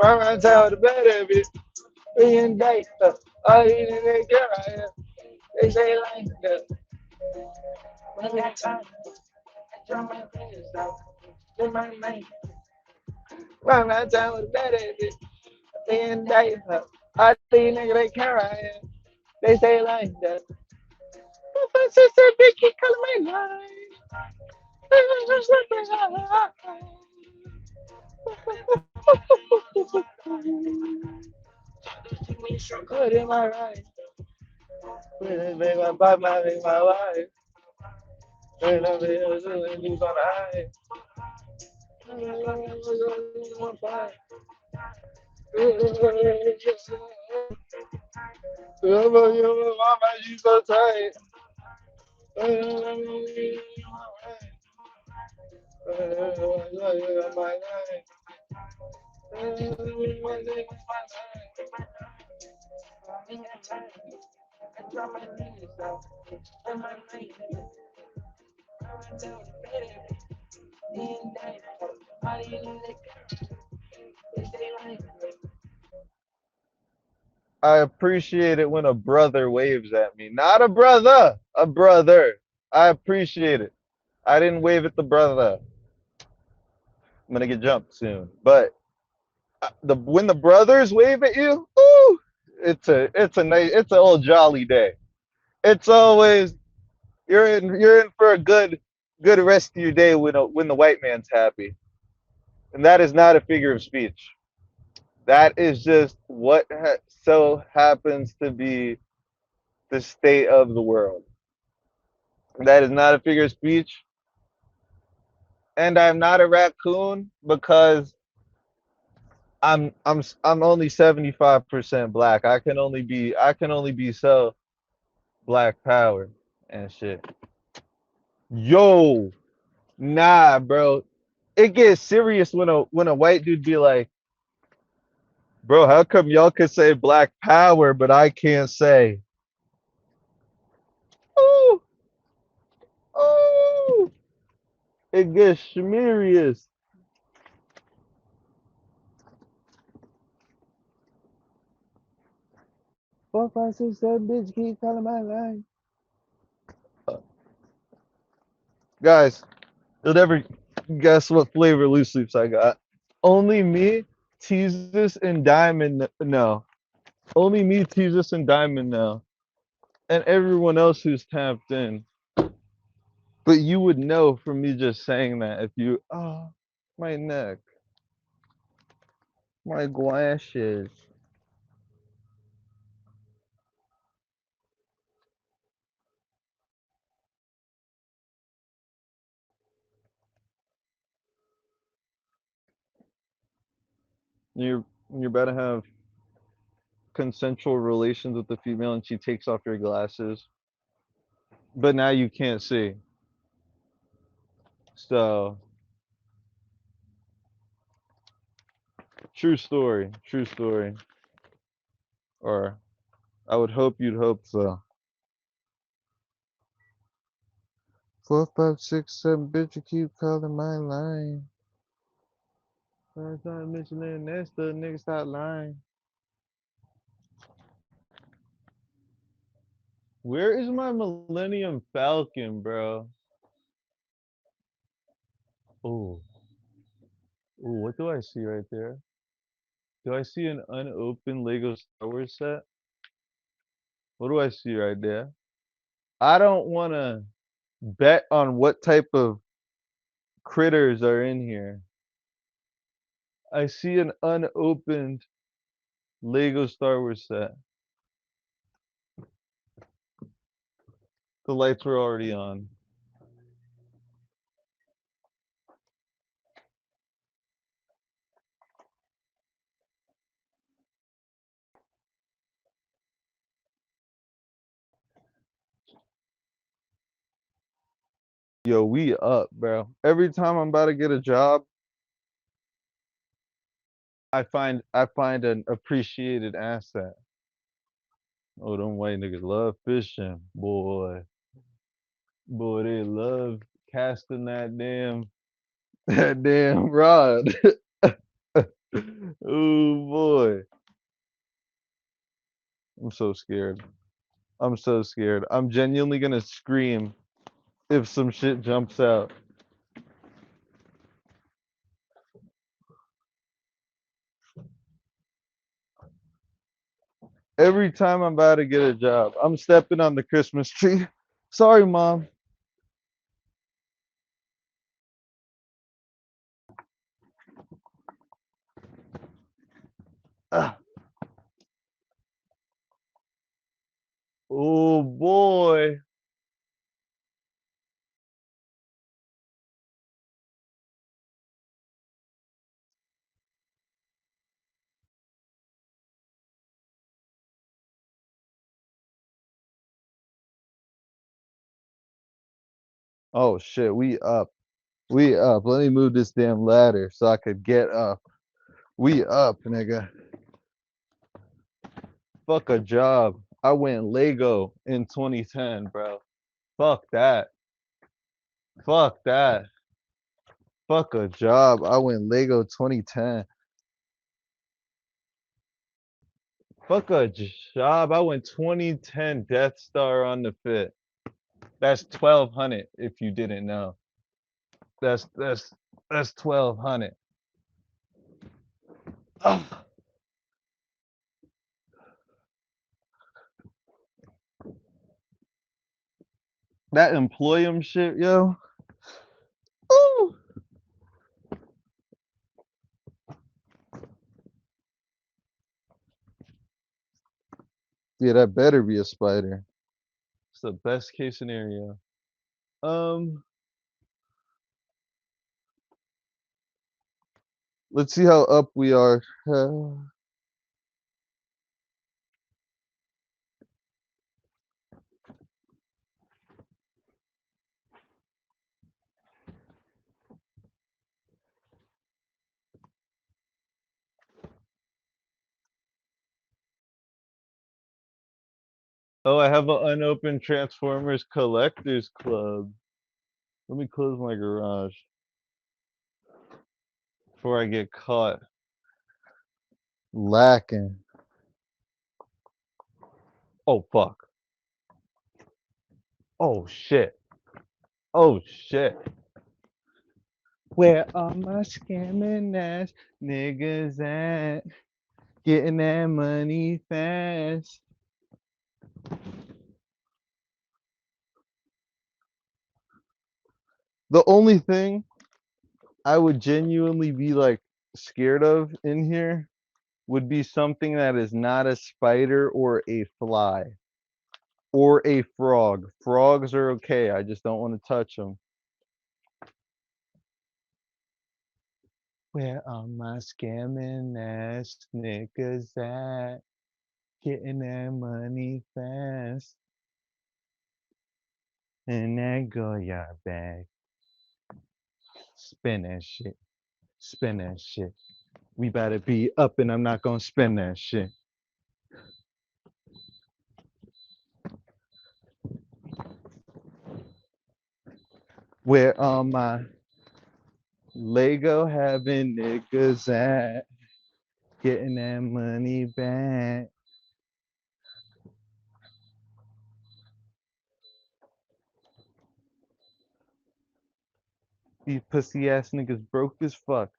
Run around town the better of it. We in date. All these niggas get right here. They say like that. We ain't got time. I chop my penis off in my mind. Run around town with the better of it. We in date. All these niggas they care right here. They say like that. My sister Vicky calling my line. Good in my right. Make my body, make my life. And I'm here doing things on the high. Mama, you so tight. I appreciate it when a brother waves at me. Not a brother, a brother. I appreciate it. I didn't wave at the brother. I'm gonna get jumped soon. But when the brothers wave at you, ooh, it's a nice, it's an old jolly day. It's always you're in for a good rest of your day when the white man's happy, and that is not a figure of speech. That is just what so happens to be the state of the world. That is not a figure of speech, and I'm not a raccoon because I'm only 75% black. I can only be so Black Power and shit. Yo, nah, bro. It gets serious when a white dude be like, bro, how come y'all could say Black Power, but I can't say? Oh, oh, it gets schmirious. 4, 5, 6, 7, bitch, keep calling my line. Guys, you'll never guess what flavor loose loops I got. Only me, Teasus, and Diamond know. Only me, Teasus, and Diamond know. And everyone else who's tapped in. But you would know from me just saying that if you, oh, my neck, my glasses. You're about to have consensual relations with the female and she takes off your glasses. But now you can't see. So, true story, true story. Or I would hope you'd hope so. 4, 5, 6, 7, bitch, you keep calling my line. First time mentioning that stuff, nigga, stop lying. Where is my Millennium Falcon, bro? Oh, oh, what do I see right there? Do I see an unopened Lego Star Wars set? What do I see right there? I don't want to bet on what type of critters are in here. I see an unopened Lego Star Wars set. The lights were already on. Yo, we up, bro. Every time I'm about to get a job, I find an appreciated asset. Oh, them white niggas love fishing, boy. Boy, they love casting that damn rod. Oh boy. I'm so scared. I'm so scared. I'm genuinely gonna scream if some shit jumps out. Every time I'm about to get a job, I'm stepping on the Christmas tree. Sorry, mom. Ah. Oh boy. Oh shit, we up. We up. Let me move this damn ladder so I could get up. We up, nigga. Fuck a job. I went Lego in 2010, bro. Fuck that. Fuck that. Fuck a job. I went Lego 2010. Fuck a job. I went 2010 Death Star on the fit. That's 1200 if you didn't know. That's 1200. Oh, that employum shit, yo. Ooh. Yeah, that better be a spider. It's the best case scenario. Let's see how up we are. Oh, I have an unopened Transformers Collectors Club. Let me close my garage before I get caught lacking. Oh, fuck. Oh, shit. Oh, shit. Where are my scamming ass niggas at? Getting that money fast. The only thing I would genuinely be like scared of in here would be something that is not a spider or a fly or a frog. Frogs are okay. I just don't want to touch them. Where are my scamming ass niggas at? Getting that money fast. And that Goya bag. Spin that shit. Spin that shit. We better be up and I'm not gonna spin that shit. Where are my Lego having niggas at? Getting that money back. These pussy ass niggas broke as fuck.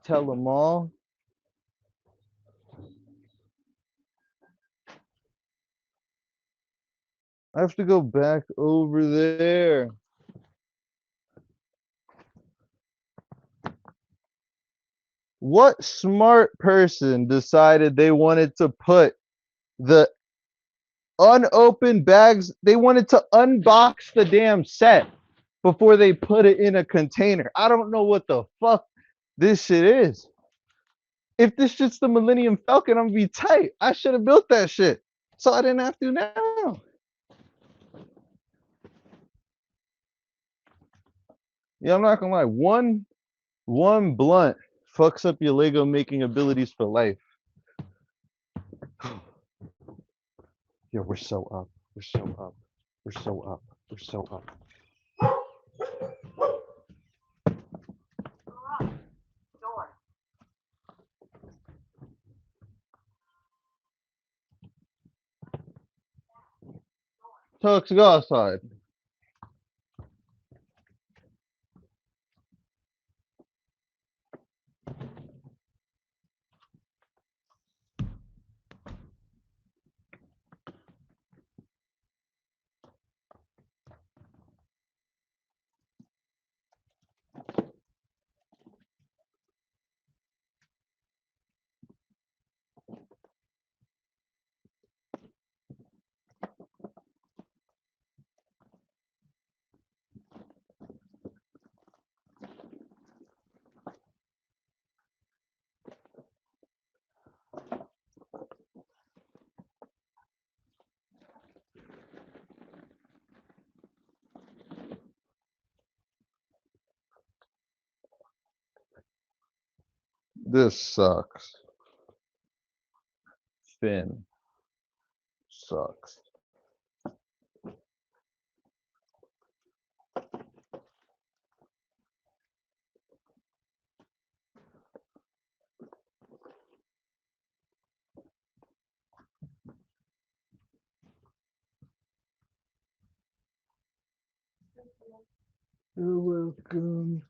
Tell them all. I have to go back over there. What smart person decided they wanted to put the unopened bags? They wanted to unbox the damn set before they put it in a container. I don't know what the fuck this shit is. If this shit's the Millennium Falcon, I'm gonna be tight. I should have built that shit. So I didn't have to now. Yeah, I'm not gonna lie. One blunt fucks up your Lego making abilities for life. Yo, we're so up. We're so up. We're so up. We're so up. Tux, go outside. This sucks. Finn sucks. You're welcome.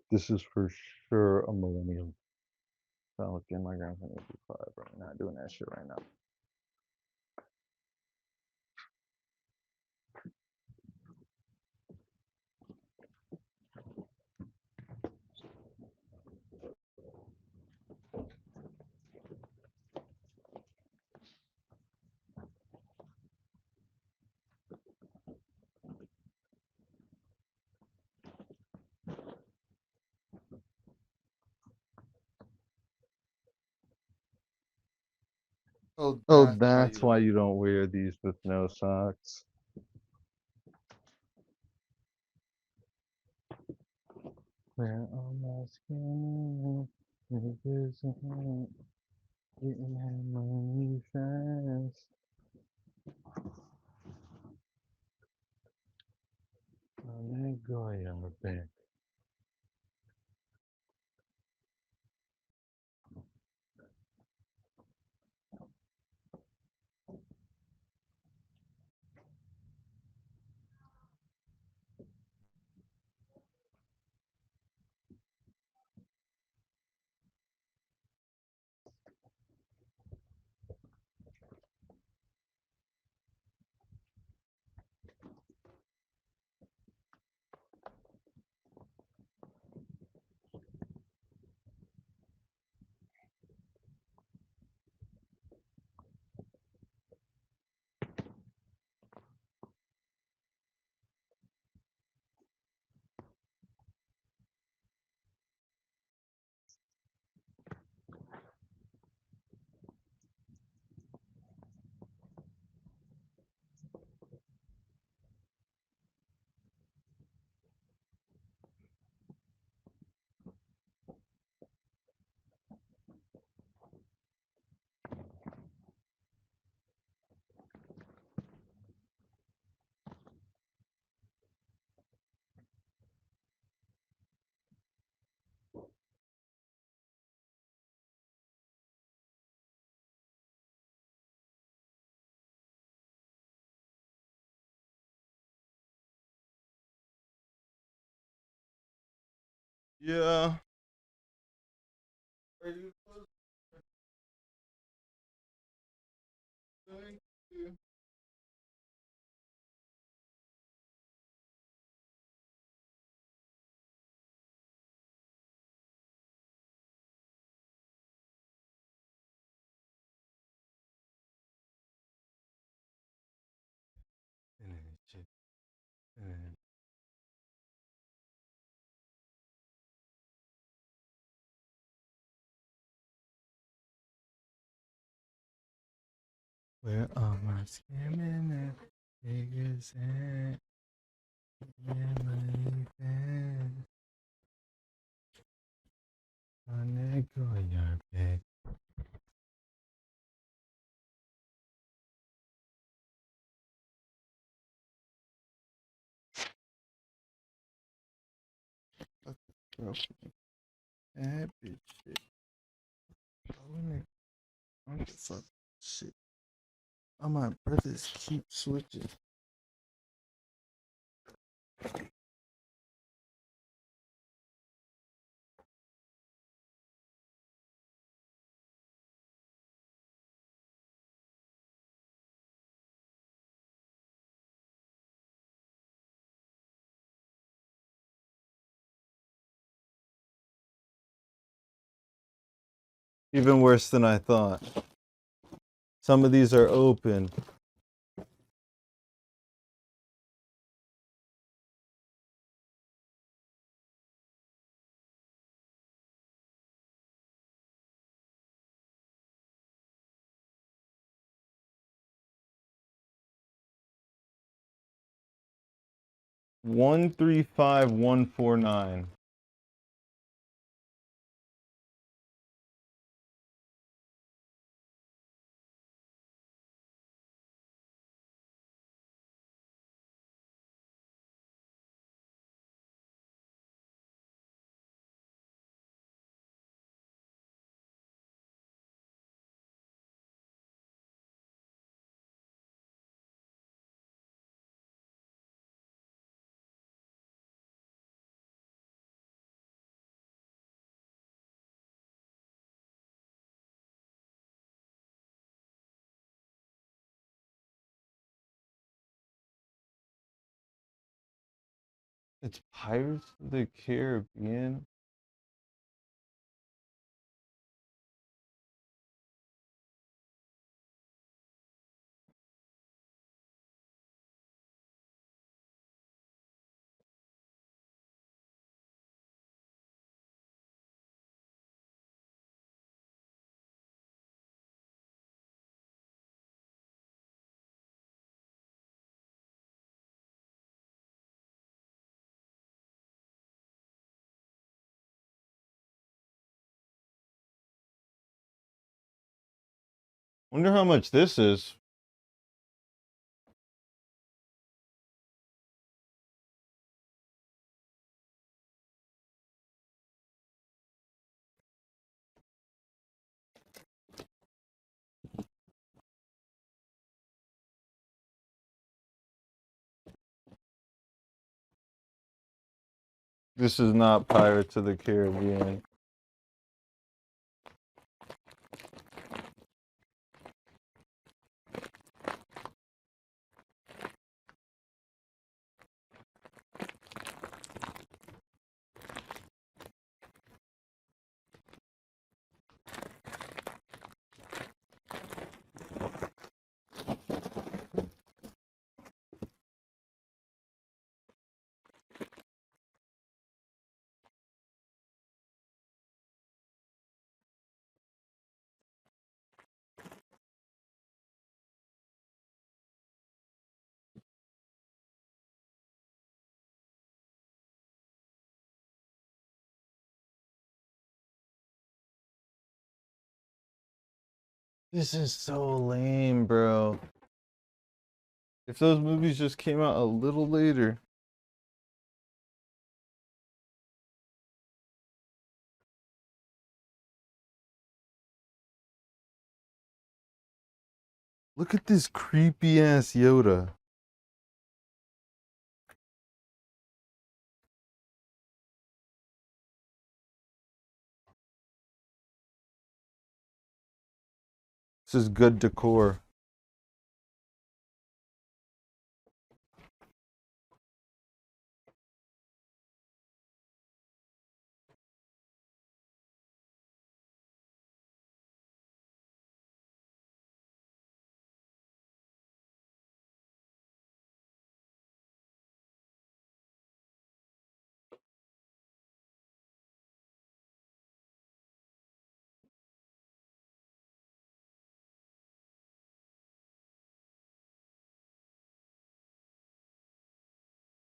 This is for sure a Millennium Falcon. My grandson is 5. We're not doing that shit right now. Oh, Oh, that's that's why you don't wear these with no socks. Where all my skin niggas ain't getting that money fast. Oh, that guy on the back. Yeah. Are you close? Thank you. Where all my scamming niggas at? Getting money fast. On that guy on back. Bro, that bitch shit. Oh, nigga. I'm the fuck shit. All my brothers keep switching. Even worse than I thought. Some of these are open. One 135 149. It's Pirates of the Caribbean. Wonder how much this is. This is not Pirates of the Caribbean. This is so lame, bro. If those movies just came out a little later. Look at this creepy ass Yoda. This is good decor.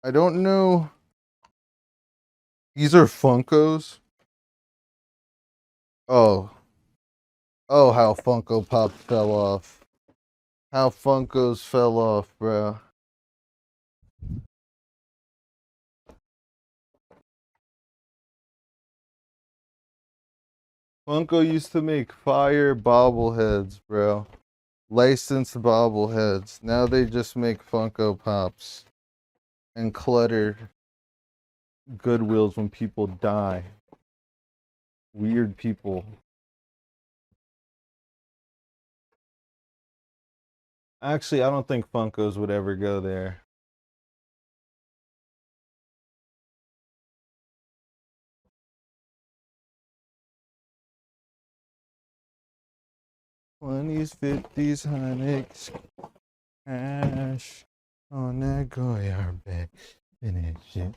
I don't know. These are Funkos. Oh. Oh, how Funko Pop fell off. How Funkos fell off, bro. Funko used to make fire bobbleheads, bro. Licensed bobbleheads. Now they just make Funko Pops and clutter Goodwills when people die. Weird people. Actually, I don't think Funkos would ever go there. '20s, '50s, Heineken, cash on that Goyard bag. Finish it.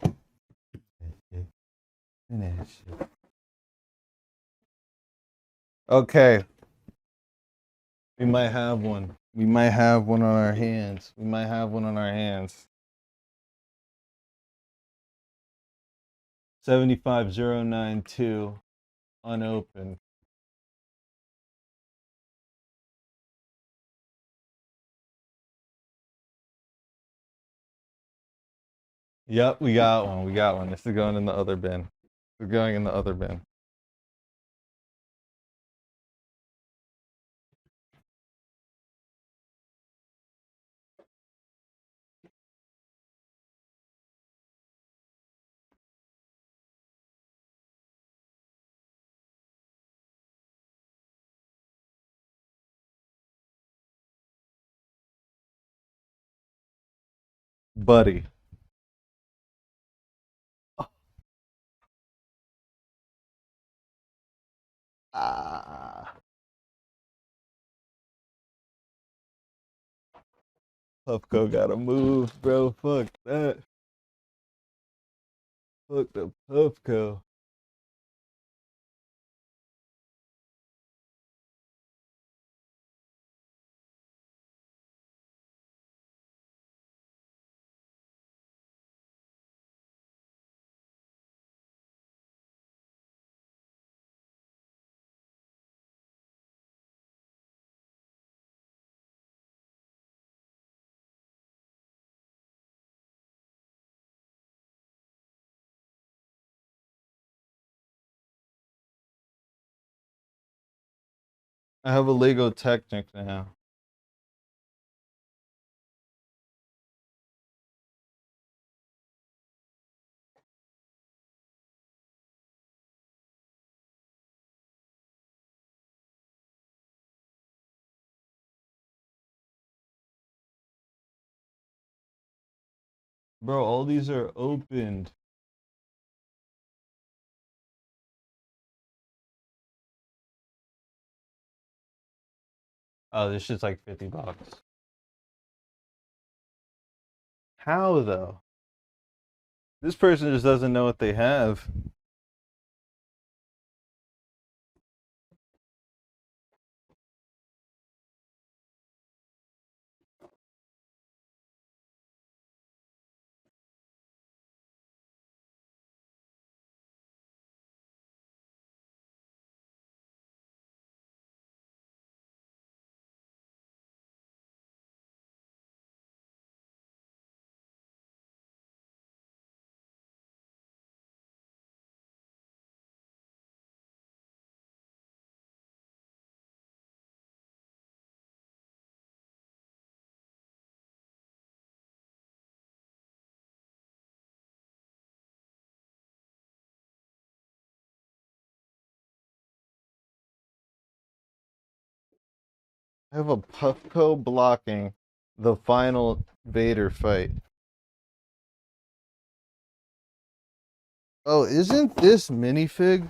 Finish it. Okay. We might have one. We might have one on our hands. We might have one on our hands. 75092 unopened. Yep, we got one. We got one. This is going in the other bin. We're going in the other bin. Buddy. Ah. Puffco gotta move, bro. Fuck that. Fuck the Puffco. I have a Lego Technic now. Bro, all these are opened. Oh, this shit's like $50. How though? This person just doesn't know what they have. I have a Puffco blocking the final Vader fight. Oh, isn't this minifig?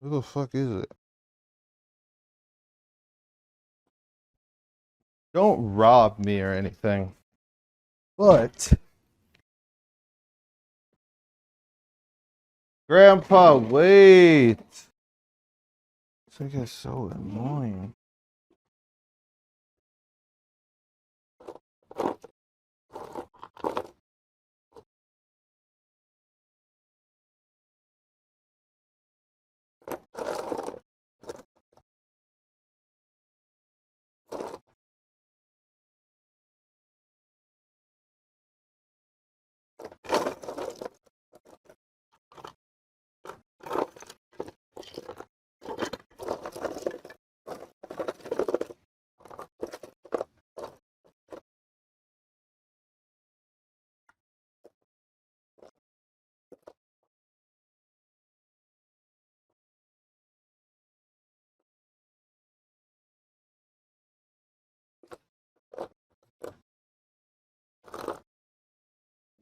Who the fuck is it? Don't rob me or anything. But Grandpa, wait. This thing is so annoying.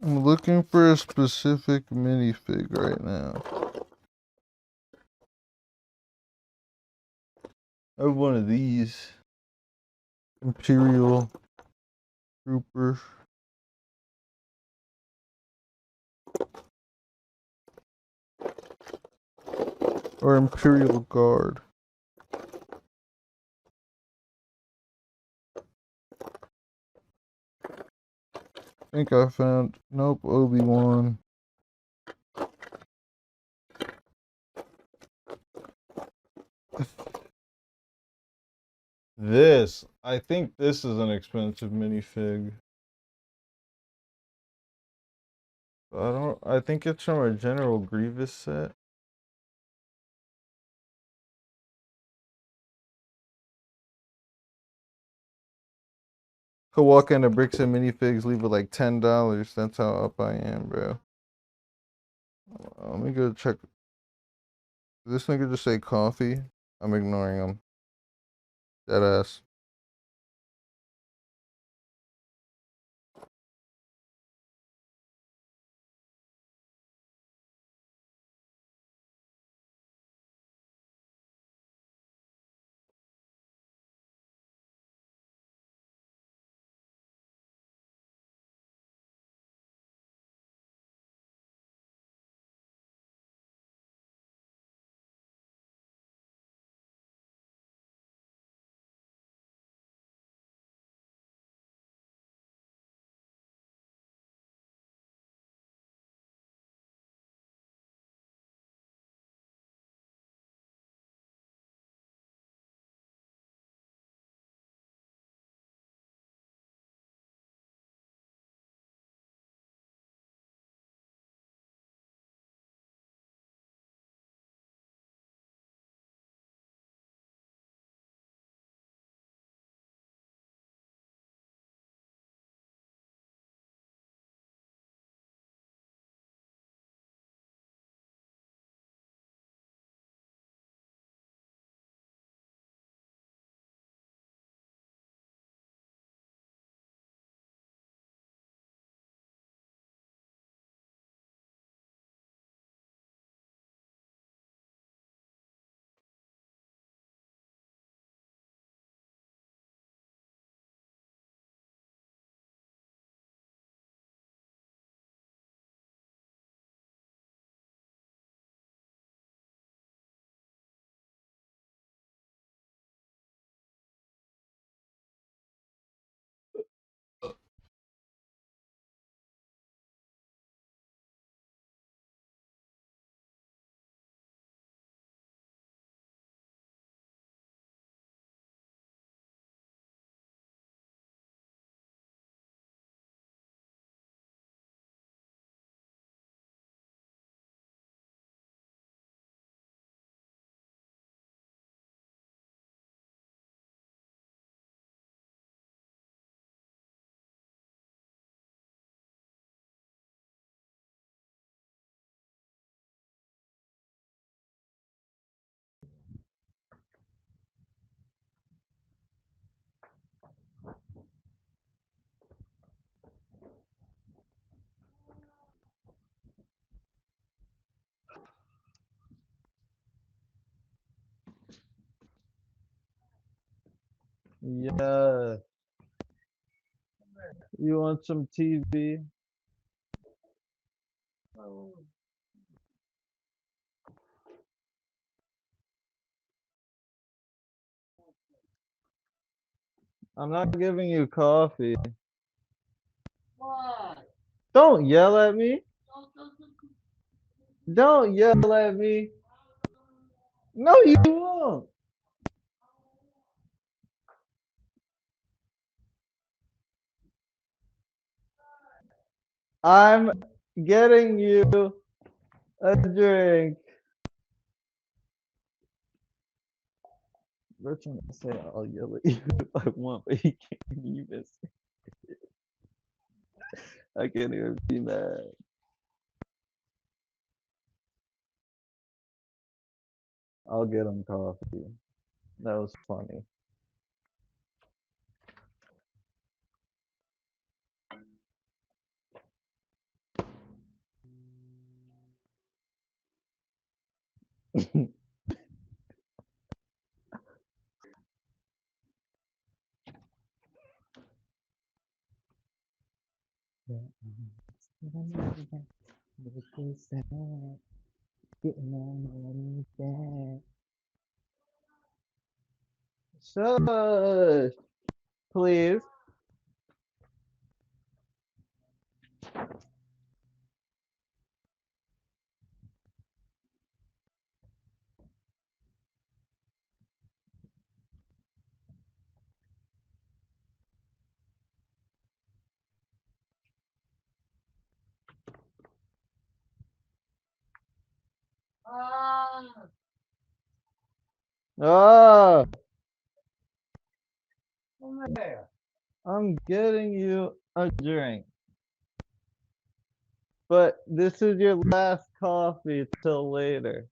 I'm looking for a specific minifig right now. I have one of these. Imperial Trooper. Or Imperial Guard. I think I found, nope, Obi-Wan. I think this is an expensive minifig. I think it's from a General Grievous set. Could walk into Bricks and Minifigs, leave with like $10. That's how up I am, bro. Let me go check. Did this nigga just say coffee? I'm ignoring him. Deadass. Yeah. You want some TV? I'm not giving you coffee. What? Don't yell at me. Don't yell at me. No, you won't. I'm getting you a drink. We're trying to say I'll yell at you if I want, but you can't even say it. I can't even be mad. I'll get him coffee. That was funny. Shush, please. Ah, Come here. I'm getting you a drink, but this is your last coffee till later.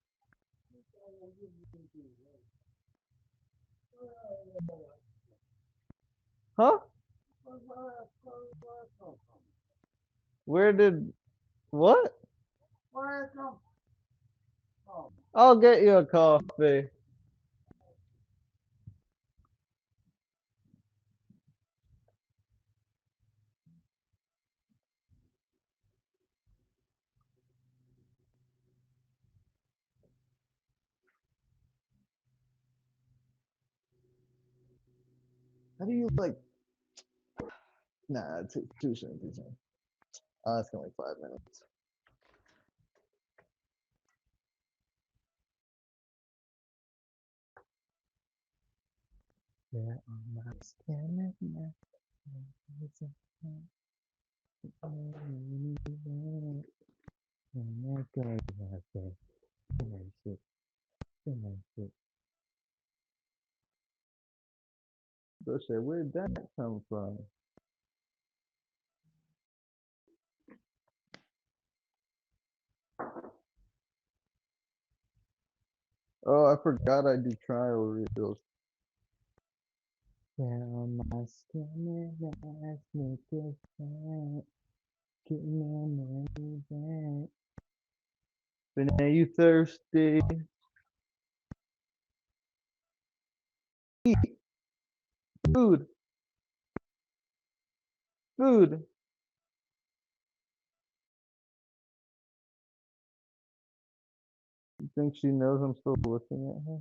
Huh? Where did what? Where it come from? I'll get you a coffee. How do you like? Nah, too soon, too soon. It's only 5 minutes. Yeah, I'm not scared. Bullshit, where'd that come from? Oh, I forgot I do trial reels. Well, my skin is make it fat. Get my money back. But you thirsty? Eat food. Food. You think she knows I'm still looking at her?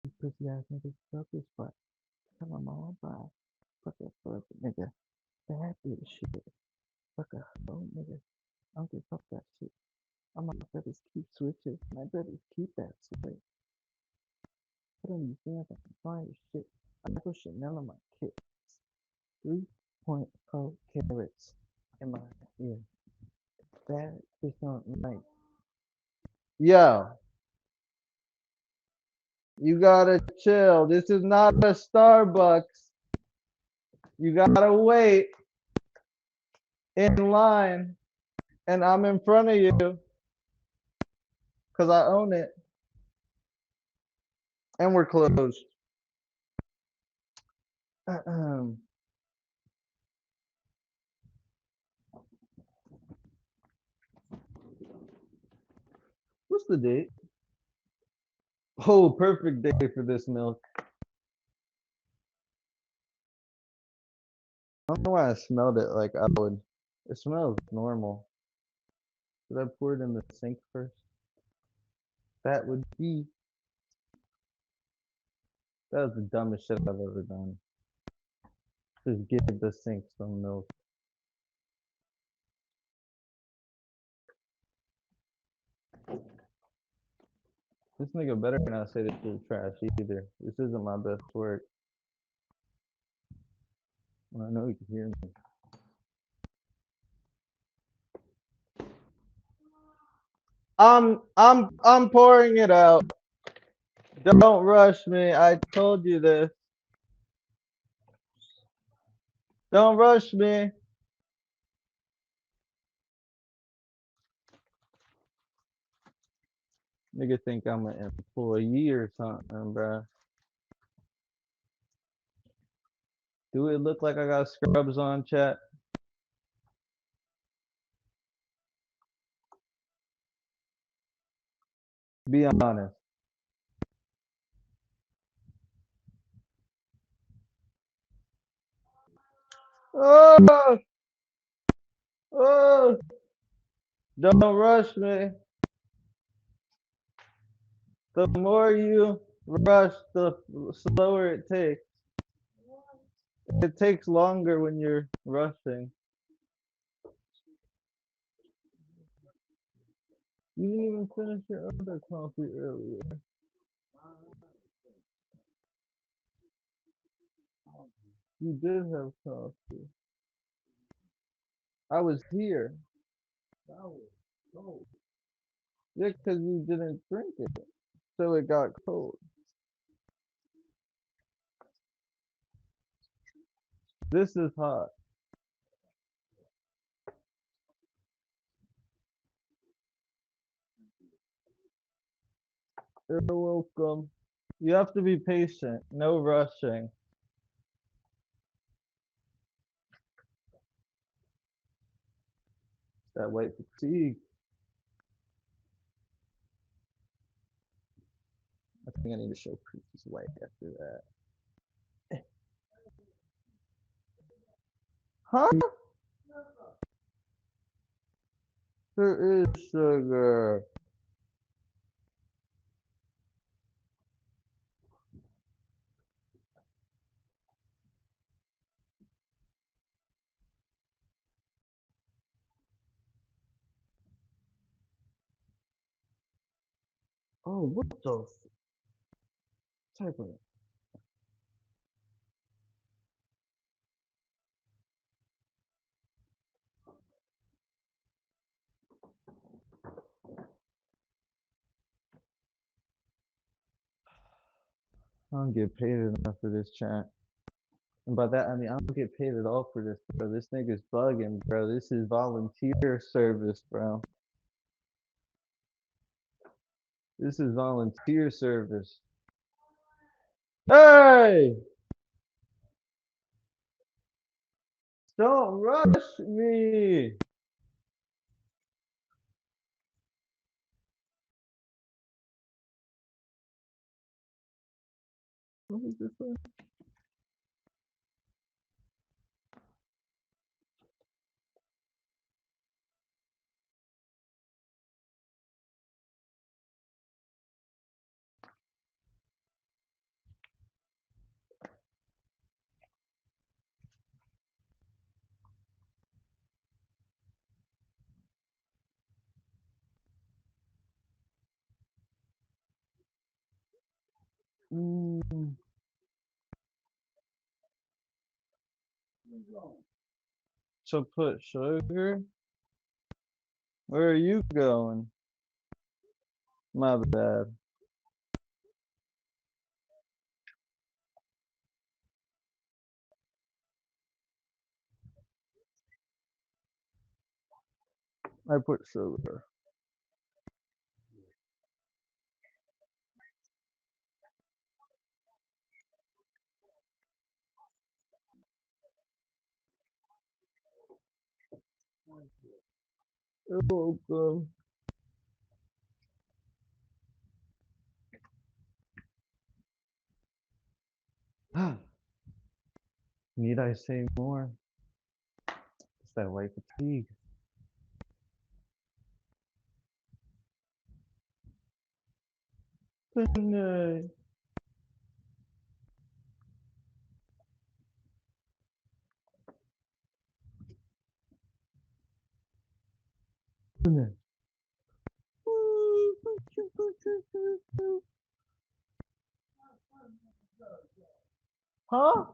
You pussy ass nigga, fuck this fuck. Tell him all about. Fuck that fuck nigga. That bitch shit. Fuck a hoe nigga. I don't give a fuck that shit. I'm my brothers keep switches. My brothers keep that switch. Put on your fans, I can find your shit. I put Chanel on my kit. 3.0 carats in my ear. That is not right. Yo, you gotta chill. This is not a Starbucks. You gotta wait in line, and I'm in front of you because I own it, and we're closed. What's the date? Oh, perfect day for this milk. I don't know why I smelled it like I would. It smells normal. Did I pour it in the sink first? That would be. That was the dumbest shit I've ever done. Just give the sink some milk. This nigga better not say this shit trash either. This isn't my best work. I know you can hear me. I'm pouring it out. Don't rush me. I told you this. Don't rush me. Nigga think I'm an employee or something, bruh. Do it look like I got scrubs on, chat? Be honest. Oh, oh, don't rush me. The more you rush, the slower it takes. It takes longer when you're rushing. You didn't even finish your other coffee earlier. You did have coffee. I was here. Yeah, because you didn't drink it. So it got cold. This is hot. You're welcome. You have to be patient. No rushing. That white fatigue. I think I need to show Creepy's white after that. Huh? There is sugar. Oh, what the type of. I don't get paid enough for this chat. And by that, I mean, I don't get paid at all for this, bro. This nigga's bugging, bro. This is volunteer service, bro. This is volunteer service. Hey! Don't rush me! What is this one? So put sugar? Where are you going? My bad. I put sugar. You're welcome. Need I say more? It's that white fatigue. Good night. Good night. Huh?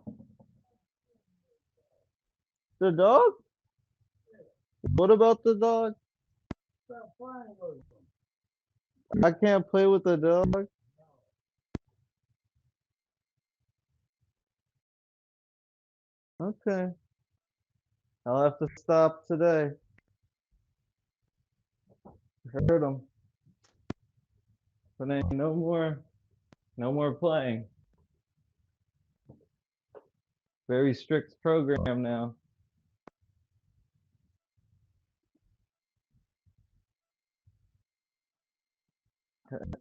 The dog? What about the dog? I can't play with the dog. Okay. I'll have to stop today. Heard him. But ain't no more playing. Very strict program now.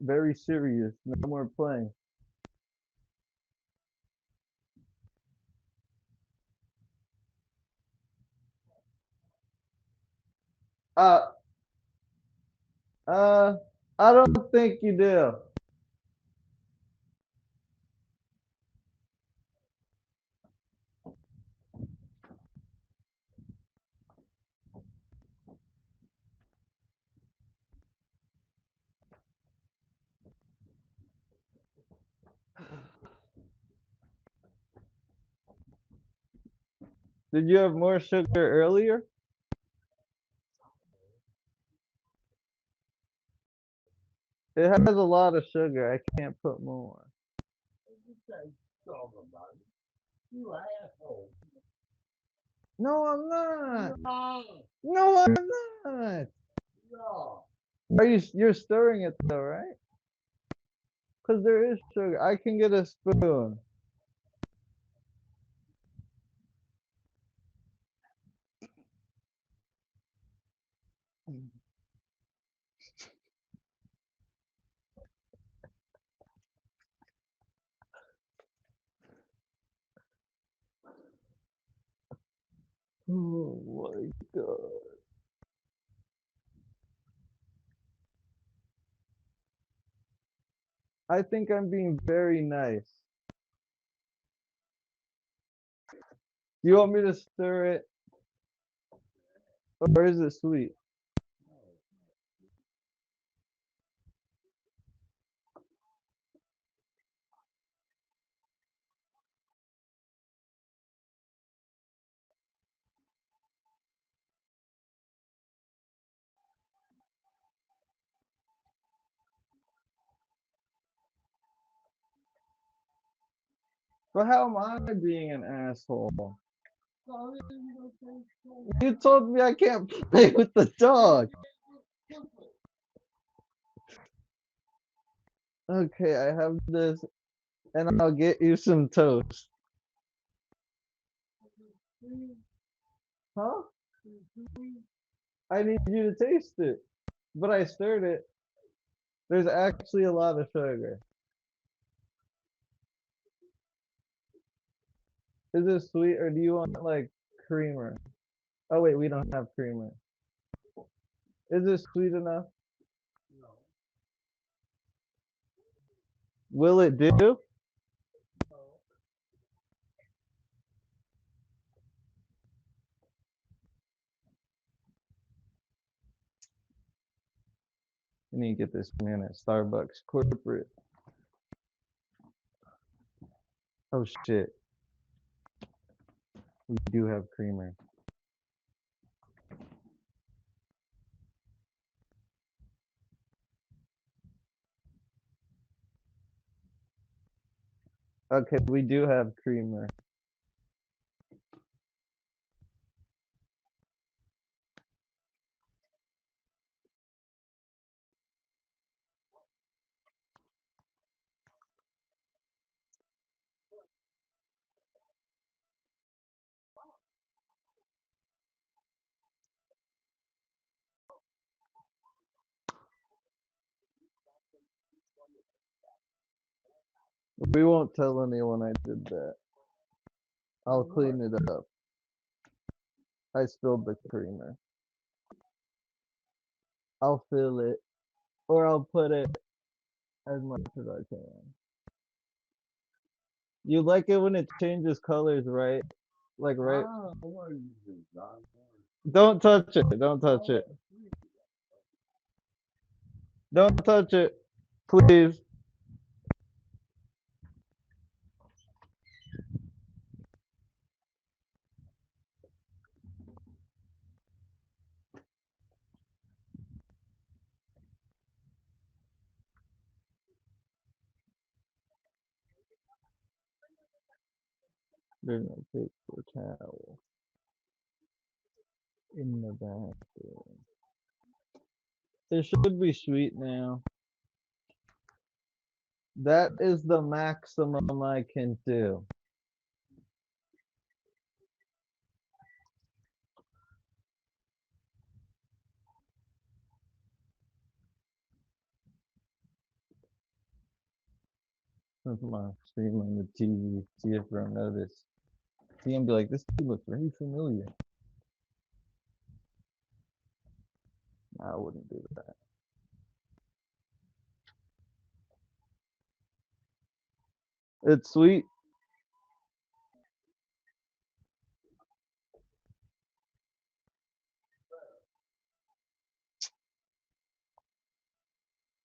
Very serious. No more playing. Uh, I don't think you do. Did you have more sugar earlier? It has a lot of sugar. I can't put more. No, I'm not. No, I'm not. Are you're stirring it though, right? Because there is sugar. I can get a spoon. Oh my god. I think I'm being very nice. Do you want me to stir it? Or is it sweet? But how am I being an asshole? You told me I can't play with the dog. Okay, I have this, and I'll get you some toast. Huh? I need you to taste it. But I stirred it. There's actually a lot of sugar. Is it sweet or do you want like creamer? Oh wait, we don't have creamer. Is it sweet enough? Will it do? I need to get this man at Starbucks corporate. Oh shit. We do have creamer. Okay, we do have creamer. We won't tell anyone I did that. I'll clean it up. I spilled the creamer. I'll fill it, or I'll put it as much as I can. You like it when it changes colors, right? Like, right? Don't touch it. Don't touch it. Don't touch it. Please. There's no paper towel in the bathroom. It should be sweet now. That is the maximum I can do. Since my stream on the TV, see if they'll notice. See and be like, this dude looks very familiar. I wouldn't do that. It's sweet.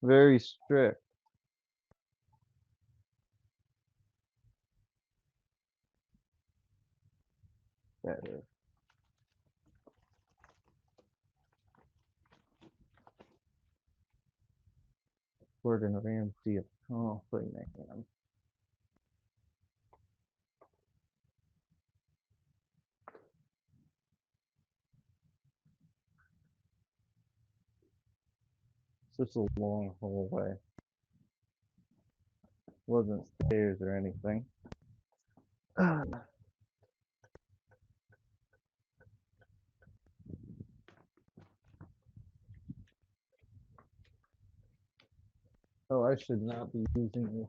Very strict. Better. Gordon Ramsay of coffee man. It's just a long hallway. Wasn't stairs or anything. Oh, I should not be using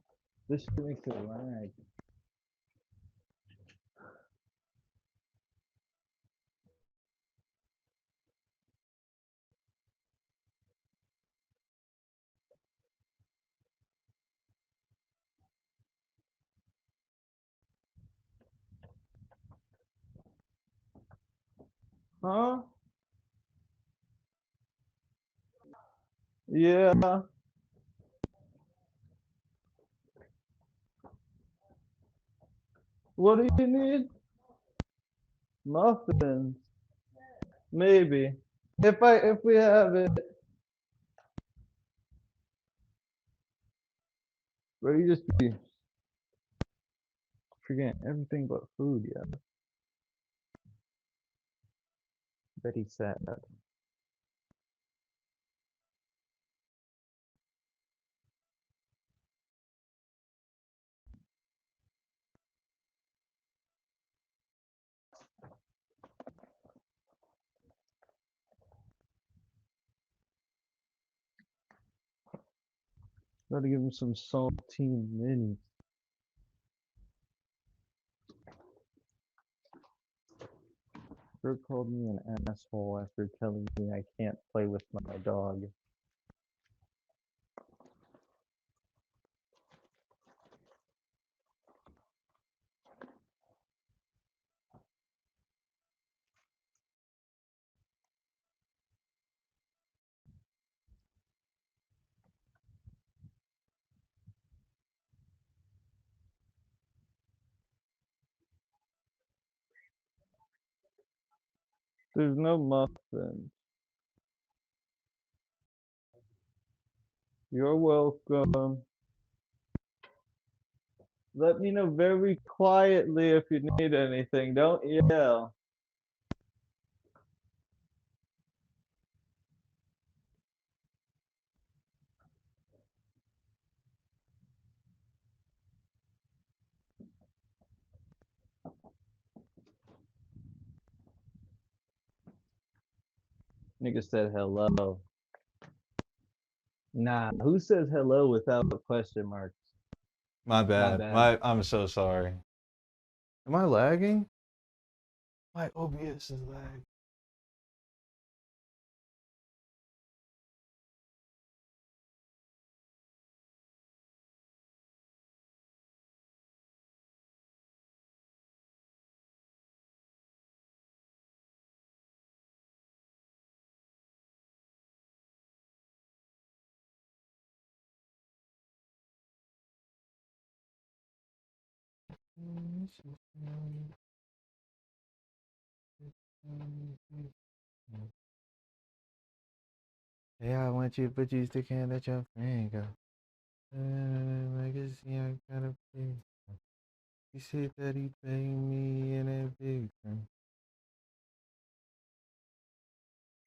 this. This makes it lag. Huh? Yeah. What do you need? Muffins. Maybe. If we have it. Bro, you just be forgetting everything but food, yeah. Very sad. Gotta give him some saltine minis. Bro called me an asshole after telling me I can't play with my dog. There's no muffins. You're welcome. Let me know very quietly if you need anything. Don't yell. Nigga said hello. Nah, who says hello without question marks? My bad. I'm so sorry. Am I lagging? My OBS is lagging. Hey, I want you, but you still can't let your friend go. I guess I gotta pay. He said that he paid me in a big time.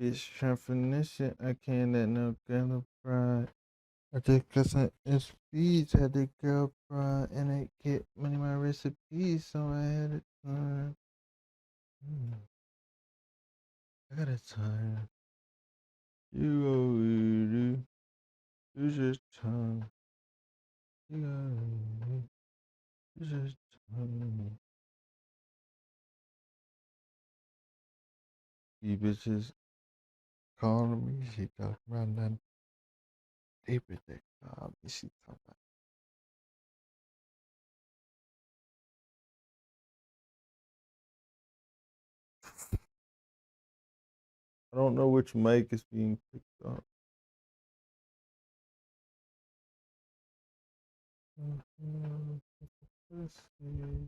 Bitch, definition, I can't let no girl pride. I just got some SPs, had the girl pride, and I get money my recipes, so I had it. I got a time. You already, you just time. You got you just time. You bitches calling me, she talking about nothing. Deeper they call me, she talking about. I don't know which mic is being picked up. Let's see.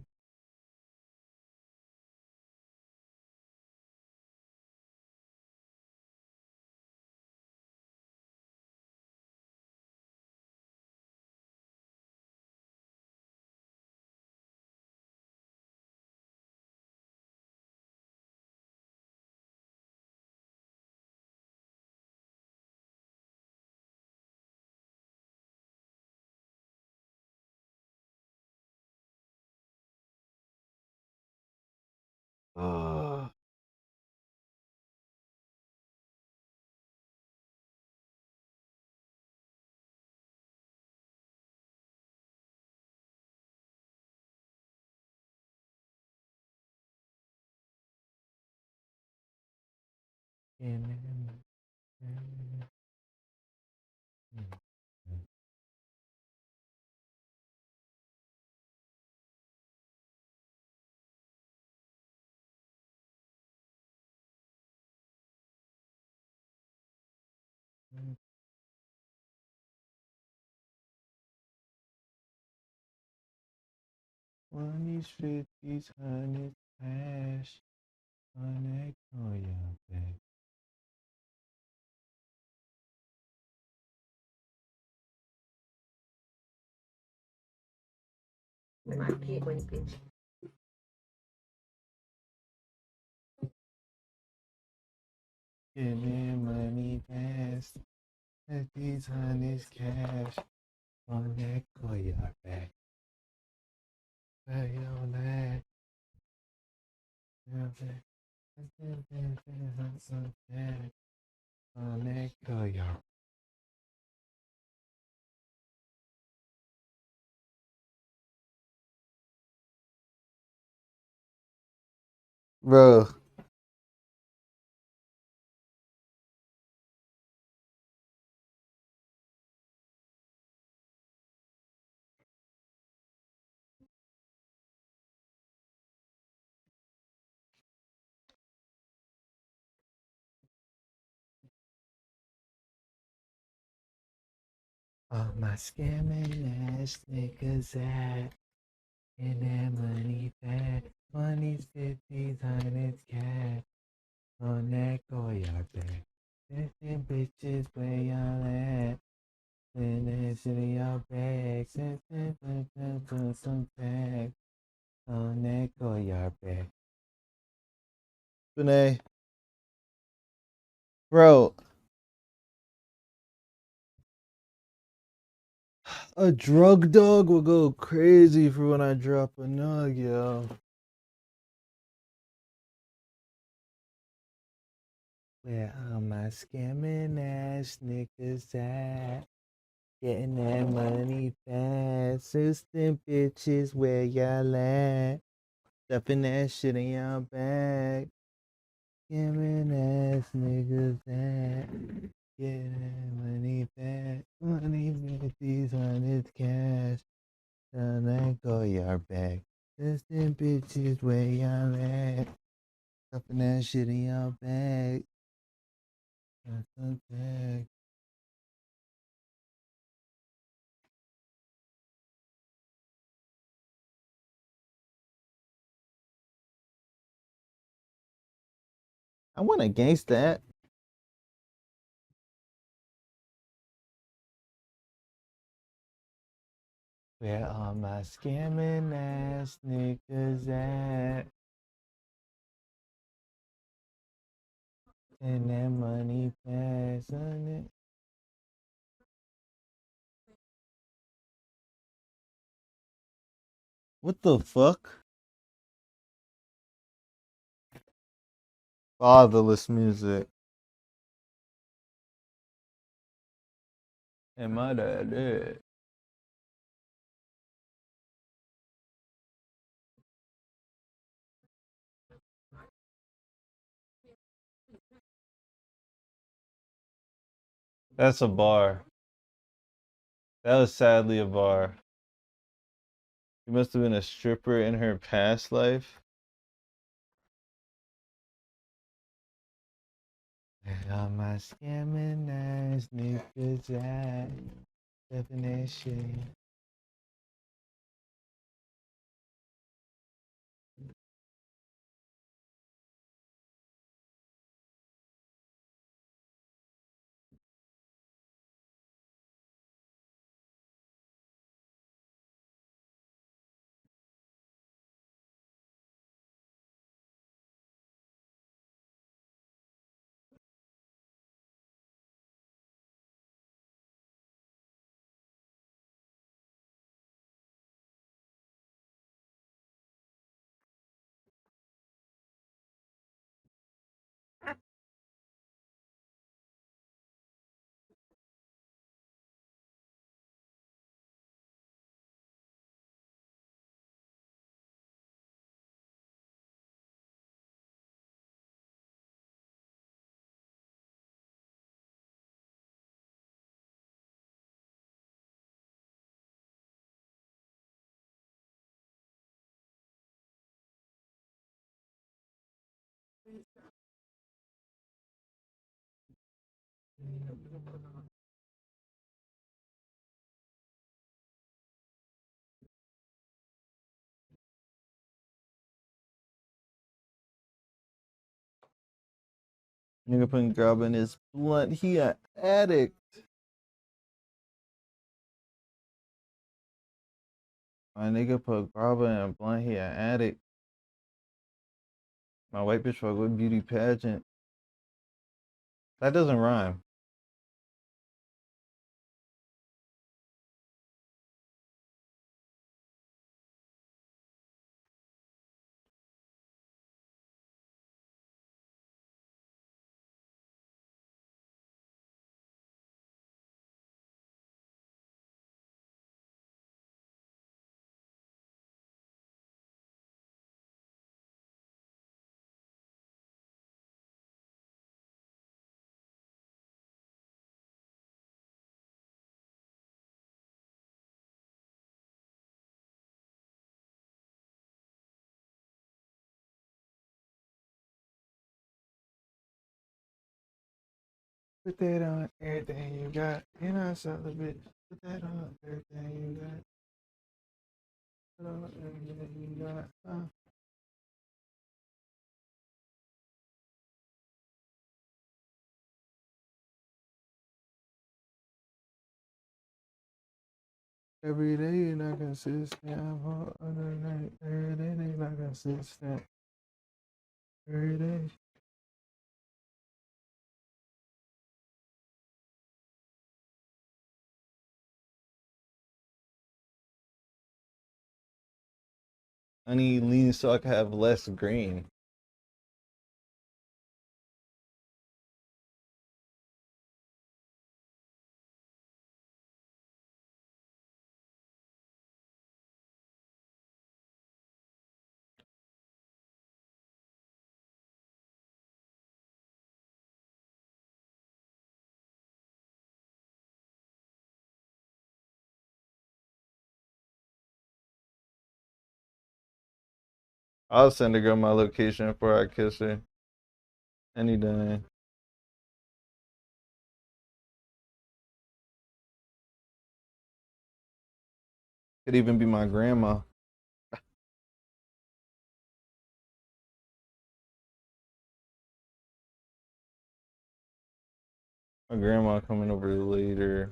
Ah. Money's 50s, hundreds, cash, on that call your back. Give me money fast, 50s, hundreds, cash, on that call your back. Pay on that, your back. On that call your. Bro. All my scamming ass niggas at, and that money back. Money's 50s, hundreds, cash, on that call your back. Them bitches where y'all at, and it's in your bag. Put some back, on that call your back. Benay. Bro. A drug dog will go crazy for when I drop a nug, yo. Where all my scamming ass niggas at? Getting that money fast. System bitches, where y'all at? Stuffing that shit in your bag. Giving ass niggas that. Getting that money fast. Money with these hundreds cash. Don't let go your bag. System bitches, where y'all at? Stuffing that shit in your bag. That's a bag. I went against that. Where all my scamming ass niggas at? And that money pass on it. What the fuck? Fatherless music. And my dad did. That's a bar. That was sadly a bar. She must have been a stripper in her past life. Where all my scamming ass niggas at? Definition. Nigga putting grub in his blunt. He a addict. My nigga put grub in a blunt. He a addict. My white bitch fuck with beauty pageant. That doesn't rhyme. Put that on everything you got. You know, son of a bitch. Put that on everything you got. Put on everything you got. Every day you're not consistent. I'm all other night. Every day they not consistent. Every day. I need lean so I can have less green. I'll send a girl my location before I kiss her. Any day. Could even be my grandma. My grandma coming over later.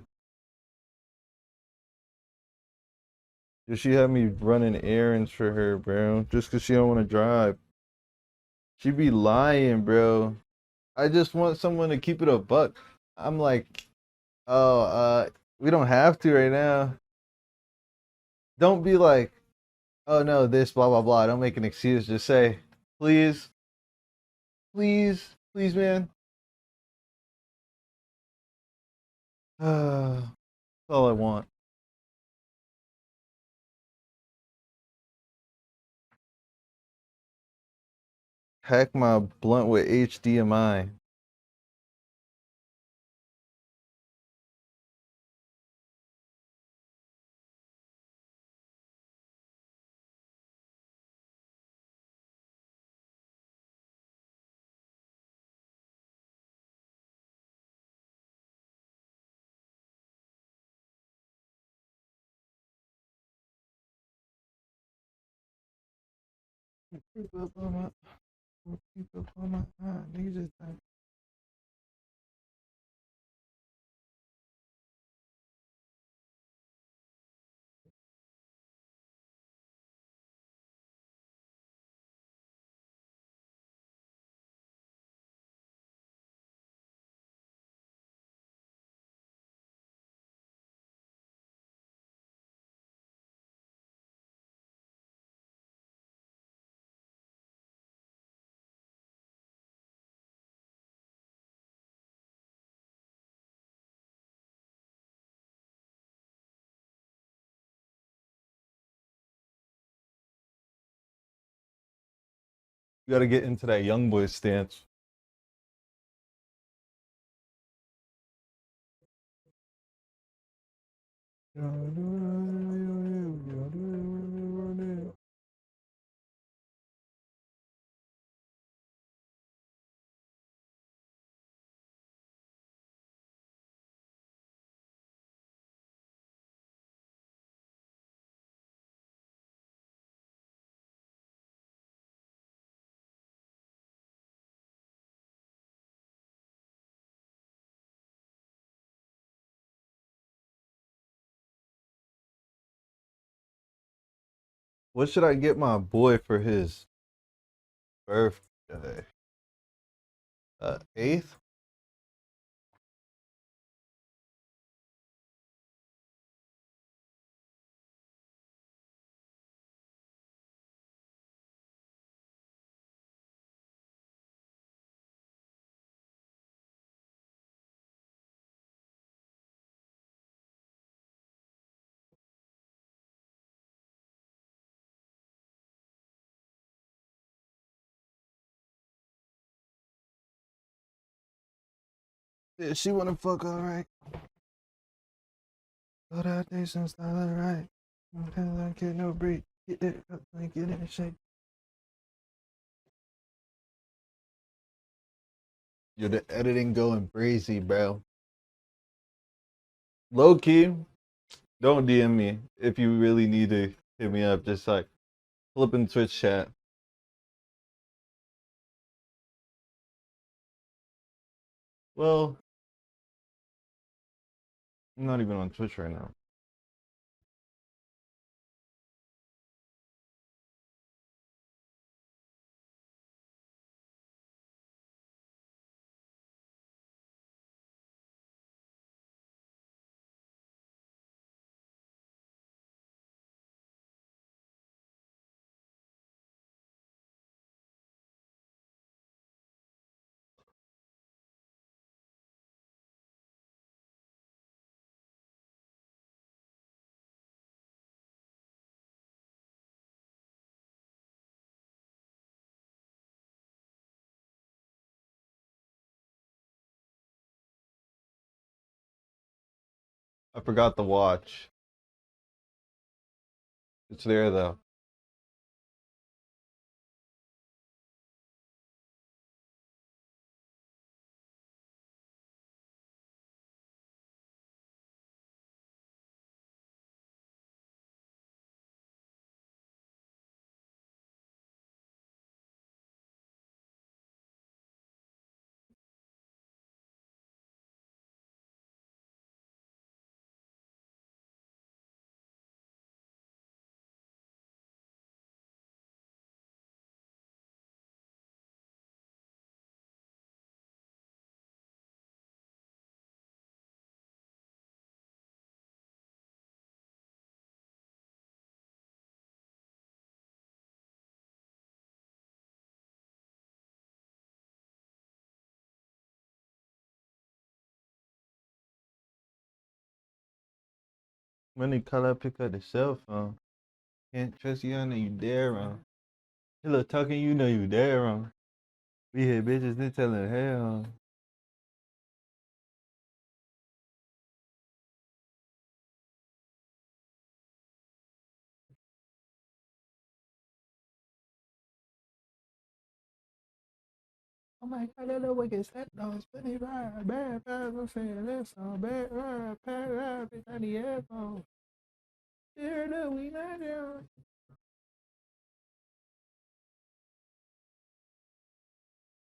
Does she have me running errands for her, bro? Just cause she don't want to drive. She be lying, bro. I just want someone to keep it a buck. I'm like, oh, we don't have to right now. Don't be like, oh no, this, blah, blah, blah. Don't make an excuse. Just say, please, please, please, man. That's all I want. Hack my blunt with HDMI. Keep up on my nigga just You gotta get into that young boy stance. What should I get my boy for his birthday? 8th? Yeah, she wanna fuck alright. Thought that day since I alright. I get no break. Get it up and get it in shape. You're the editing going crazy, bro. Low key, don't DM me if you really need to hit me up. Just like flipping Twitch chat. Well, I'm not even on Twitch right now. I forgot the watch. It's there though. When they call up, pick up the cell phone. Can't trust you, I know you there wrong. Hello, talking, you know you there wrong. We hit bitches, they telling hell. Oh my god, that little wicked set down, spinning right, bad, I'm saying this song, bad, bad, bitch, I need headphones. Here, no, we not down.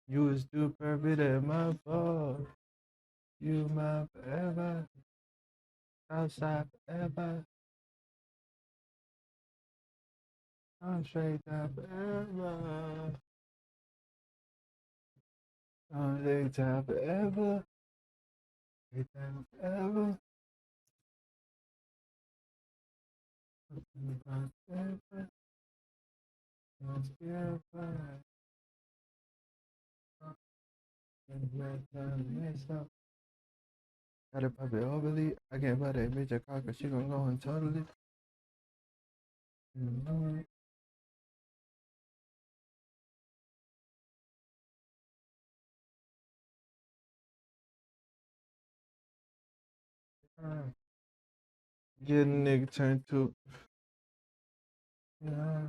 You was too perfect at my fault. You my forever, outside forever. I'm straight down forever. I'm straight down forever. Straight down forever. Forever. Gotta pop it overly. I can't buy that bitch a car cause she gon' go and totally. Get a nigga turned to. Yeah.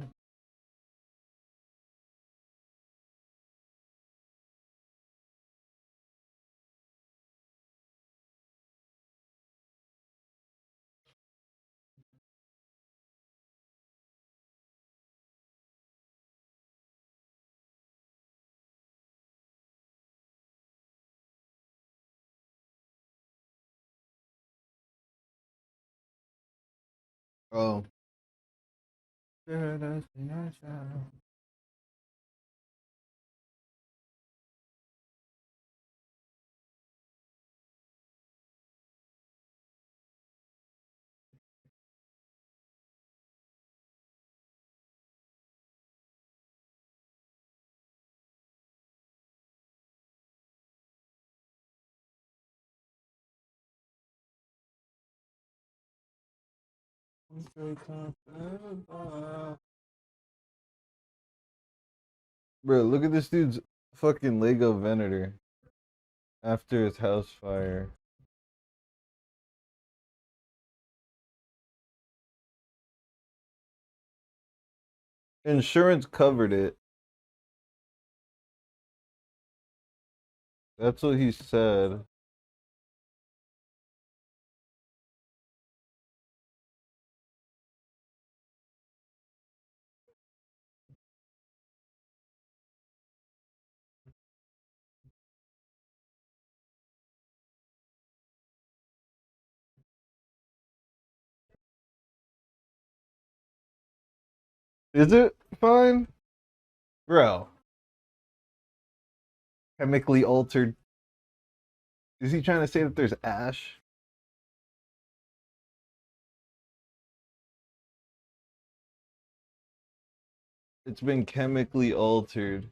Oh. Bro, look at this dude's fucking Lego Venator after his house fire. Insurance covered it. That's what he said. Is it fine? Bro. Chemically altered. Is he trying to say that there's ash? It's been chemically altered.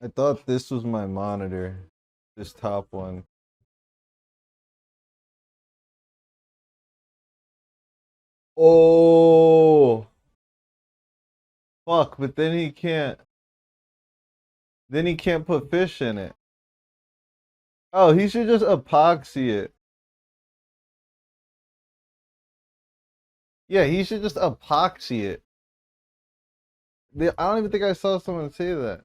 I thought this was my monitor. This top one. Oh. Fuck, but then he can't. Then he can't put fish in it. Oh, he should just epoxy it. Yeah, he should just epoxy it. I don't even think I saw someone say that.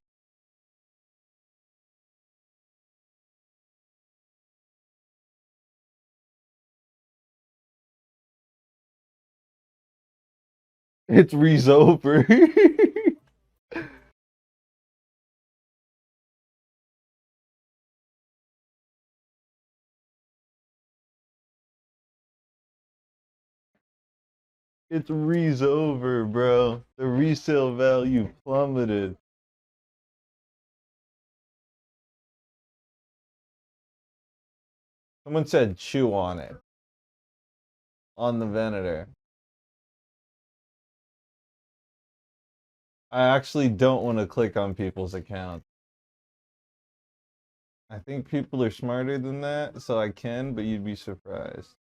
It's over. It's over, bro. The resale value plummeted. Someone said chew on it. On the Venator. I actually don't want to click on people's accounts. I think people are smarter than that, so I can, but you'd be surprised.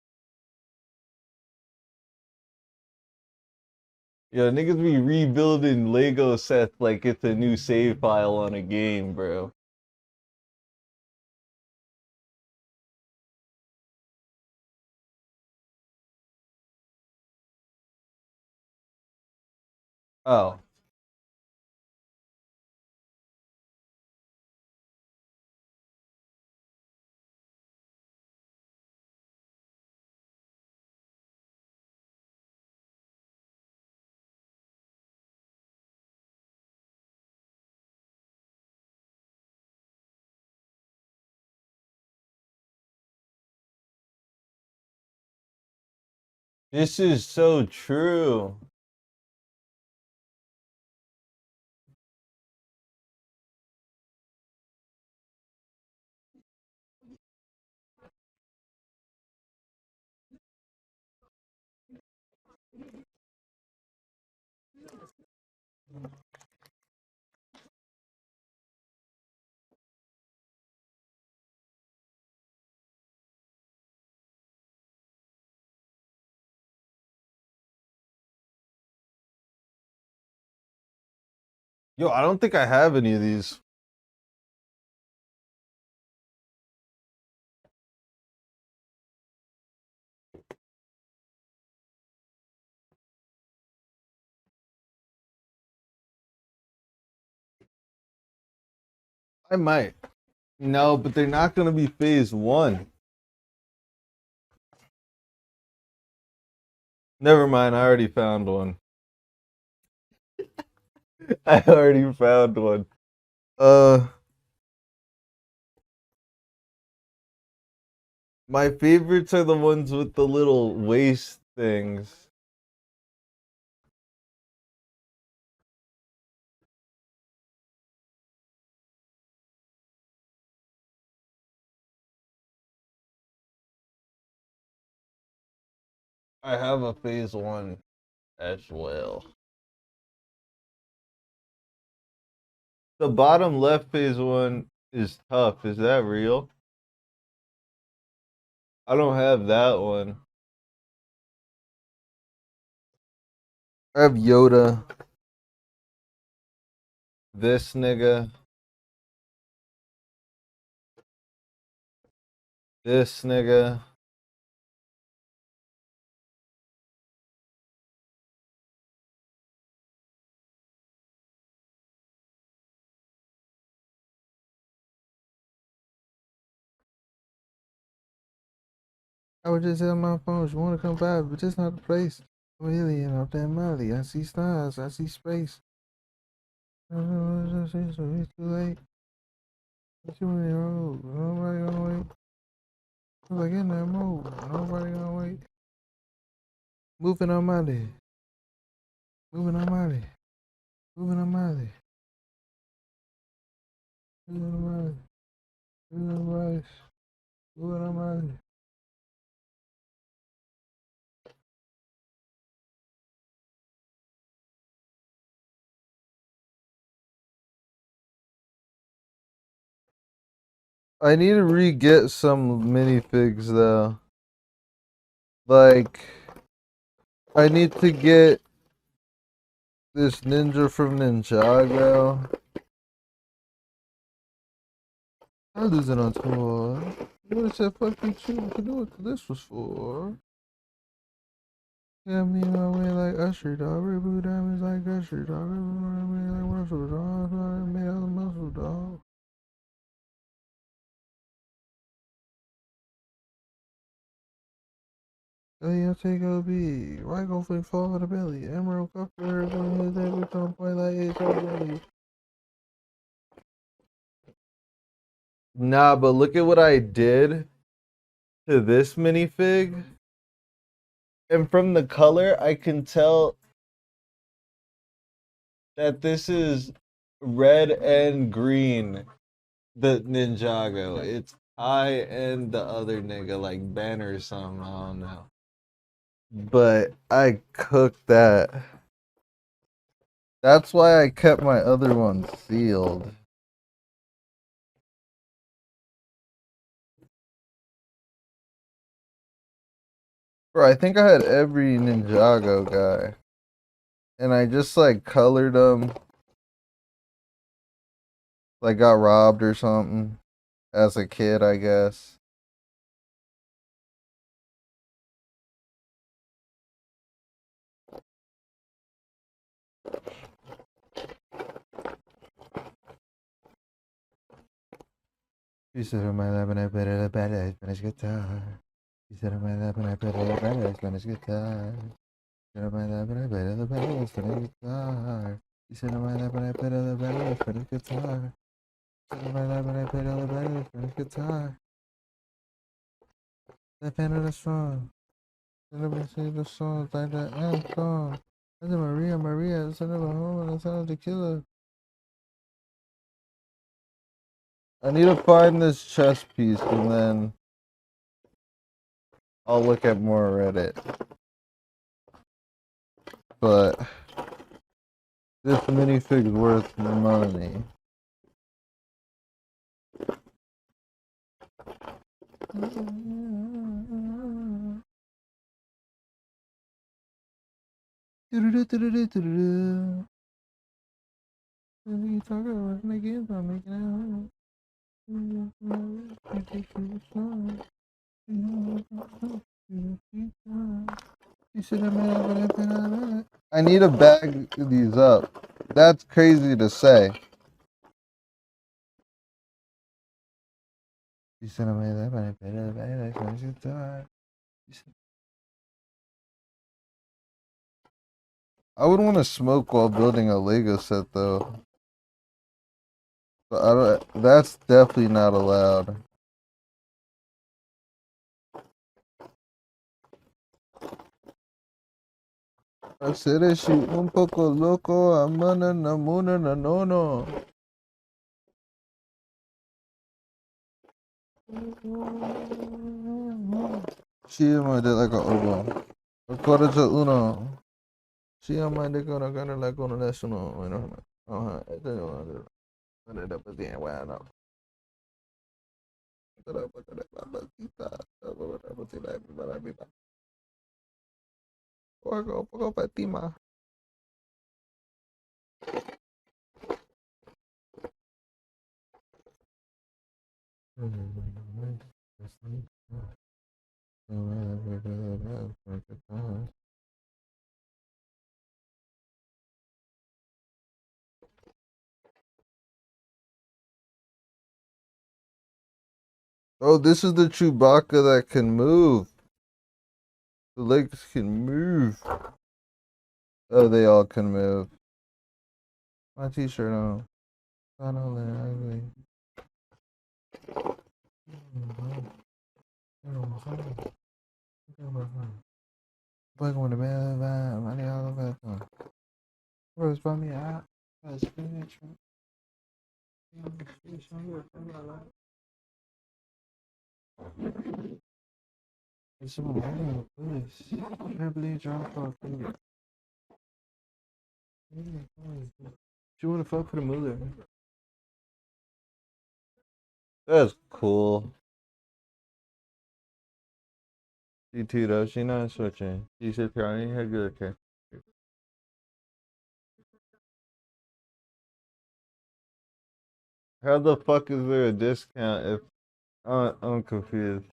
Yo, niggas be rebuilding Lego sets like it's a new save file on a game, bro. Oh. This is so true. Yo, I don't think I have any of these. I might. No, but they're not gonna be phase one. Never mind, I already found one. I already found one. My favorites are the ones with the little waist things. I have a phase one as well. The bottom left phase one is tough. Is that real? I don't have that one. I have Yoda. This nigga. This nigga. I was just on my phone. You want to come by, but it's not the place. I'm an alien off that Molly. I see stars. I see space. So it's too late. What you in the road? Nobody gonna wait. I'm like in that mode. Nobody gonna wait. Moving on Molly. Moving on Molly. Moving on Molly. Moving on Molly. Moving on Molly. Moving on Molly. I need to re-get some minifigs though. Like, I need to get this ninja from Ninjago. I lose it on tour. You would have said fuck you too. You can do what this was for. Got me my way like Usher, dog. Reboot diamonds like Usher, dog. Reboot me like Russell, dog. I made all the muscle, dog. I'll take OB. Right go for fall of the belly. Emerald Cuffler going his head with on point like it's belly. Nah, but look at what I did to this minifig. And from the color, I can tell that this is red and green. The Ninjago. It's I and the other nigga, like Ben or something. I don't know. But I cooked that. That's why I kept my other one sealed. Bro, I think I had every Ninjago guy. And I just like colored them. Like got robbed or something. As a kid, I guess. You sit on my lap and I put it better, I Spanish guitar. You sit on my lap and I put it better, Spanish guitar. You sit on my lap and I put it better, Spanish guitar. You sit on my lap and I put it better, Spanish guitar. You sit on my lap and I put it better, Spanish guitar. The pen of the song. Never see the songs like the end song. I said Maria, Maria, son of a home and the son of the killer. I need to find this chess piece and then I'll look at more Reddit. But this minifig's worth money. I need to bag these up. That's crazy to say. I would want to smoke while building a Lego set though. But I don't, that's definitely not allowed. Hacer un poco loco, amana namuna nanono. She might like a oboe. Recuerda uno. She might like a kind of like on national. I don't know. I don't know. Poco Fatima. Oh, this is the Chewbacca that can move. The legs can move. Oh, they all can move. My t-shirt on. Not only ugly. Like when the bad vibe, money all over the Rose by me out. It's some more police. I believe John Clark. You want to fuck for the mother? That's cool. She too though. She not switching. She said, "I ain't had good okay." How the fuck is there a discount if I'm confused?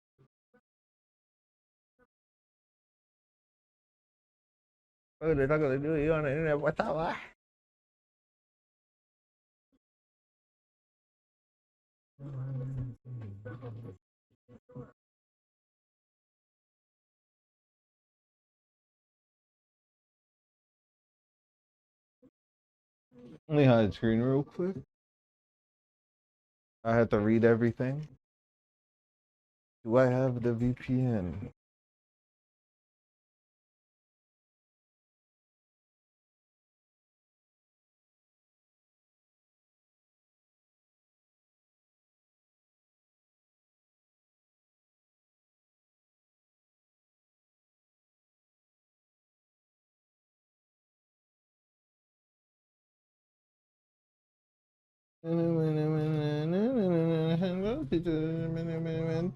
Oh, they're not gonna do it on the internet. What's up? Let me hide screen real quick. I have to read everything. Do I have the VPN?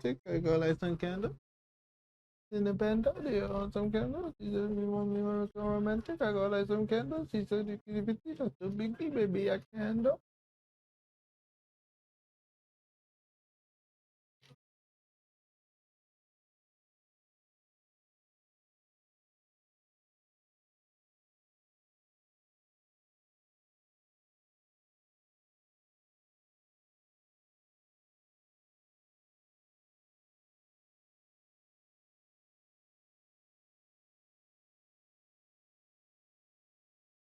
Take a go light some candle. in the band on some candles. She said, "Me want me want to romantic." I got like some candles. She said, "If it's just a big baby, I candle."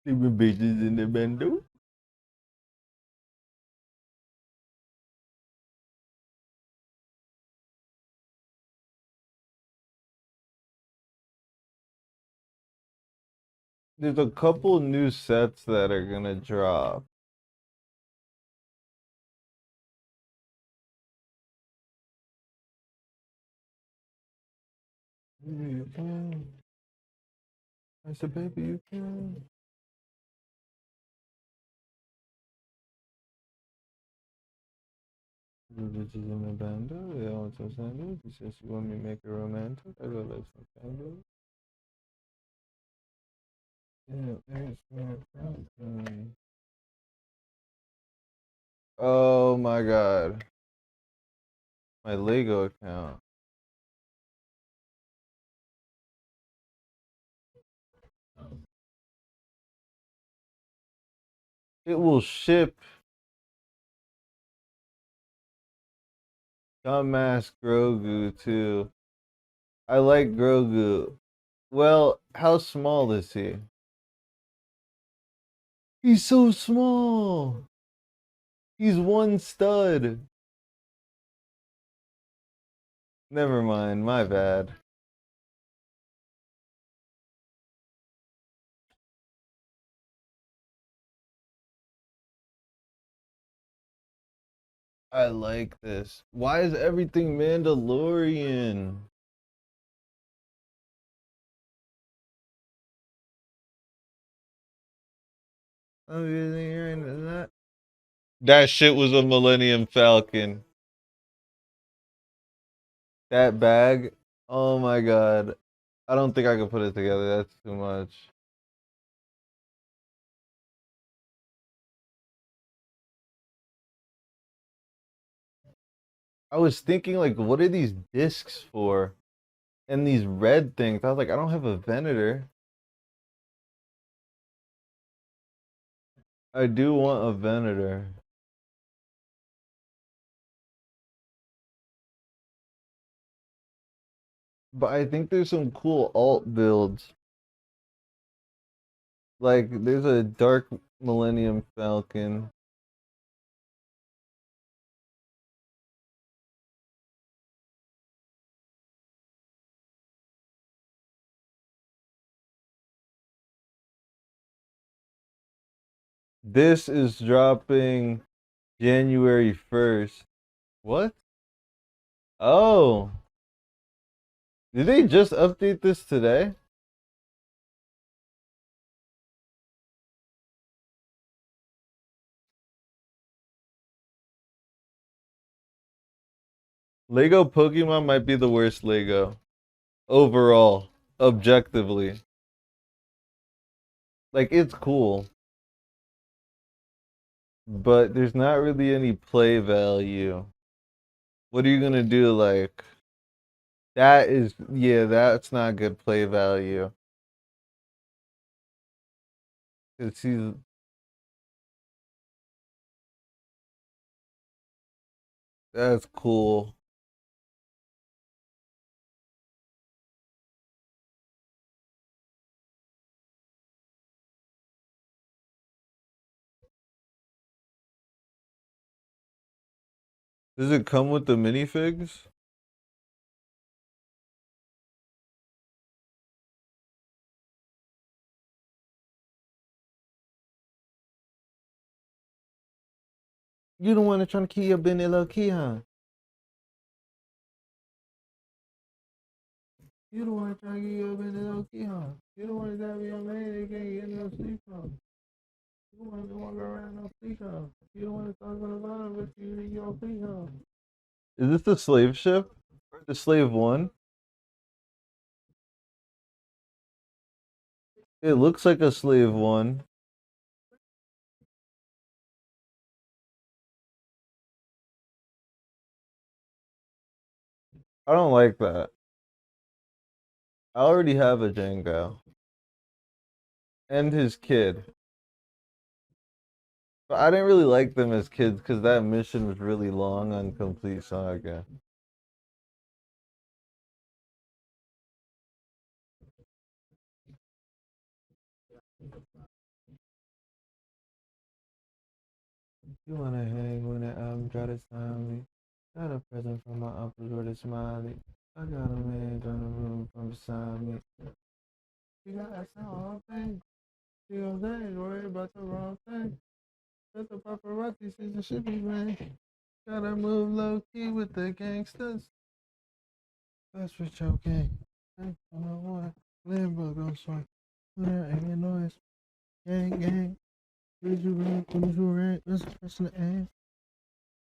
Even bitches in the bando. There's a couple new sets that are gonna drop. You can. I said, baby, you can. The bitches in the bando, they want some sandals. She says she want me to make it romantic. I go like some sandals. Yeah, oh my god. My Lego account. It will ship Dumbass Grogu too. I like Grogu. Well, how small is he? He's so small. He's one stud. Never mind, my bad. I like this. Why is everything Mandalorian? I'm really hearing that. That shit was a Millennium Falcon. That bag, oh my god. I don't think I can put it together. That's too much. I was thinking, like, what are these discs for? And these red things. I was like, I don't have a Venator. I do want a Venator. But I think there's some cool alt builds. Like, there's a Dark Millennium Falcon. This is dropping January 1st. What? Oh. Did they just update this today? Lego Pokemon might be the worst Lego. Overall. Objectively. Like, it's cool. But there's not really any play value. What are you gonna do? Like, that is, yeah, that's not good play value. Cause that's cool. Does it come with the minifigs? You don't want to try to keep your Benny low key, huh? You don't want to try to keep your Benny low key, huh? You don't want to have your man, they can't get no sleep from. You don't want to walk around no sleep from. You don't want to talk about a lot of it, you need your sleep from. Is this the slave ship? Or the slave one? It looks like a slave one. I don't like that. I already have a Django. And his kid. But I didn't really like them as kids because that mission was really long on Complete Saga. You wanna hang when that album try to sign me? Got a present from my uncle with a smiley. I got a man on the room from beside me. You got that all thing. You know they ain't worried about the wrong thing. But the paparazzi sees the shit be man. Gotta move low key with the gangsters. That's for choking. Hey, on the one. Limbo gon' swing. There ain't no noise. Gang, gang. Visual rank. This person to aim.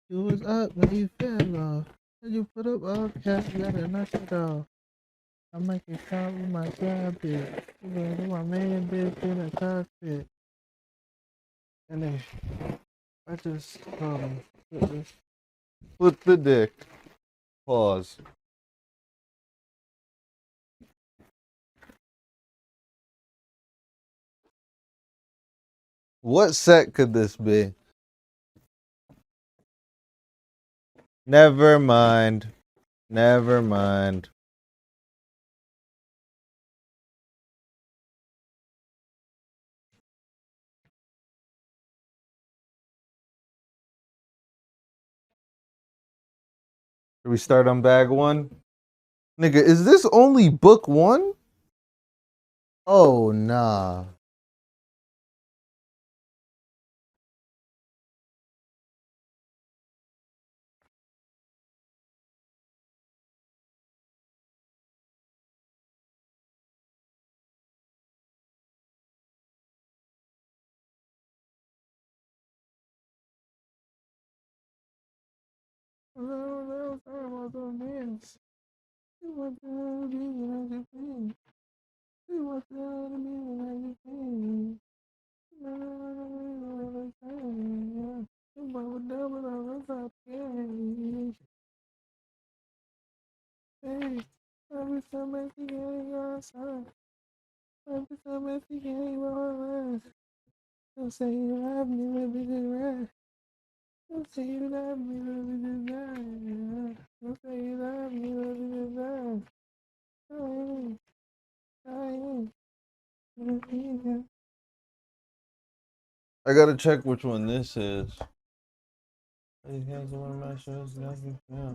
You was up when you fell off. And you put up all cap, you gotta knock it off. I make it count with my grab bit. You gotta do my man bitch in the cockpit. And then I just called him. Flip the dick. Pause. What set could this be? Never mind. Never mind. Should we start on bag one? Nigga, is this only book one? Oh, nah. Hey, every time I see you outside, every time I see you don't say you love me, let me do right. Don't say you love me, let me do right. Don't say you love me, let me do right. I gotta check which one this is. These guys are one of my shows, nothing. Yeah.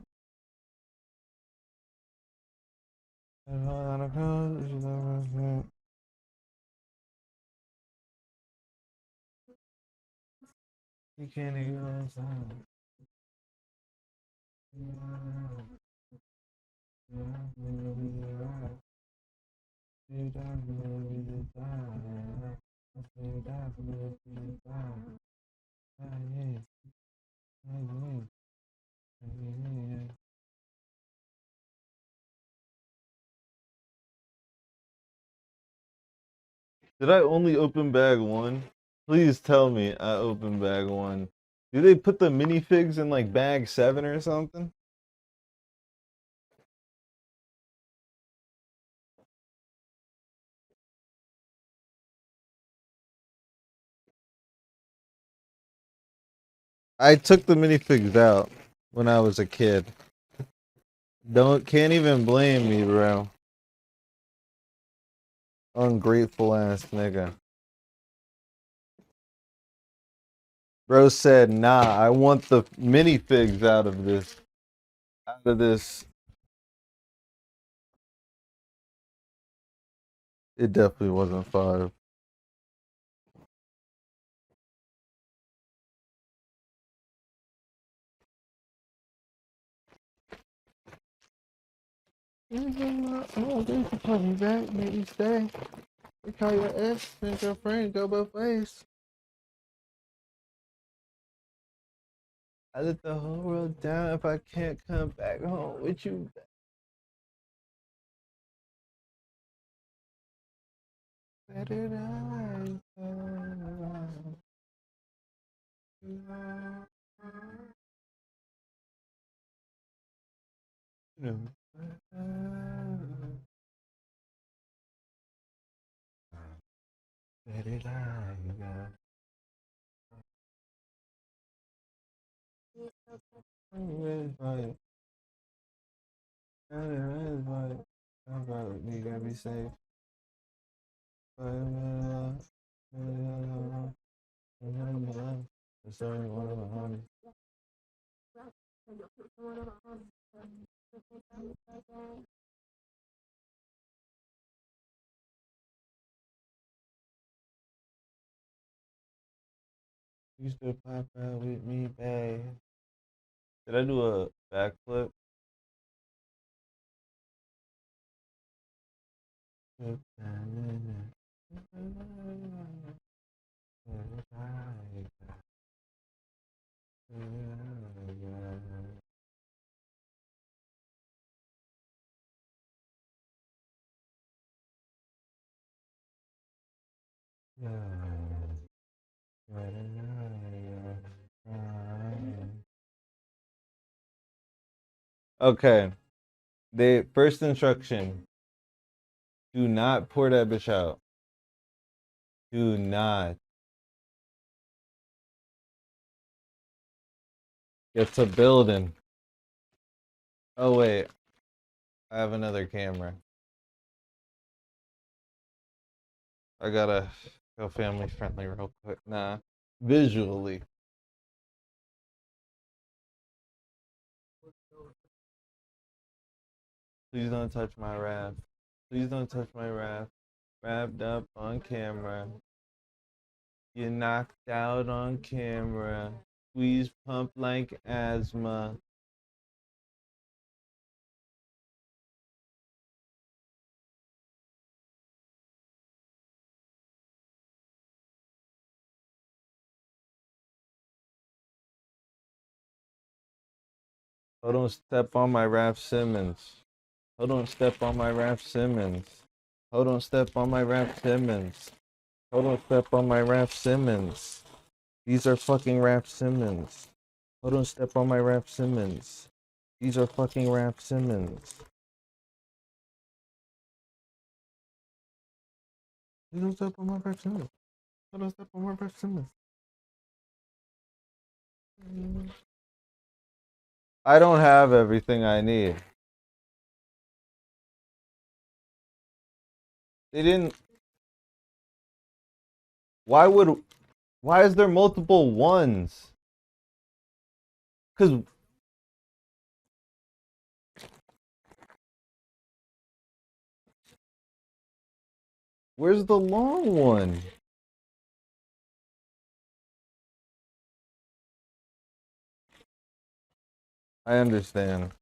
You can't ignore us. Did I only open bag one? Please tell me I opened bag one. Do they put the minifigs in like bag 7 or something? I took the minifigs out when I was a kid. Can't even blame me, bro. Ungrateful ass nigga. Bro said, nah, I want the minifigs out of this. Out of this. It definitely wasn't 5. Oh, they can call me back, maybe stay. They call your ex and your friend go both ways. I let the whole world down if I can't come back home with you. Where did I go? Where did I go? You gotta be safe. You still pop out with me, babe. Did I do a backflip? Okay. The first instruction: do not pour that bitch out. Do not. It's a building. Oh wait, I have another camera. I gotta go family friendly real quick. Nah, visually. Please don't touch my wrap. Please don't touch my wrap. Wrapped up on camera. You knocked out on camera. Squeeze pump like asthma. Oh, don't step on my Raph Simmons. Oh, don't step on my Raph Simmons. Oh, don't step on my Raph Simmons. Oh, don't step on my Raph Simmons. These are fucking Raph Simmons. Oh, don't step on my Raph Simmons. These are fucking Raph Simmons. You don't step on my Raph Simmons. Oh, don't step on my Raph Simmons. I don't have everything I need. They didn't. Why is there multiple ones? Cause where's the long one? I understand.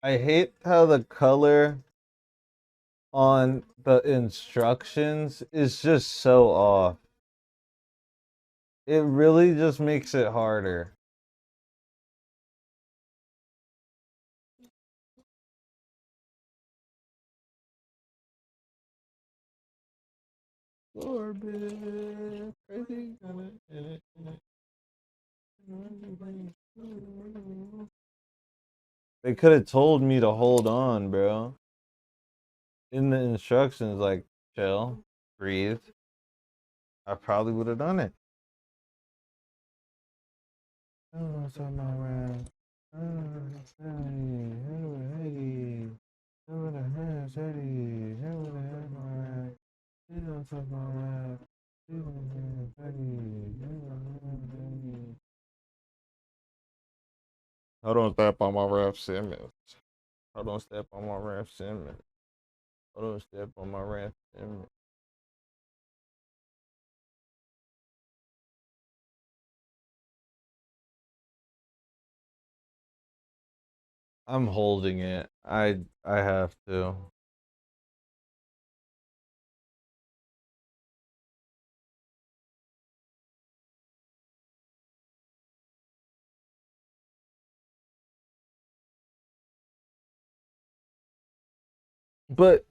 I hate how the color on the instructions is just so off. It really just makes it harder. Orbit, crazy. They could have told me to hold on, bro. In the instructions, like, chill, breathe. I probably would have done it. I don't step on my ref Simmons. I don't step on my ref Simmons. I don't step on my ref Simmons. I'm holding it. I have to. But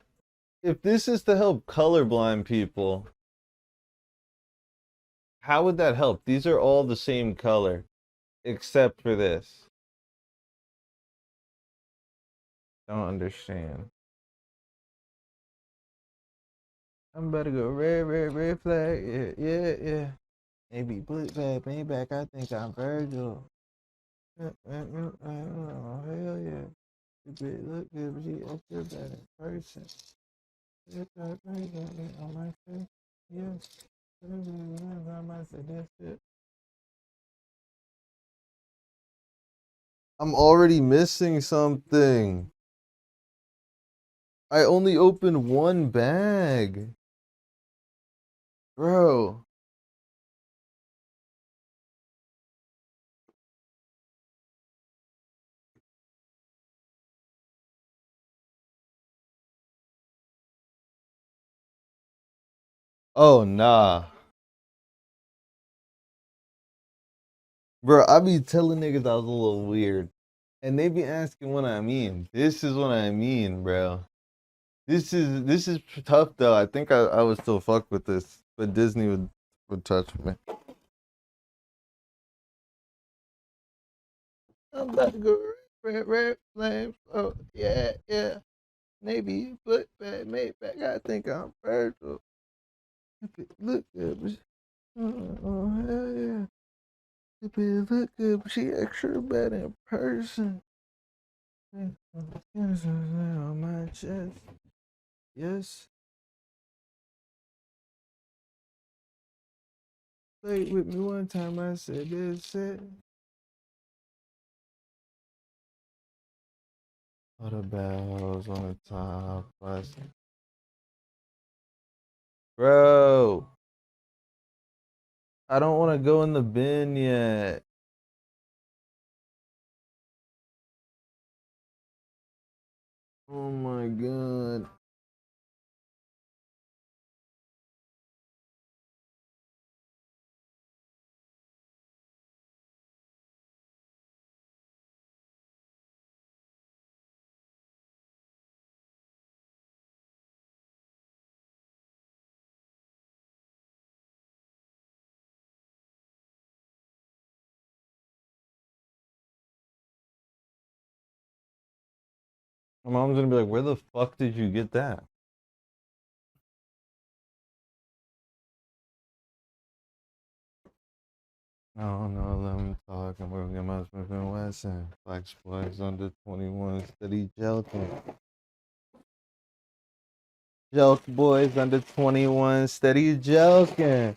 if this is to help colorblind people, how would that help? These are all the same color, except for this. Don't understand. I'm about to go red flag. Yeah. Maybe blue flag, Maybach. I think I'm Virgil. Oh, hell yeah. Look good, but she extra bad in person. It's not crazy on my face. Yes. I might say that shit. I'm already missing something. I only opened one bag. Bro. Oh, nah. Bro, I be telling niggas I was a little weird. And they be asking what I mean. This is what I mean, bro. This is tough though. I think I would still fuck with this, but Disney would touch me. I'm about to go red flames. Oh yeah. Navy foot bag, Maybach. I think I'm Virgil. If it look good, but oh hell yeah. If it look good, but she extra bad in person. On my chest. Yes. Played with me one time. I said this it. All the bells on the top. Bro, I don't want to go in the bin yet. Oh my god. My mom's gonna be like, where the fuck did you get that? No, let me talk. I'm gonna get my Smith and Wesson. Flex boys under 21, steady jelking. Jelk boys under 21, steady jelking.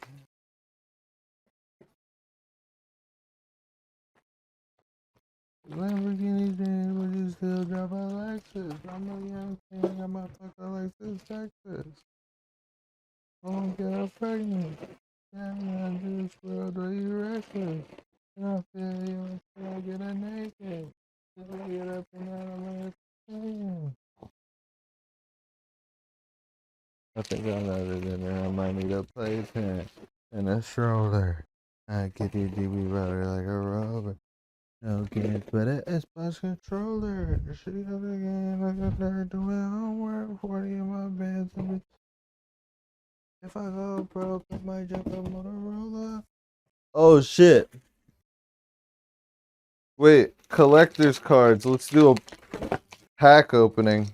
Lamborghini thing, would you still drive a Lexus? I'm a young thing, I'm a fucker Lexus, Texas. Won't get her pregnant. Yeah, man, this world are you reckless? And I feel you until I get her naked. Till I get up and out of my opinion. I think I'm better than her. I might need a playpen and a stroller. I get you DB rubber like a rubber. No games, but an Xbox controller. She goes again like a nerd doing homework. 40 in my bed. If I go broke, I might jump a Motorola. Oh shit. Wait, collector's cards. Let's do a pack opening.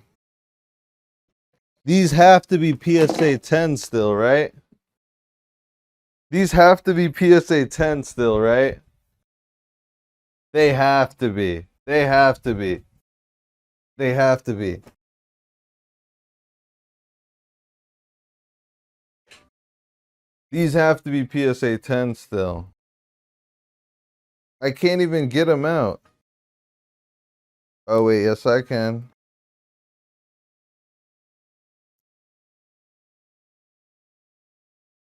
These have to be PSA 10 still, right? These have to be PSA 10 still, right? They have to be. They have to be. They have to be. These have to be PSA 10 still. I can't even get them out. Oh, wait. Yes, I can.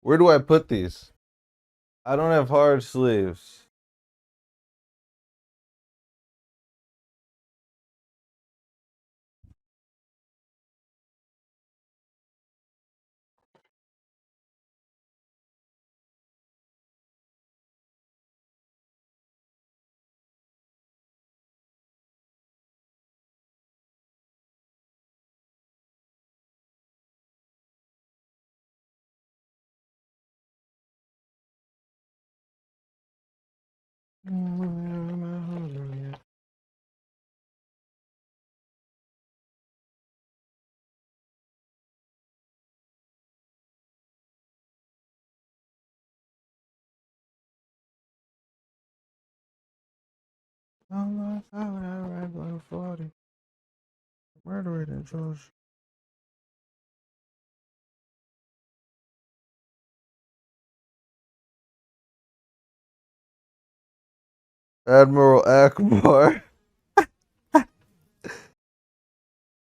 Where do I put these? I don't have hard sleeves. Murder it and Josh. Admiral Akbar.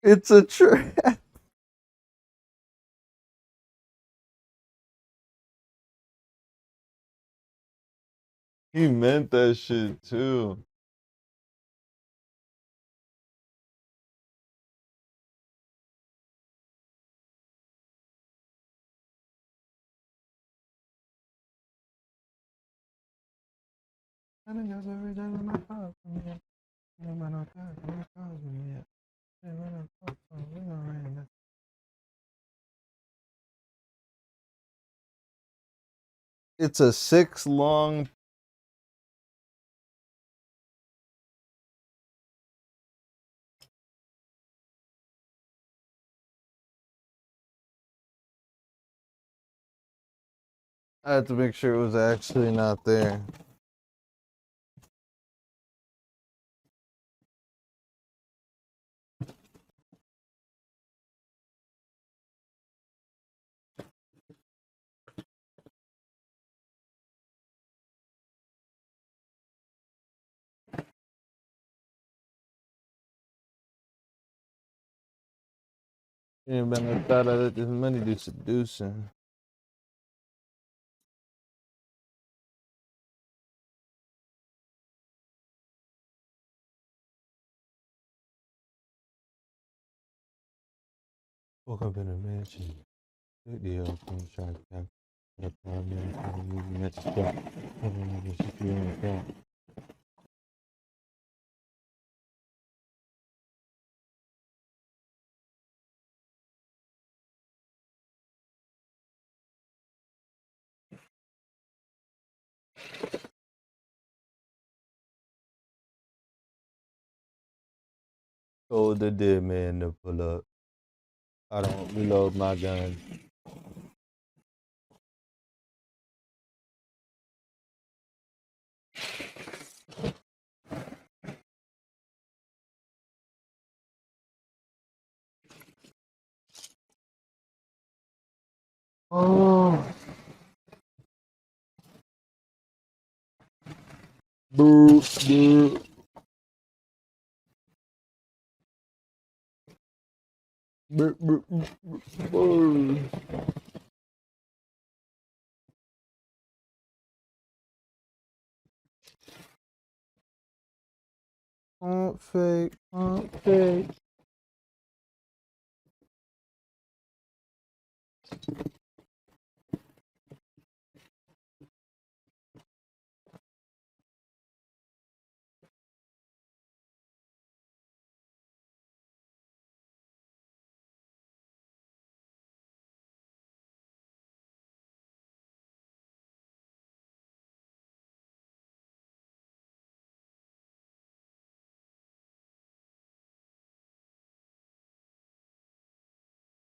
It's a trap. He meant that shit too. I think that's every day when I pop from here. No matter what, no cause me yet. Hey, when I pop from, we gonna rain that. It's a 6 long. I had to make sure it was actually not there. Yeah, man, I thought I let this money do seducing. Woke up in a mansion. Big deal. From shark cap. The prime minister using that spot. Everyone was secure in the car. Told the dead man to pull up. I don't reload my gun. Oh, boo, boo, boo, boo, boo, boo. Fake, fake.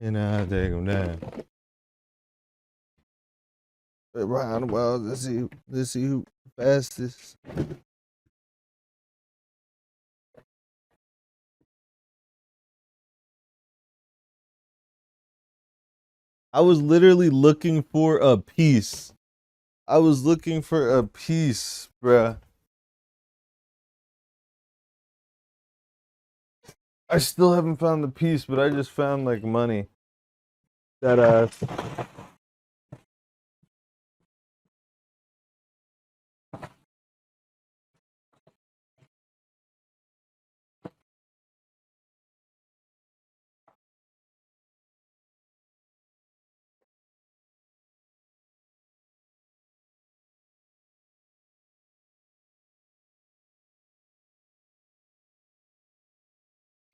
And I take him down. Around the world, let's see who fastest. I was literally looking for a piece. I was looking for a piece, bruh. I still haven't found the piece, but I just found like money. That if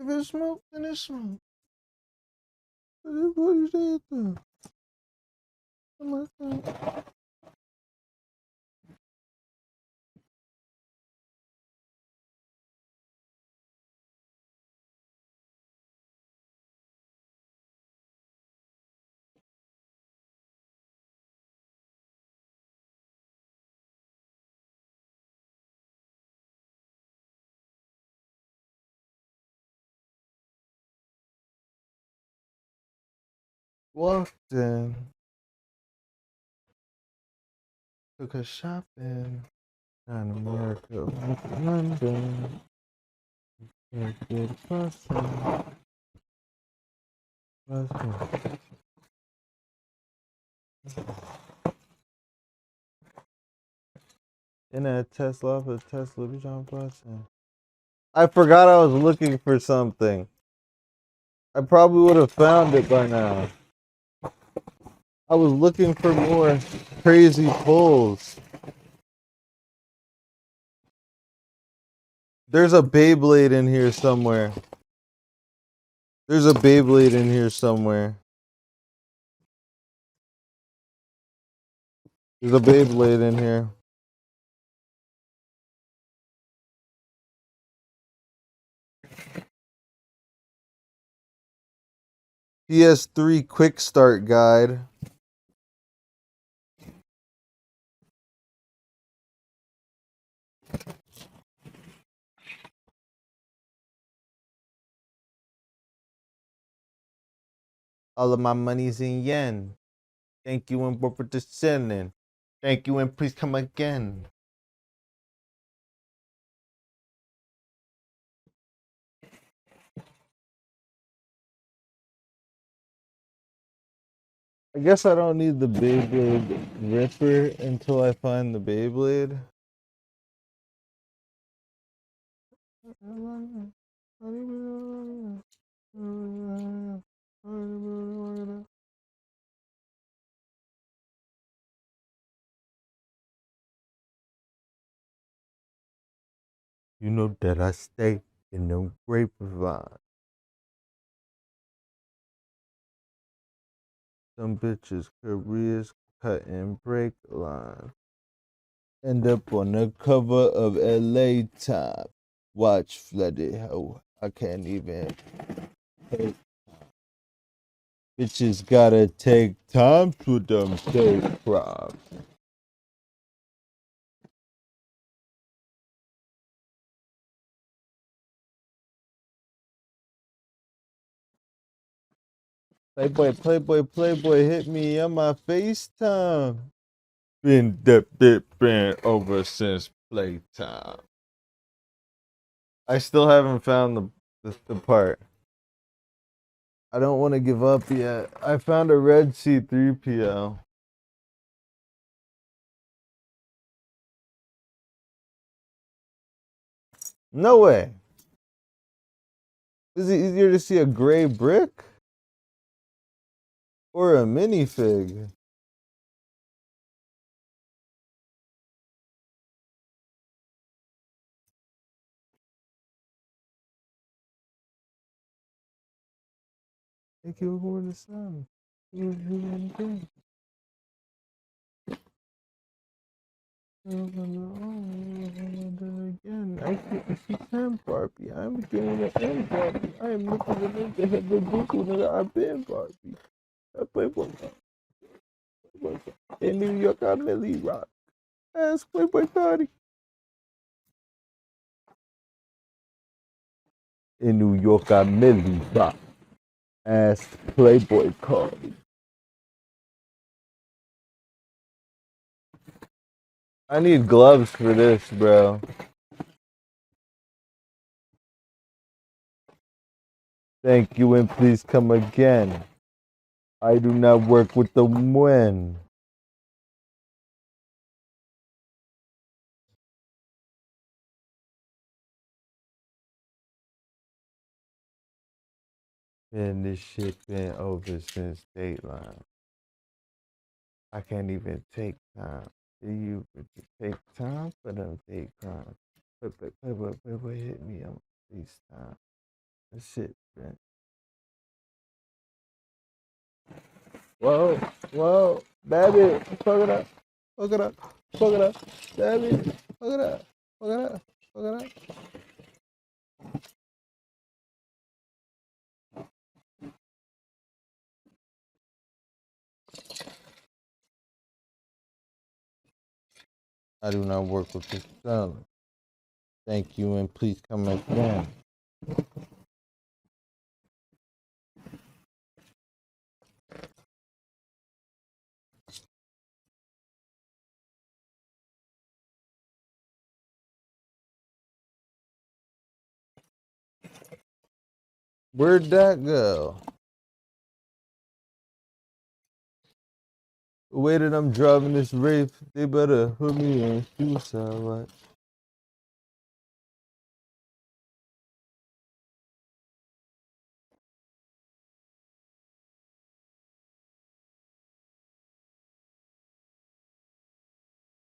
it's smoke, then it's smoke. What is that though? Oh my God. Walked in, took a shopping, down America, went to London, can't get bustin', bustin'. In a Tesla, off a Tesla, bitch, I'm bustin'. I forgot I was looking for something. I probably would have found it by now. I was looking for more crazy pulls. There's a Beyblade in here somewhere. There's a Beyblade in here somewhere. There's a Beyblade in here. PS3 Quick Start Guide. All of my money's in yen. Thank you and for the sending. Thank you and please come again. I guess I don't need the Beyblade Ripper until I find the Beyblade. You know that I stay in the grapevine. Some bitches' careers cutting brake lines. End up on the cover of LA Top. Watch flooded hoe. I can't even. Bitches gotta take time to them state props. Playboy, hit me on my FaceTime. Been over since playtime. I still haven't found the part. I don't want to give up yet. I found a red C3PO. No way. Is it easier to see a gray brick or a minifig? Thank you for the sun. Again. 1960 Barbie. I'm getting an M Barbie. I am looking to make the head of Google that I've been Barbie. I play in New York, I'm Millie Rock. Ask Playboy Cardi. In New York, I'm Millie Rock. Ask Playboy Cardi. I need gloves for this, bro. Thank you and please come again. I do not work with the when. Man, this shit been over since Dateline. I can't even take time. Do you take time for them date crimes? Playboy hit me on FaceTime. That shit, man. Whoa, baby, fuck it up, fuck it up, fuck it up, baby, fuck it up, fuck it up, fuck it up. I do not work with this seller. Thank you and please come again. Where'd that go? The way that I'm driving this Wraith, they better hook me in suicide watch.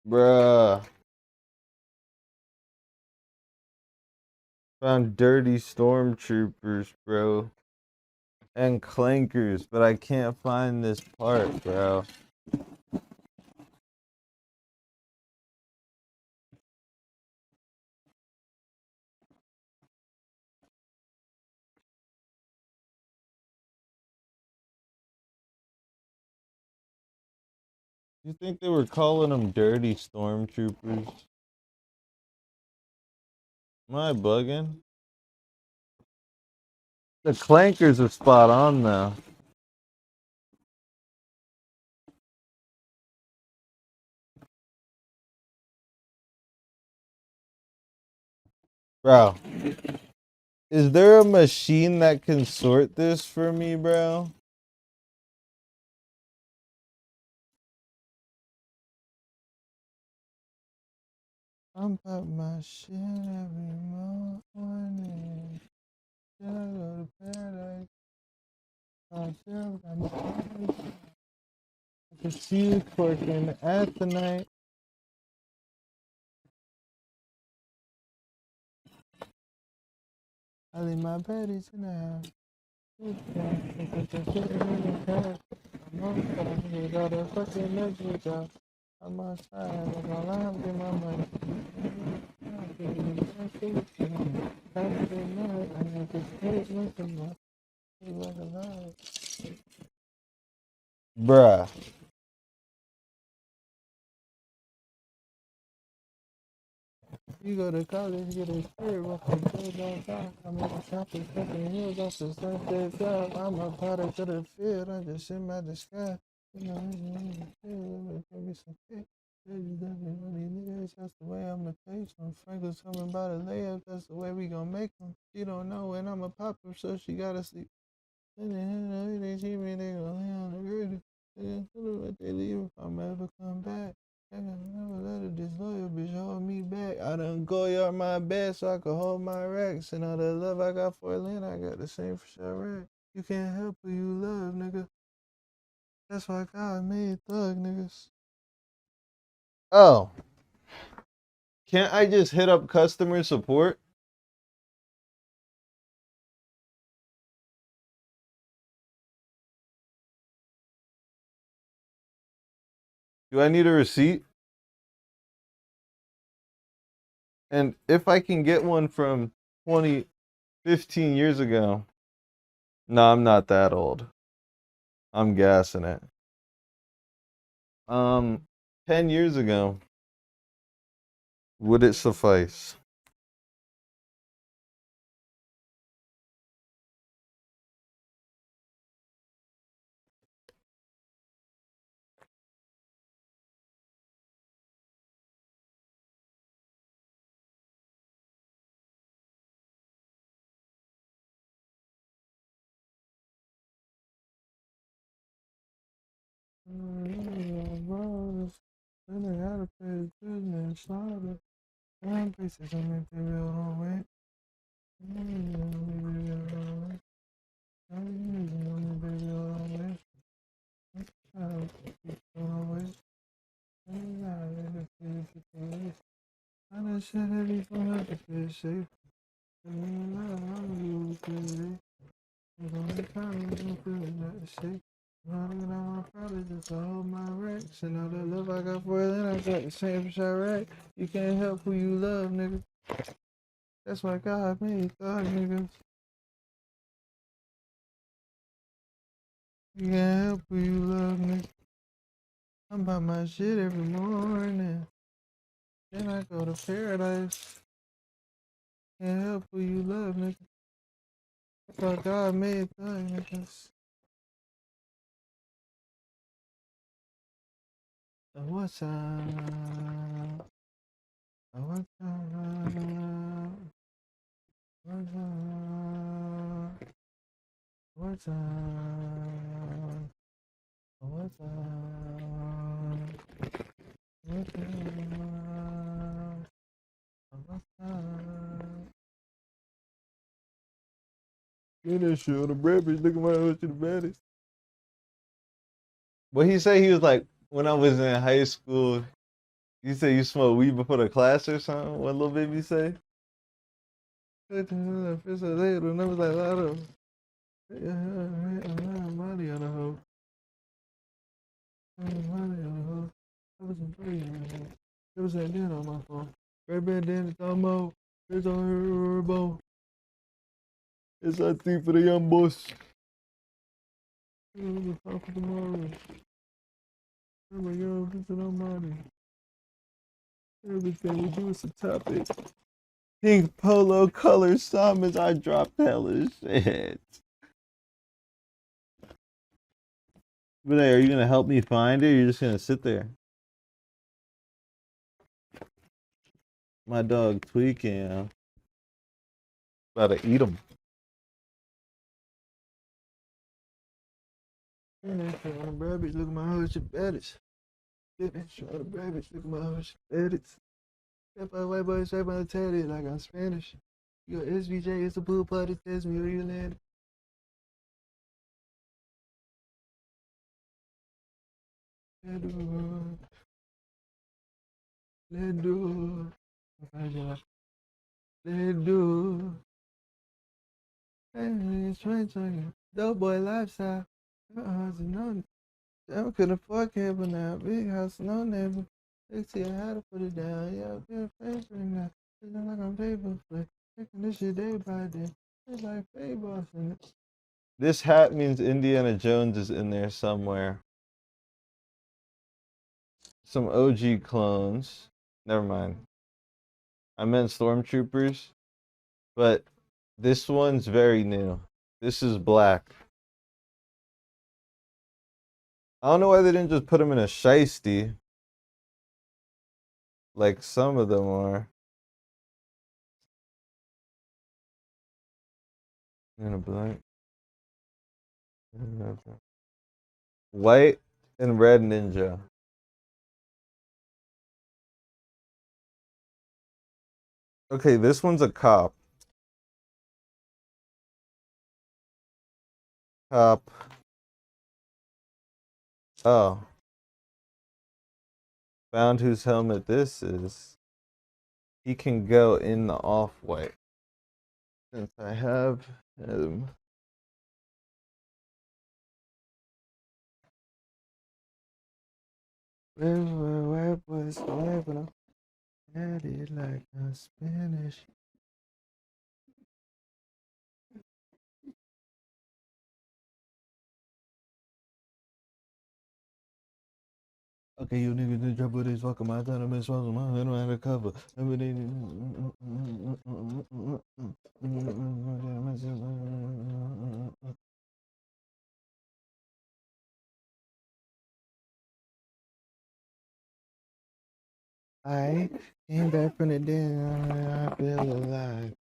Bruh. Found dirty stormtroopers, bro. And clankers, but I can't find this part, bro. You think they were calling them dirty stormtroopers? Am I bugging? The clankers are spot on though. Bro, is there a machine that can sort this for me, bro? I'm about my shit every morning. Then I go to paradise. I can see you twerking at the night. I leave my baddies in the house. I'm on side, I'm gonna get my money. Bruh. You go to college, get a spirit, walk from field on top. I'm in the tropics, fucking hills, off the sunset job. I'm a product of the field, I just sit by the sky. You know, give me some cake. That's the way I'ma taste them. Franklin's coming by the layup, that's the way we gon' make them. She don't know when I'ma pop her, so she gotta sleep. They see me, they gon' lay on the radio. What they leave if I'm ever come back. I can never let a disloyal bitch hold me back. I done go yard my bed so I can hold my racks. And all the love I got for Atlanta, I got the same for Chirac. You can't help who you love, nigga. That's why God made thug niggas. Oh, can't I just hit up customer support? Do I need a receipt? And if I can get one from 20, 15 years ago, no, I'm not that old. I'm gassing it. 10 years ago, would it suffice? And all the love I got for it, then I got the same shot right. You can't help who you love, nigga. That's why God made God, nigga. You can't help who you love, nigga. I'm about my shit every morning. Then I go to paradise. Can't help who you love, nigga. That's why God made God, niggas. So what's up? What's up? What's up? What's up? What's up? What's up? What's up? Get that shit on the breakfast. Look at my hood to the baddest. What he say? He was like, when I was in high school, you say you smoke weed before the class or something? What little baby say? Money on the hoe. Money on the hoe. I was in free on the hoe. It was that dinner on my phone. Red band dandy Tomo. It's on Herbo. It's a thief for the young boss. We'll talk tomorrow. Remember, yo, this is no money. Everything we do is a topic. Pink polo color summons. I dropped hella shit. But hey, are you gonna help me find it? Or you're just gonna sit there? My dog tweaking. You know? About to eat him. Look at my hood, shit baddest. Look at my hood, shit baddest. If I white boy straight by the tatted like I'm Spanish. Yo, SVJ, it's a pool party, test me where you land. Let's do. Hey, it's trying. Dope boy lifestyle. I couldn't afford cable now. Big house, no neighbor. They see how to put it down. Yeah, I've been face right now. It's not like I'm paper play. Taking this shit day by day. It's like fake boss in it. This hat means Indiana Jones is in there somewhere. Some OG clones. Never mind. I meant stormtroopers. But this one's very new. This is black. I don't know why they didn't just put him in a shiesty. Like some of them are. In a black. White and red ninja. Okay, this one's a cop. Cop. Oh. Found whose helmet this is. He can go in the off-white. Since I have him. At it like a Spanish. Okay, you niggas in trouble. This fucking my time to miss one. I don't have to cover. I came back from the dead. I feel alive.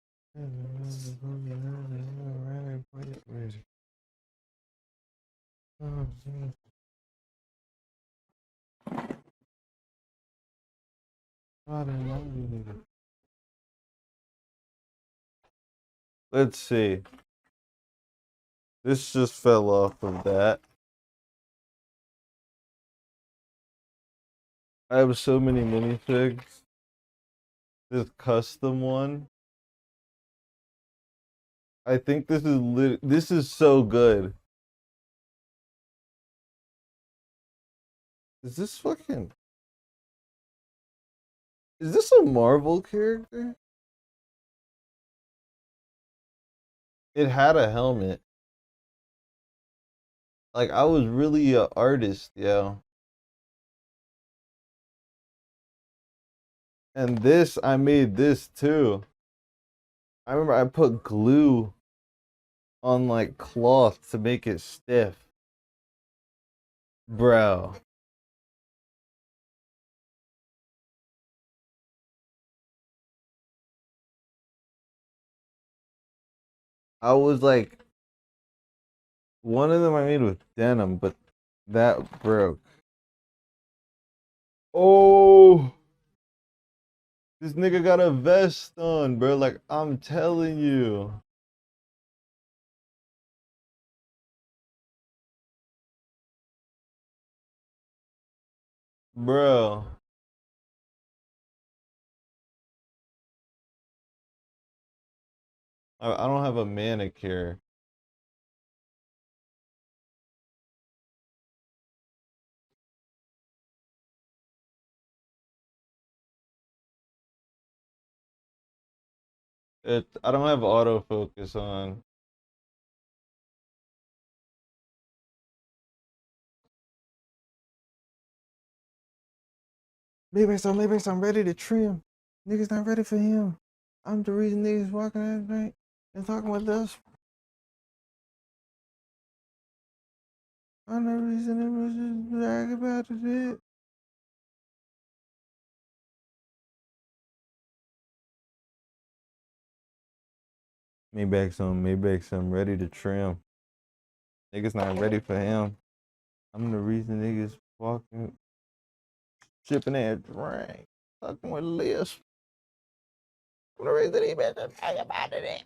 Let's see. This just fell off of that. I have so many minifigs. This custom one. I think this is this is so good. Is this fucking... Is this a Marvel character? It had a helmet. Like, I was really an artist, yo. And this, I made this too. I remember I put glue on like cloth to make it stiff. Bro. I was like, one of them I made with denim, but that broke. Oh, this nigga got a vest on, bro. Like, I'm telling you. Bro. I don't have a manicure. I don't have autofocus on. Maybe I'm ready to trim. Niggas not ready for him. I'm the reason niggas walking at night and talking with us. I'm the reason it was just brag about the shit. Maybach's I'm ready to trim. Niggas not ready for him. I'm the reason niggas walking, shipping that drink, talking with Liz. I'm the reason he been talking about it.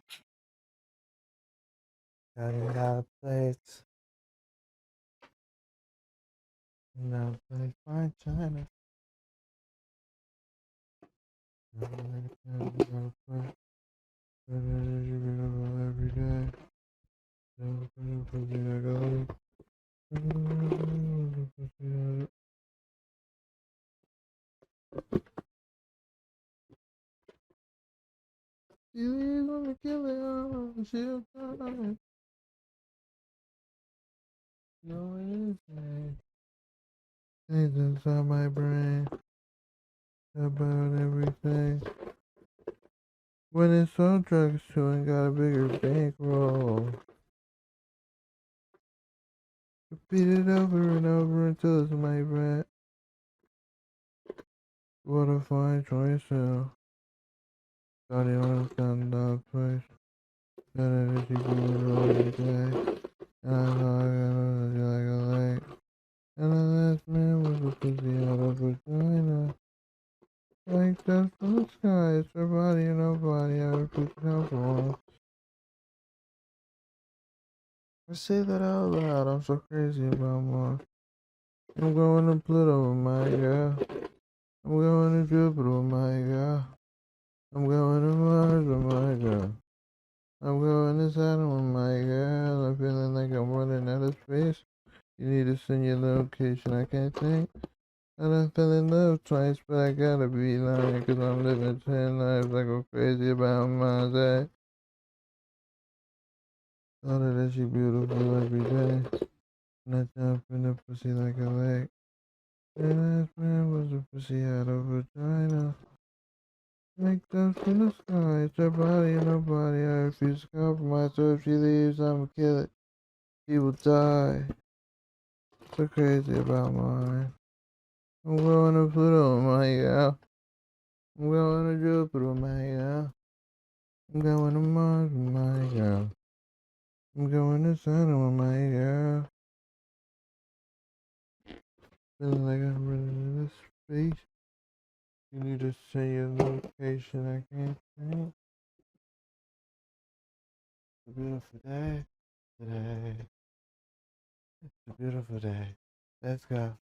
Got it out plates. Now play fine China. Every day. You gonna kill it, she'll die. No anything. Things inside my brain about everything. When it's on drugs too and got a bigger bankroll. Repeat it over and over until it's my breath. What a fine choice, so. Thought he was done dog twice. Got energy going all the day. And I thought I got energy like a lake. And the last man was a pussy out of vagina. Like dust from the sky, it's her body and nobody ever puts no wrong. I say that out loud, I'm so crazy about more. I'm going to Pluto with my girl. I'm going to Jupiter with my girl. I'm going to Mars with my girl. I'm going to Saturn with my girl. I'm feeling like I'm running out of space. You need to send your location, I can't think. I done fell in love twice, but I gotta be lying, cause I'm living 10 lives. I go crazy about my day. Thought that she beautiful every day. And I jump in the pussy like a lake. And last man was a pussy out of vagina. Make them from the sky, it's her body and her body. I refuse to compromise, so if she leaves, I'ma kill it. She will die. So crazy about mine. I'm going to Pluto, my gal. I'm going to Jupiter, my gal. I'm going to Mars with my girl. I'm going to Saturn with my girl. Feeling like I'm running into space. You need to say your location, I can't think. It's a beautiful day today. It's a beautiful day. Let's go.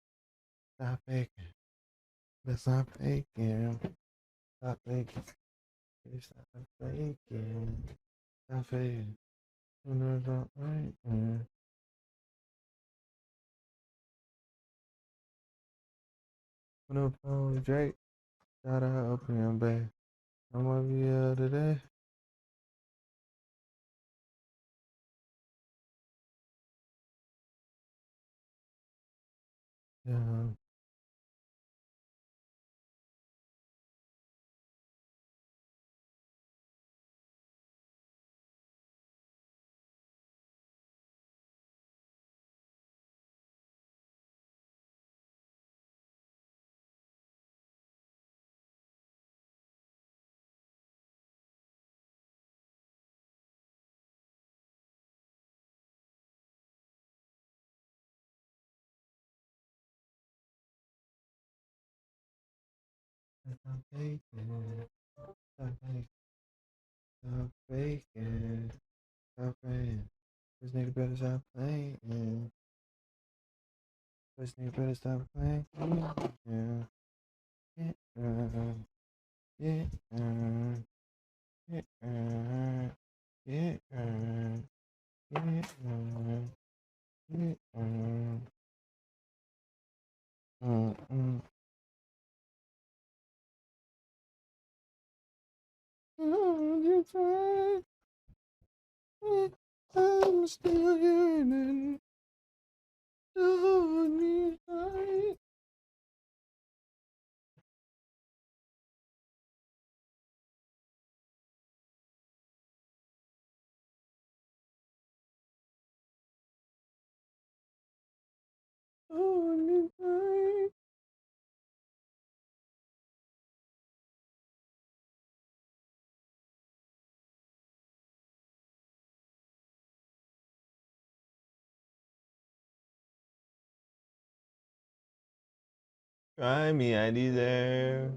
Stop faking. Let's stop faking. Stop faking. Please stop faking. Stop faking. No, stop faking. When I'm on Drake, shout out Opium Bay. I'm over here today. Yeah. Stop faking. Stop faking. Stop faking. Stop playing. This nigga better stop playing. This nigga better stop playing. Yeah. Yeah. Yeah. Yeah. Yeah. Yeah. Yeah. You try. I'm still yearning. Hold me tight. Hold me tight. Try me, I deserve.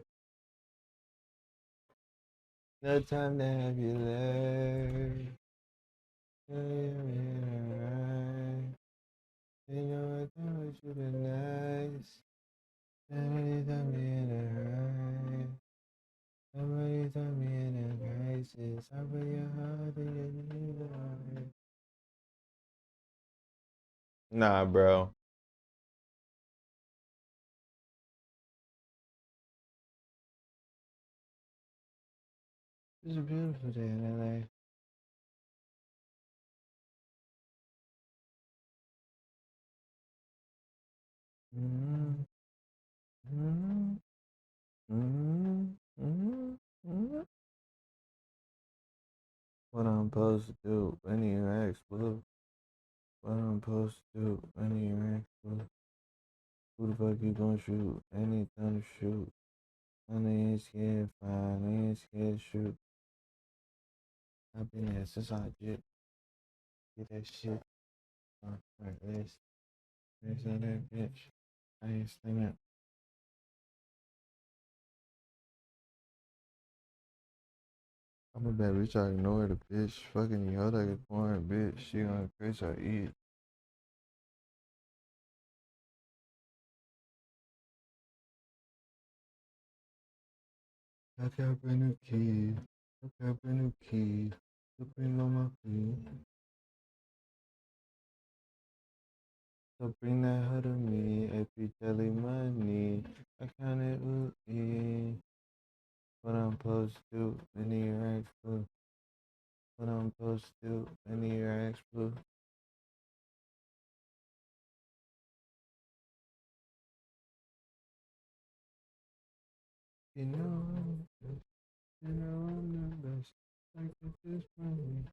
No time to have you there. You know I thought you been nice. Somebody told me in a hurry. Somebody told me in a crisis. I put your heart in your knees. Nah, bro. It's a beautiful day in LA. Mm-hmm. Mm-hmm. Mm-hmm. Mm-hmm. Mm-hmm. What I'm supposed to do when you ask, blue? What I'm supposed to do when you ask, blue? Who the fuck you gonna shoot? Anything to shoot. And they ain't scared, fine. They ain't scared, shoot. I've been there since I did. Get that shit on my list. There's that bitch. I ain't singing. I'm a bad bitch, I ignore the bitch. Fucking you, like a foreign bitch. She gonna crash, I eat. I got a brand new key. I got a brand new key. Put on my feet. So bring that hoe to me, AP jelly money. I count it ooh, what I'm supposed to do, any racks blue. What I'm supposed to do, any racks blue. You know I'm the best, you know I'm the best. I get this money.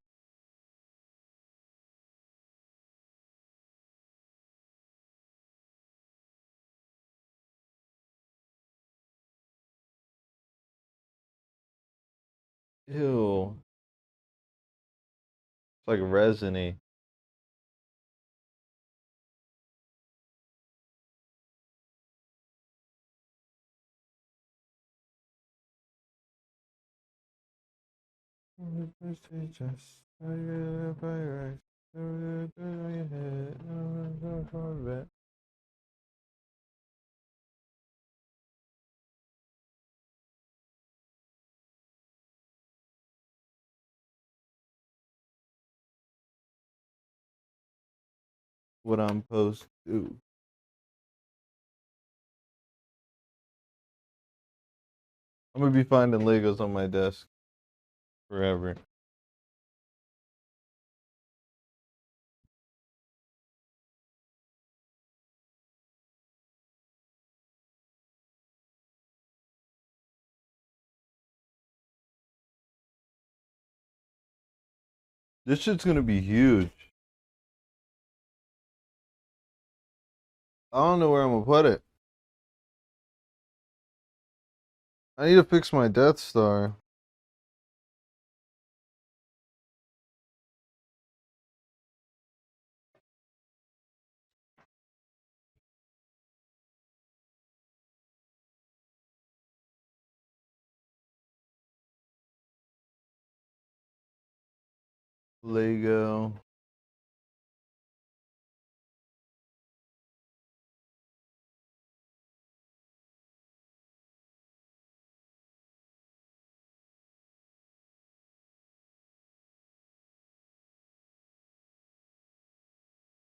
Ew. It's like resiny. Just I get a fire ice. What I'm supposed to do. I'm gonna be finding Legos on my desk forever. This shit's gonna be huge. I don't know where I'm gonna put it. I need to fix my Death Star. Lego.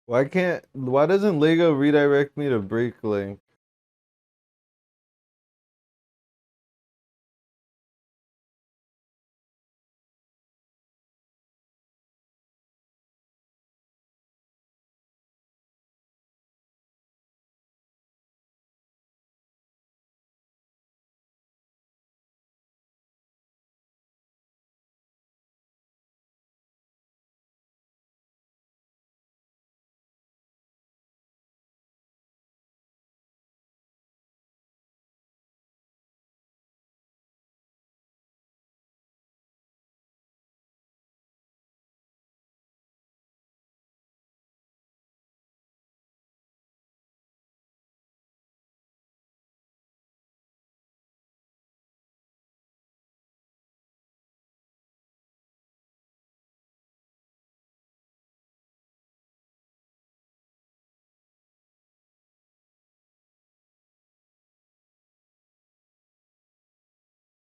Why doesn't Lego redirect me to Breaklink?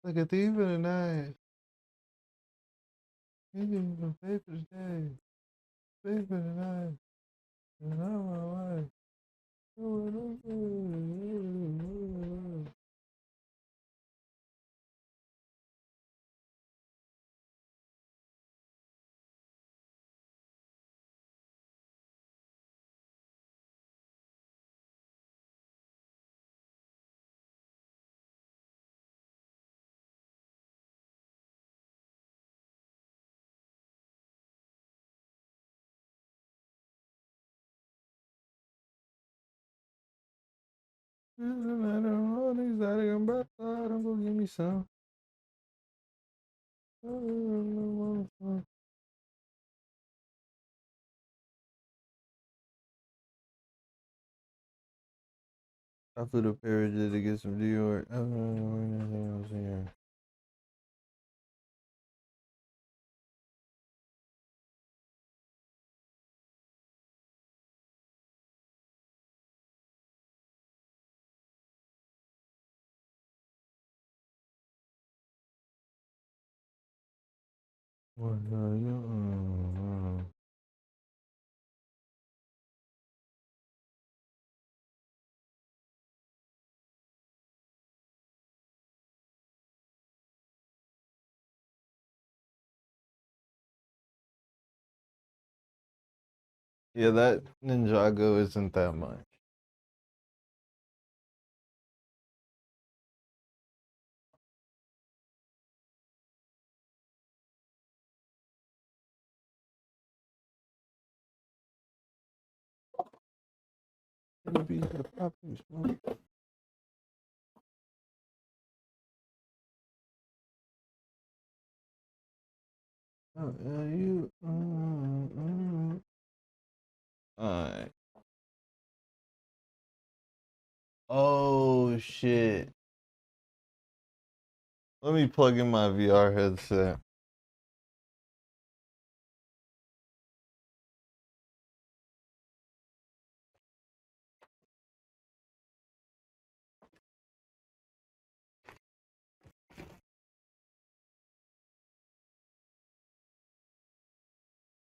Like a thief in the night. You need some paper today. Thief in the night. And I'm my wife. I'm gonna give me some. I flew to Paris to get some New York. I don't know anything else here. What are you? Yeah, that Ninjago isn't that much. It'll be the properties, man. You. Alright. Oh shit. Let me plug in my VR headset.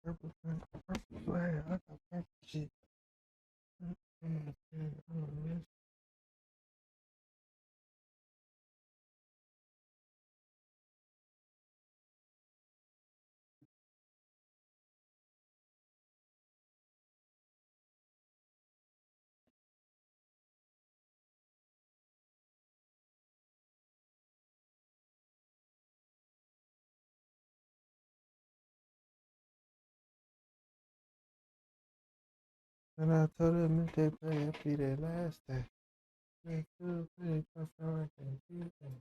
Purple flag. I got purple shit. And I told them if they play, it'll be their last day. They could play, I feel like they beat them.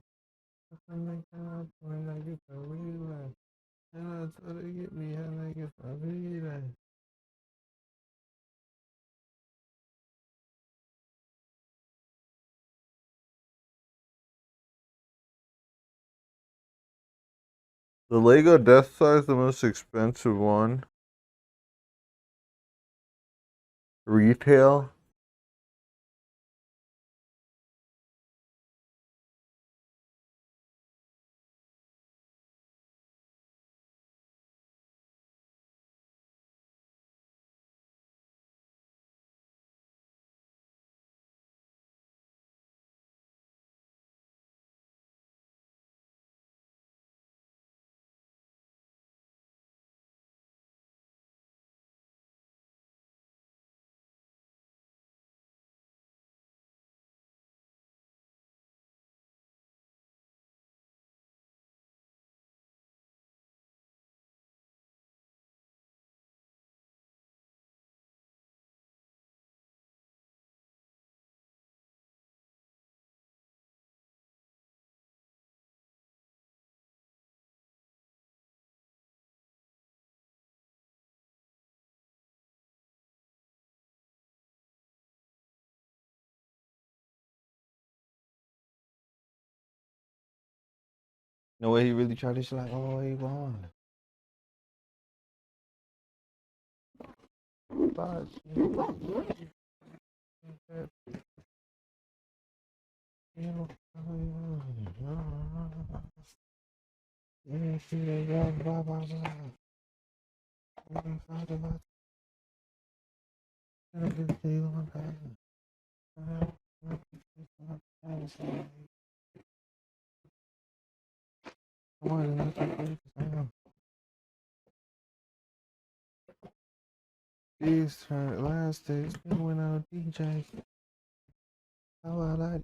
If I make that up, when I get the real. And I told her to get me, and I get my real. The Lego Death Star is the most expensive one. Retail. No way he really tried this shit like, oh, he won. But, blah, blah, blah. These last days, been went out DJ. How I like.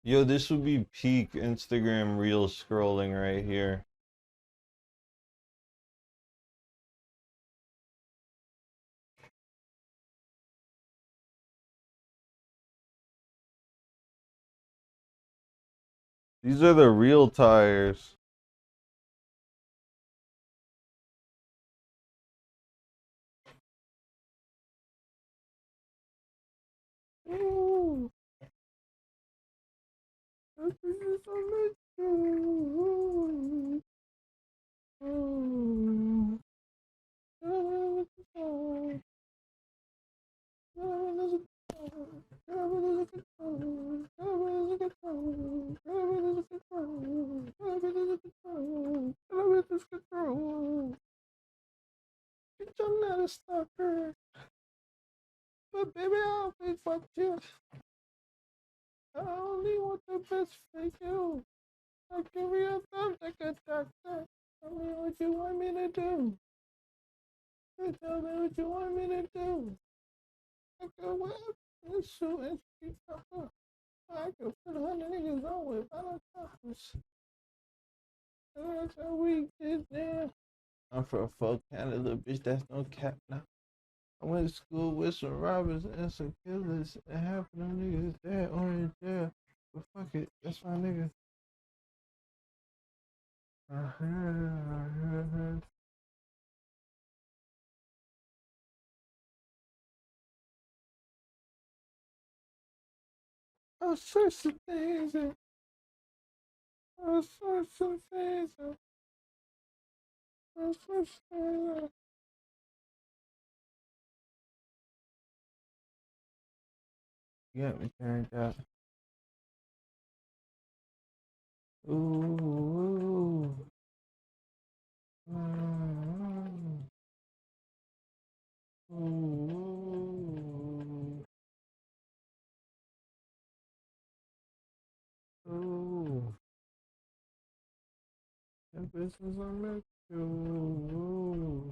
Yo, this would be peak Instagram reel scrolling right here. These are the real tires. Ooh. This is so much. Ooh. Ooh. I'm not a stalker, but baby, I'll be fucked you. I only want the best for you. I'll give you a thumb like a doctor. Tell me what you want me to do. Tell me what you want me to do. I can whip and shoot and keep up. I can put 100 niggas on with bottle toppers. That's how we get there. I'm from folk Canada, bitch. That's no cap now. I went to school with some robbers and some killers, and half of them niggas dead or in jail. But fuck it, that's my nigga. All sorts of things, all sorts of things, all sorts of things. You got me turned out. Ooh, ooh, ooh, ooh, ooh. That bitch was on that. Ooh.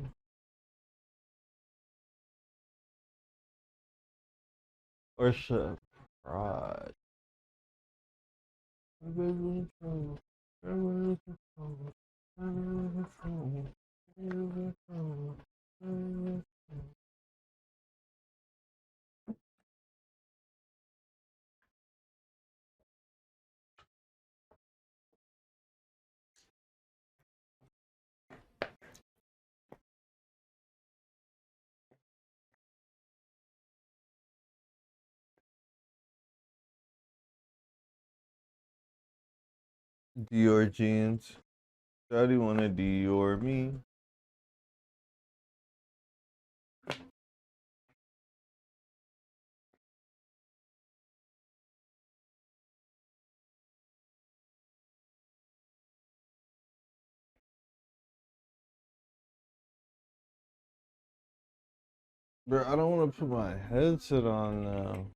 Or should pride. That bitch was in trouble. That bitch was in trouble. That bitch was in trouble. That bitch was in trouble. That bitch was in trouble. Dior jeans. Daddy wanna Dior me. Bro, I don't wanna put my headset on now.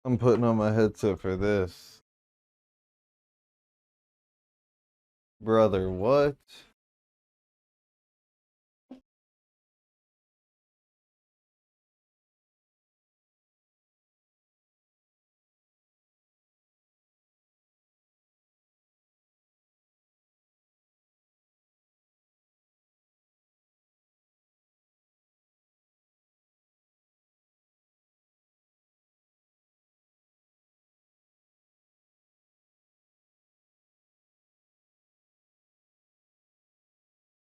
I'm putting on my headset for this. Brother, what?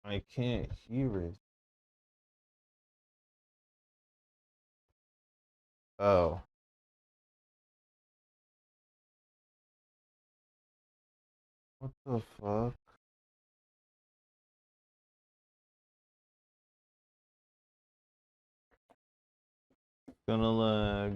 I can't hear it. Oh. What the fuck? Gonna lag.